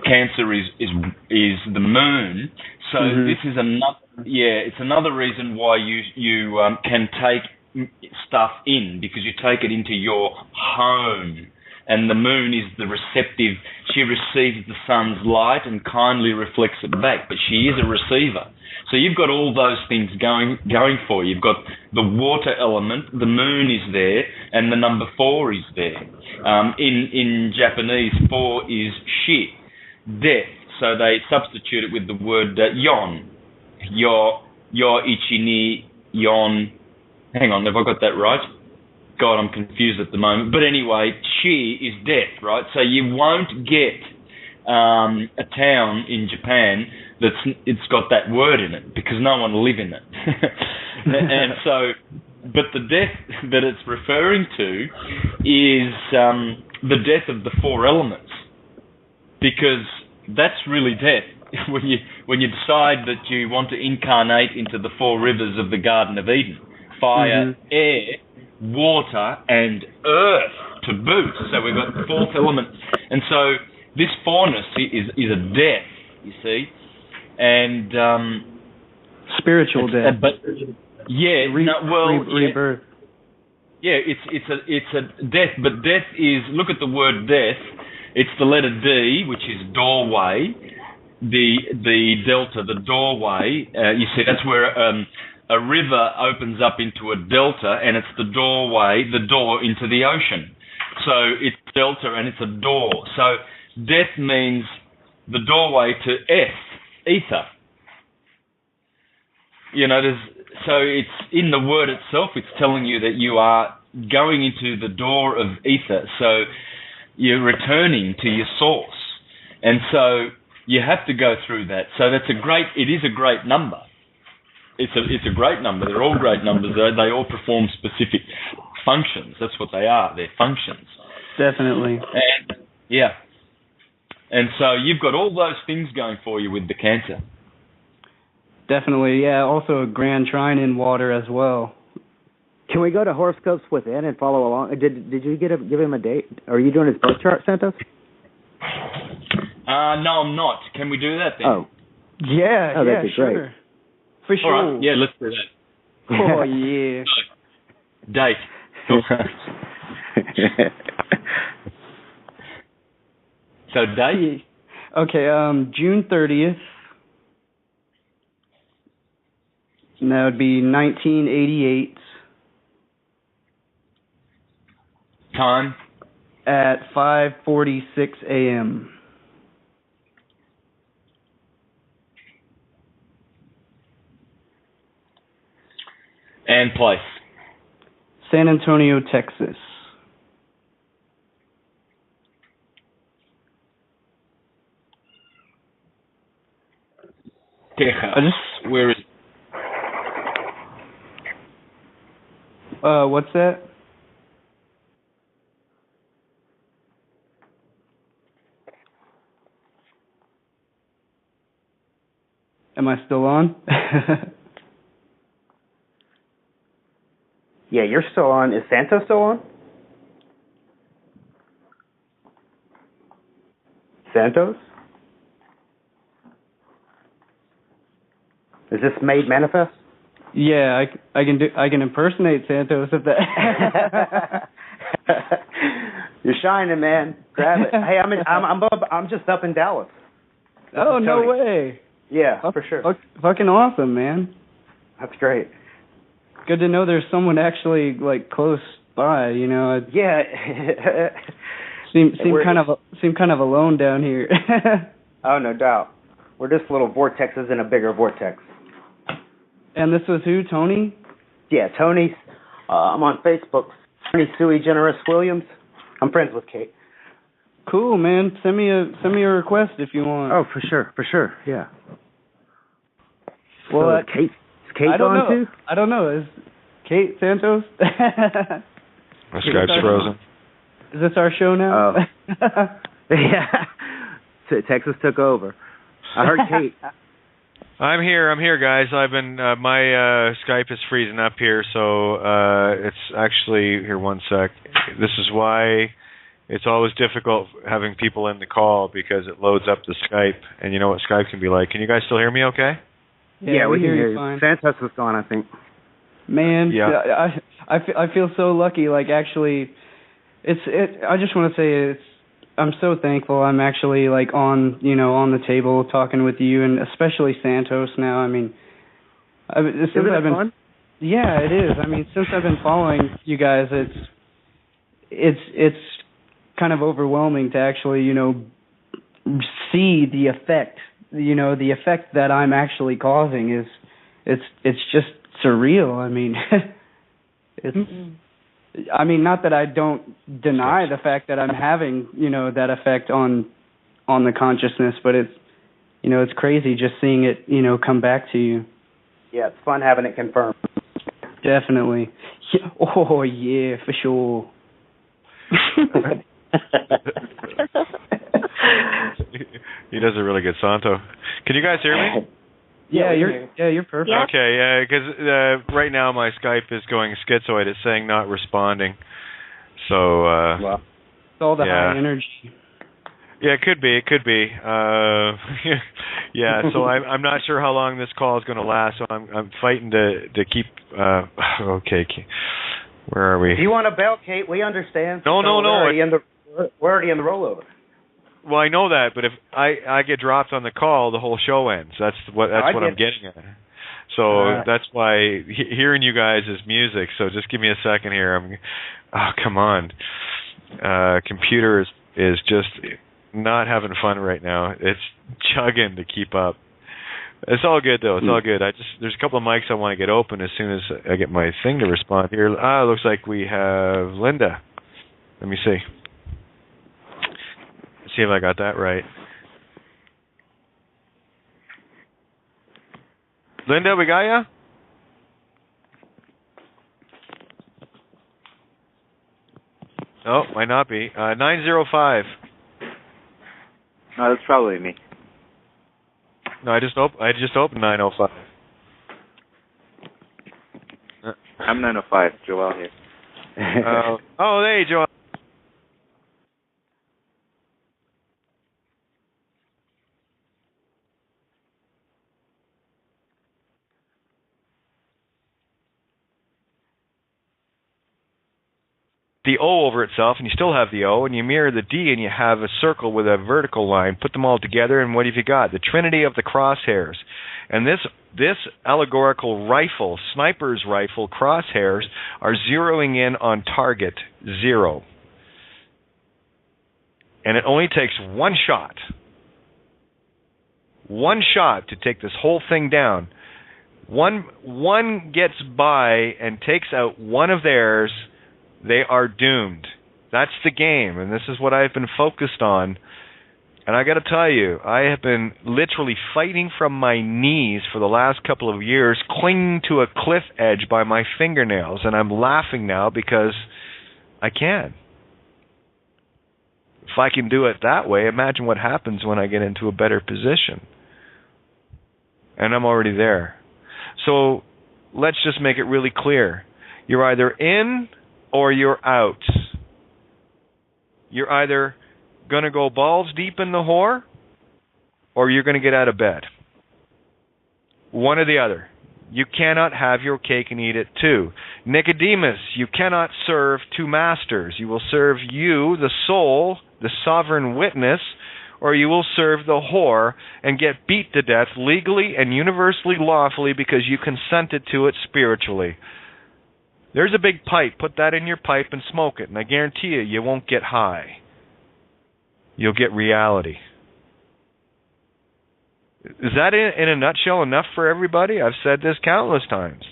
Cancer is the moon. So this is another. Yeah, it's another reason why you can take stuff in, because you take it into your home. And the moon is the receptive. She receives the sun's light and kindly reflects it back, but she is a receiver. So you've got all those things going for you. You've got the water element, the moon is there, and the number 4 is there. In Japanese, 4 is shi, death. So they substitute it with the word yon. Yo ichi ni yon. Hang on, have I got that right? God, I'm confused at the moment. But anyway, chi is death, right? So you won't get a town in Japan it's got that word in it, because no one will live in it. And so, but the death that it's referring to is the death of the 4 elements, because that's really death. When you decide that you want to incarnate into the 4 rivers of the Garden of Eden, fire, air, water, and earth to boot. So we've got the 4th element. And so this 4ness is a death, you see. And spiritual death. But yeah, rebirth. Yeah, it's a death, but death is, look at the word death. It's the letter D, which is doorway. The delta, the doorway. You see, that's where a river opens up into a delta, and it's the door into the ocean. So it's delta and it's a door. So death means the doorway to ether. So it's in the word itself, it's telling you that you are going into the door of ether. So you're returning to your source. And so you have to go through that. So it is a great number. It's a great number. They're all great numbers. They all perform specific functions. That's what they are. They're functions. Definitely. And so you've got all those things going for you with the Cancer. Definitely, yeah. Also a grand trine in water as well. Can we go to horoscopes within and follow along? Did you give him a date? Are you doing his birth chart, Santos? No, I'm not. Can we do that then? Oh. Yeah, that'd be sure. great. For sure. All right. Yeah, let's do that. Oh, yeah. Date. So date? Okay, June 30th. And that would be 1988. Time? At 5:46 a.m. And place? San Antonio, Texas. Texas. Where is it? What's that? Am I still on? Yeah, you're still on. Is Santos still on? Santos? Is this made manifest? Yeah, I can impersonate Santos if that. You're shining, man. Grab it. Hey, I'm just up in Dallas. Oh, no way. Yeah, for sure. Fucking awesome, man. That's great. Good to know there's someone actually close by. Yeah. seem kind of alone down here. Oh, no doubt. We're just little vortexes in a bigger vortex. And this was who, Tony? Yeah, Tony. I'm on Facebook. Tony Sui Generis Williams. I'm friends with Kate. Cool, man. Send me a request if you want. Oh, for sure. Yeah. Well, so Kate. Is Kate on too? I don't know. Is Kate Santos? My Skype's frozen. Is this our show now? Oh. Yeah. Texas took over. I heard Kate. I'm here, guys. I've been my Skype is freezing up here, so it's actually here. One sec. This is why it's always difficult having people in the call because it loads up the Skype, and you know what Skype can be like. Can you guys still hear me? Okay. Yeah, we can hear you. Fine. Santos was gone, I think. Man, yeah. I feel so lucky. Actually, I just want to say I'm so thankful I'm actually on the table talking with you, and especially Santos now. I mean, Isn't it fun? Yeah, it is. I mean, since I've been following you guys, it's kind of overwhelming to actually see the effect. The effect that I'm actually causing is it's just surreal. I mean, it's. I mean, not that I don't deny the fact that I'm having, that effect on the consciousness, but it's crazy just seeing it, come back to you. Yeah, it's fun having it confirmed. Definitely. Yeah. Oh, yeah, for sure. He does a really good Santo. Can you guys hear me? Yeah, you're perfect. Yeah. Okay, because right now my Skype is going schizoid. It's saying not responding. So. Wow. It's all the high energy. Yeah, it could be. Yeah, so I'm not sure how long this call is going to last. So I'm fighting to keep. Okay, where are we? Do you want a bell, Kate? We understand. No. We're already in the rollover. Well, I know that, but if I get dropped on the call, the whole show ends. That's what I'm getting at. So that's why hearing you guys is music. So just give me a second here. Oh, come on. Computer is just not having fun right now. It's chugging to keep up. It's all good though. It's all good. There's a couple of mics I want to get open as soon as I get my thing to respond here. Looks like we have Linda. Let me see. Let's see if I got that right. Linda, we got ya? Oh, might not be. 905. No, that's probably me. No, I just opened 905. I'm 905. Joel here. Hey, Joel. The O over itself, and you still have the O, and you mirror the D, and you have a circle with a vertical line. Put them all together, and what have you got? The Trinity of the crosshairs. And this allegorical rifle, sniper's rifle crosshairs, are zeroing in on target 0. And it only takes one shot to take this whole thing down. One gets by and takes out one of theirs, they are doomed. That's the game, and this is what I've been focused on. And I got to tell you, I have been literally fighting from my knees for the last couple of years, clinging to a cliff edge by my fingernails, and I'm laughing now because I can. If I can do it that way, imagine what happens when I get into a better position. And I'm already there. So let's just make it really clear. You're either in or you're out. You're either going to go balls deep in the whore, or you're going to get out of bed. One or the other. You cannot have your cake and eat it too. Nicodemus, you cannot serve two masters. You will serve you, the soul, the sovereign witness, or you will serve the whore and get beat to death legally and universally lawfully because you consented to it spiritually. There's a big pipe. Put that in your pipe and smoke it, and I guarantee you, you won't get high. You'll get reality. Is that in a nutshell enough for everybody? I've said this countless times.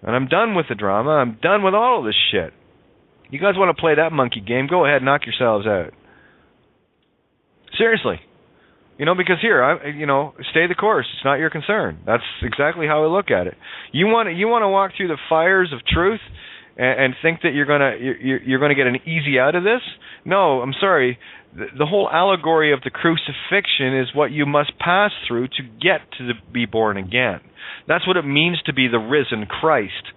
And I'm done with the drama. I'm done with all of this shit. You guys want to play that monkey game? Go ahead, knock yourselves out. Seriously. Because here, stay the course. It's not your concern. That's exactly how I look at it. You want to walk through the fires of truth and think that you're gonna get an easy out of this? No, I'm sorry. The whole allegory of the crucifixion is what you must pass through to get to be born again. That's what it means to be the risen Christ.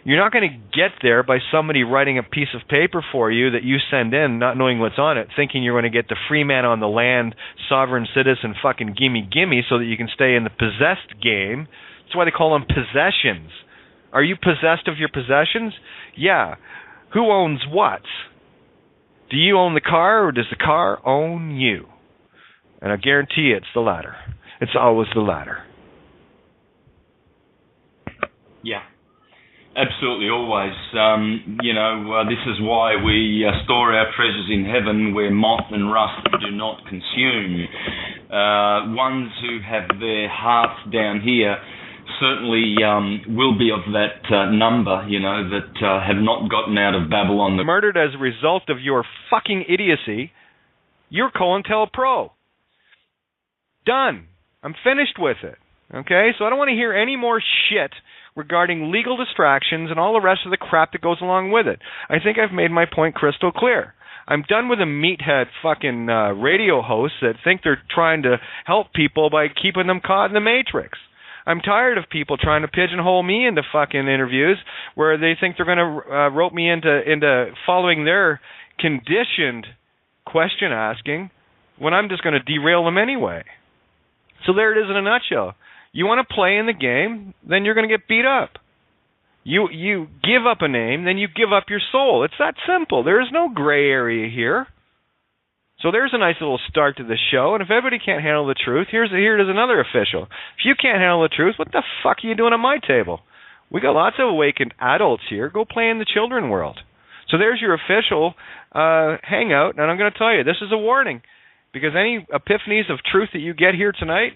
You're not going to get there by somebody writing a piece of paper for you that you send in, not knowing what's on it, thinking you're going to get the free man on the land, sovereign citizen, fucking gimme so that you can stay in the possessed game. That's why they call them possessions. Are you possessed of your possessions? Yeah. Who owns what? Do you own the car, or does the car own you? And I guarantee you it's the latter. It's always the latter. Yeah. Absolutely, always. This is why we store our treasures in heaven where moth and rust do not consume. Ones who have their hearts down here certainly will be of that number, that have not gotten out of Babylon. Murdered as a result of your fucking idiocy. You're COINTELPRO. Done. I'm finished with it. Okay? So I don't want to hear any more shit regarding legal distractions and all the rest of the crap that goes along with it. I think I've made my point crystal clear. I'm done with the meathead fucking radio hosts that think they're trying to help people by keeping them caught in the matrix. I'm tired of people trying to pigeonhole me into fucking interviews where they think they're going to rope me into following their conditioned question asking when I'm just going to derail them anyway. So there it is in a nutshell. You want to play in the game, then you're going to get beat up. You give up a name, then you give up your soul. It's that simple. There is no gray area here. So there's a nice little start to the show, and if everybody can't handle the truth, here is another official. If you can't handle the truth, what the fuck are you doing at my table? We got lots of awakened adults here. Go play in the children world. So there's your official hangout, and I'm going to tell you, this is a warning, because any epiphanies of truth that you get here tonight,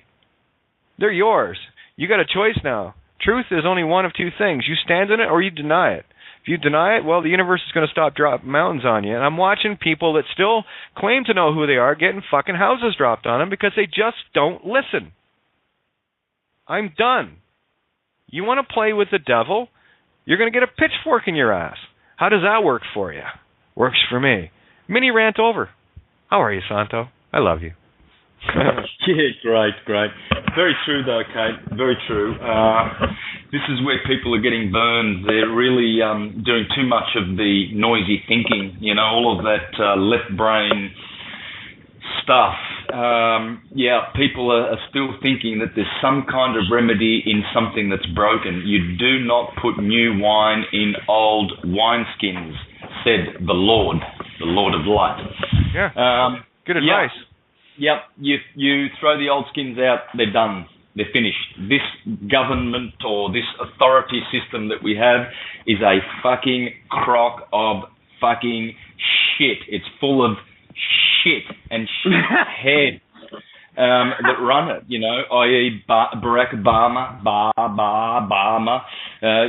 they're yours. You got a choice now. Truth is only one of two things. You stand in it or you deny it. If you deny it, well, the universe is going to stop dropping mountains on you. And I'm watching people that still claim to know who they are getting fucking houses dropped on them because they just don't listen. I'm done. You want to play with the devil? You're going to get a pitchfork in your ass. How does that work for you? Works for me. Mini rant over. How are you, Santo? I love you. Yeah, great. Very true, though, Kate. Very true. This is where people are getting burned. They're really doing too much of the noisy thinking, all of that left brain stuff. People are still thinking that there's some kind of remedy in something that's broken. You do not put new wine in old wineskins, said the Lord of Light. Yeah. Good advice. Yep, you throw the old skins out, they're done. They're finished. This government or this authority system that we have is a fucking crock of fucking shit. It's full of shit and shit heads that run it, i.e. Barack Obama.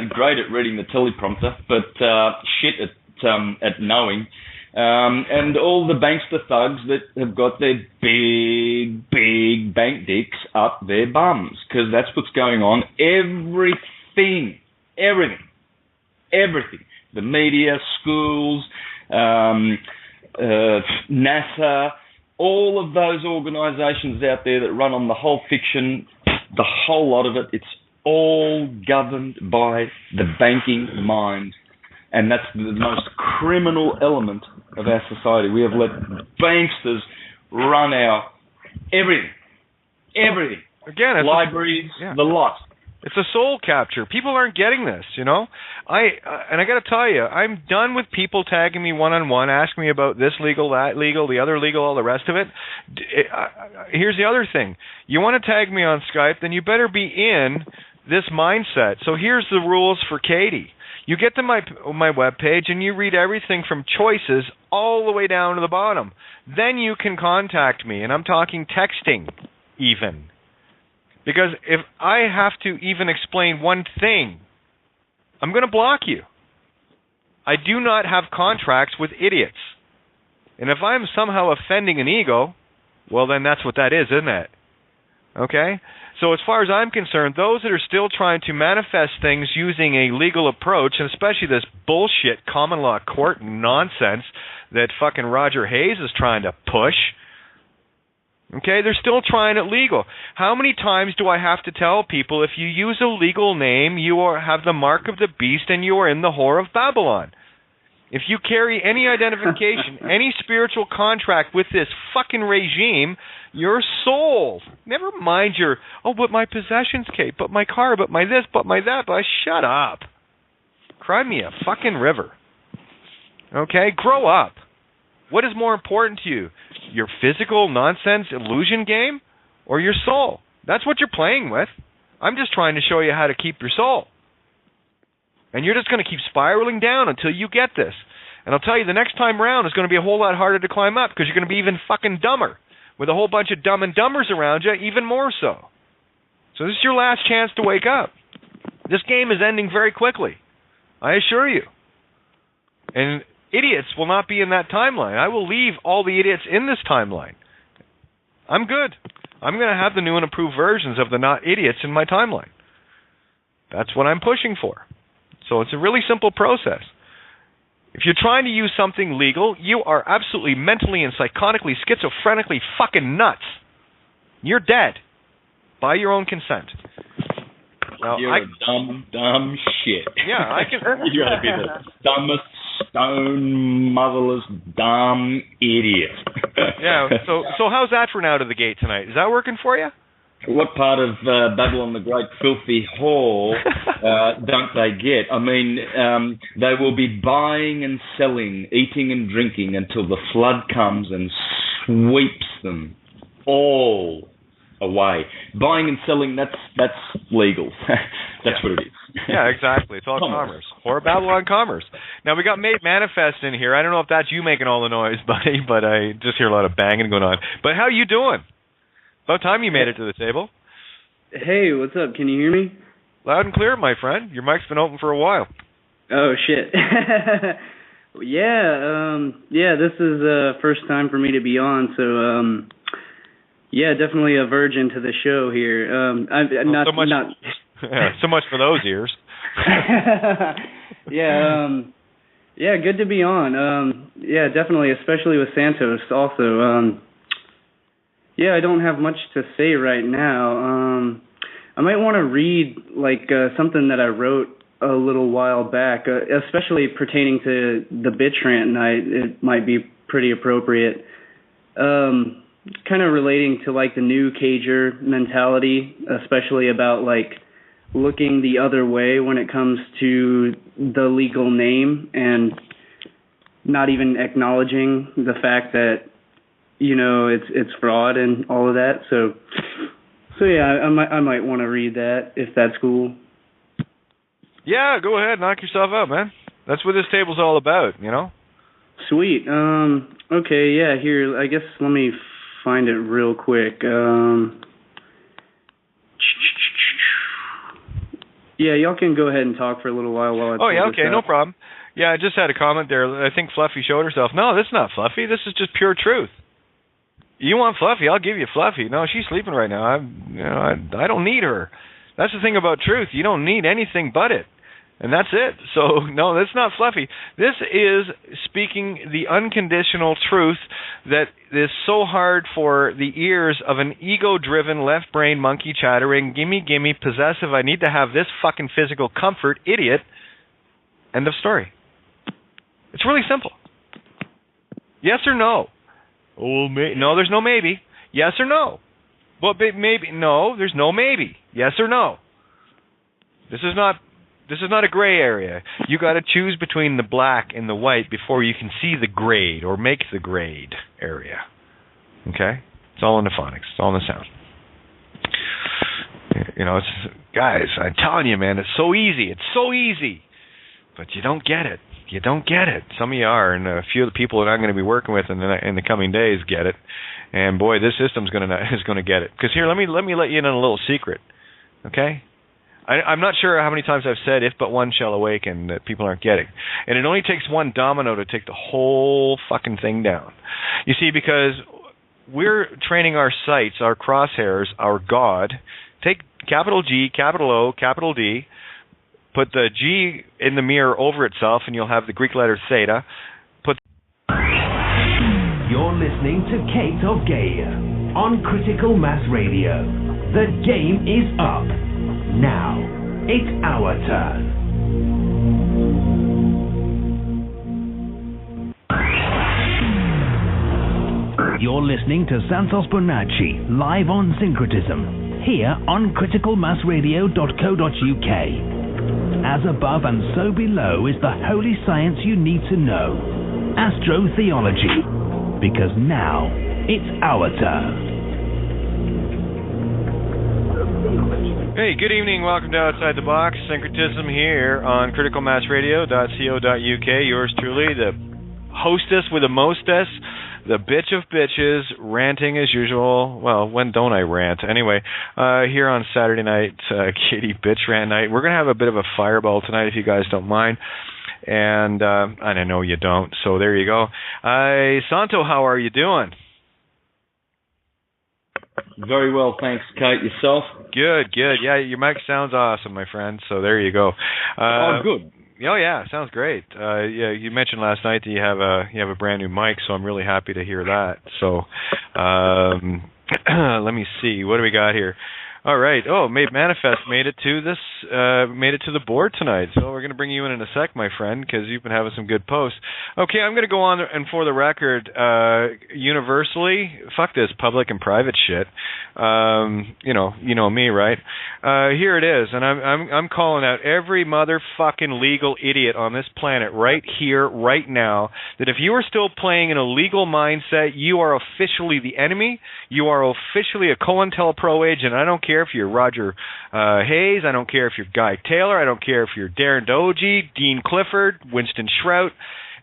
Great at reading the teleprompter, but shit at knowing. And all the bankster thugs that have got their big bank dicks up their bums, because that's what's going on. Everything. The media, schools, NASA, all of those organisations out there that run on the whole fiction, the whole lot of it, it's all governed by the banking mind. And that's the most criminal element of our society. We have let banksters run our everything. Again, libraries, the lot. It's a soul capture. People aren't getting this, I got to tell you, I'm done with people tagging me one-on-one, asking me about this legal, that legal, the other legal, all the rest of it. Here's the other thing. You want to tag me on Skype, then you better be in this mindset. So here's the rules for Katie. You get to my webpage and you read everything from choices all the way down to the bottom. Then you can contact me, and I'm talking texting even. Because if I have to even explain one thing, I'm going to block you. I do not have contracts with idiots. And if I'm somehow offending an ego, well, then that's what that is, isn't it? Okay? So as far as I'm concerned, those that are still trying to manifest things using a legal approach, and especially this bullshit common law court nonsense that fucking Roger Hayes is trying to push, okay, they're still trying it legal. How many times do I have to tell people, if you use a legal name, you have the mark of the beast and you are in the whore of Babylon? If you carry any identification, any spiritual contract with this fucking regime, you're sold. Never mind but my possessions, Kate, but my car, but my this, but my that, but shut up. Cry me a fucking river. Okay? Grow up. What is more important to you? Your physical nonsense illusion game or your soul? That's what you're playing with. I'm just trying to show you how to keep your soul. And you're just going to keep spiraling down until you get this. And I'll tell you, the next time around is going to be a whole lot harder to climb up, because you're going to be even fucking dumber. With a whole bunch of dumb and dumbers around you, even more so. So this is your last chance to wake up. This game is ending very quickly. I assure you. And idiots will not be in that timeline. I will leave all the idiots in this timeline. I'm good. I'm going to have the new and improved versions of the not idiots in my timeline. That's what I'm pushing for. So it's a really simple process. If you're trying to use something legal, you are absolutely mentally and psychotically, schizophrenically fucking nuts. You're dead. By your own consent. Now, you're a dumb shit. Yeah, I can. You gotta be the dumbest, stone, motherless, dumb idiot. Yeah, so how's that for an out of the gate tonight? Is that working for you? What part of Babylon the Great filthy whore don't they get? I mean, they will be buying and selling, eating and drinking until the flood comes and sweeps them all away. Buying and selling, that's legal. That's what it is. Yeah, exactly. It's all commerce. Or Babylon commerce. Now, we got Made Manifest in here. I don't know if that's you making all the noise, buddy, but I just hear a lot of banging going on. But how you doing? About time you made it to the table. Hey, what's up? Can you hear me? Loud and clear, my friend. Your mic's been open for a while. Oh, shit. Yeah, this is first time for me to be on, so yeah, definitely a virgin to the show here. So much for those ears. Yeah, good to be on. Yeah, definitely, especially with Santos also. Yeah, I don't have much to say right now. I might want to read like something that I wrote a little while back, especially pertaining to the bitch rant night. It might be pretty appropriate. Kind of relating to like the new cager mentality, especially about like looking the other way when it comes to the legal name and not even acknowledging the fact that, you know, it's fraud and all of that. So yeah, I might want to read that if that's cool. Yeah, go ahead, knock yourself out, man. That's what this table's all about, you know? Sweet. Okay, yeah, here, I guess let me find it real quick. Yeah, y'all can go ahead and talk for a little while I Oh, yeah, okay, no problem. Yeah, I just had a comment there. I think Fluffy showed herself. No, that's not Fluffy. This is just pure truth. You want Fluffy, I'll give you Fluffy. No, she's sleeping right now. I don't need her. That's the thing about truth. You don't need anything but it. And that's it. So, no, that's not Fluffy. This is speaking the unconditional truth that is so hard for the ears of an ego-driven, left-brain, monkey-chattering, gimme, possessive, I need to have this fucking physical comfort, idiot. End of story. It's really simple. Yes or no? Oh, no, there's no maybe. Yes or no? Well, maybe. No, there's no maybe. Yes or no? This is not a gray area. You got to choose between the black and the white before you can see the grade or make the grade area. Okay? It's all in the phonics. It's all in the sound. You know, guys, I'm telling you, man, it's so easy. It's so easy. But you don't get it. You don't get it. Some of you are, and a few of the people that I'm going to be working with in the coming days get it. And boy, this system's going to get it. Because here, let me let you in on a little secret. Okay? I'm not sure how many times I've said "if but one shall awaken" that people aren't getting. And it only takes one domino to take the whole fucking thing down. You see, because we're training our sights, our crosshairs, our God. Take capital G, capital O, capital D. Put the G in the mirror over itself, and you'll have the Greek letter theta. You're listening to Kate of Gaia on Critical Mass Radio. The game is up. Now, it's our turn. You're listening to Santos Bonacci live on Syncretism here on criticalmassradio.co.uk. As above and so below is the holy science you need to know, astrotheology, because now it's our turn. Hey, good evening. Welcome to Outside the Box. Syncretism here on criticalmassradio.co.uk. Yours truly, the hostess with a mostess, the bitch of bitches, ranting as usual. Well, when don't I rant? Anyway, here on Saturday night, Katie Bitch Rant Night. We're going to have a bit of a fireball tonight if you guys don't mind. And I know you don't, so there you go. Santo, how are you doing? Very well, thanks, Kate. Yourself? Good. Yeah, your mic sounds awesome, my friend. So there you go. Good. Oh yeah, sounds great. Yeah, you mentioned last night that you have a brand new mic, so I'm really happy to hear that. So let me see, what do we got here? All right. Oh, Manifest made it to the board tonight. So we're going to bring you in a sec, my friend, because you've been having some good posts. Okay, I'm going to go on and for the record, universally, fuck this public and private shit. You know me, right? Here it is, and I'm calling out every motherfucking legal idiot on this planet right here, right now, that if you are still playing in a legal mindset, you are officially the enemy. You are officially a COINTELPRO agent. I don't care if you're Roger Hayes. I don't care if you're Guy Taylor. I don't care if you're Darren Doge, Dean Clifford, Winston Shrout.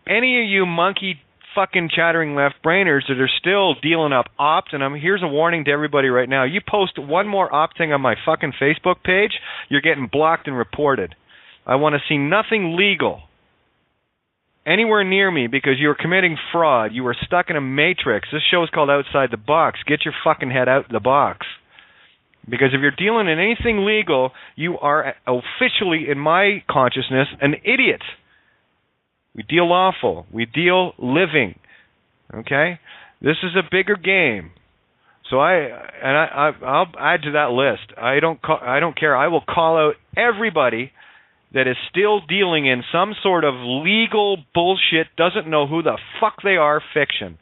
Any of you monkey fucking chattering left-brainers that are still dealing up opt, and here's a warning to everybody right now. You post one more opt thing on my fucking Facebook page, you're getting blocked and reported. I want to see nothing legal anywhere near me because you are committing fraud. You are stuck in a matrix. This show is called Outside the Box. Get your fucking head out the box. Because if you're dealing in anything legal, you are officially, in my consciousness, an idiot. We deal lawful. We deal living. Okay? This is a bigger game. So I'll add to that list. I don't care. I will call out everybody that is still dealing in some sort of legal bullshit, doesn't know who the fuck they are, fiction.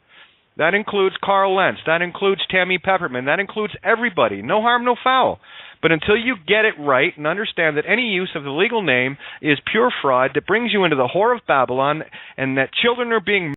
That includes Carl Lentz. That includes Tammy Pepperman. That includes everybody. No harm, no foul. But until you get it right and understand that any use of the legal name is pure fraud that brings you into the whore of Babylon and that children are being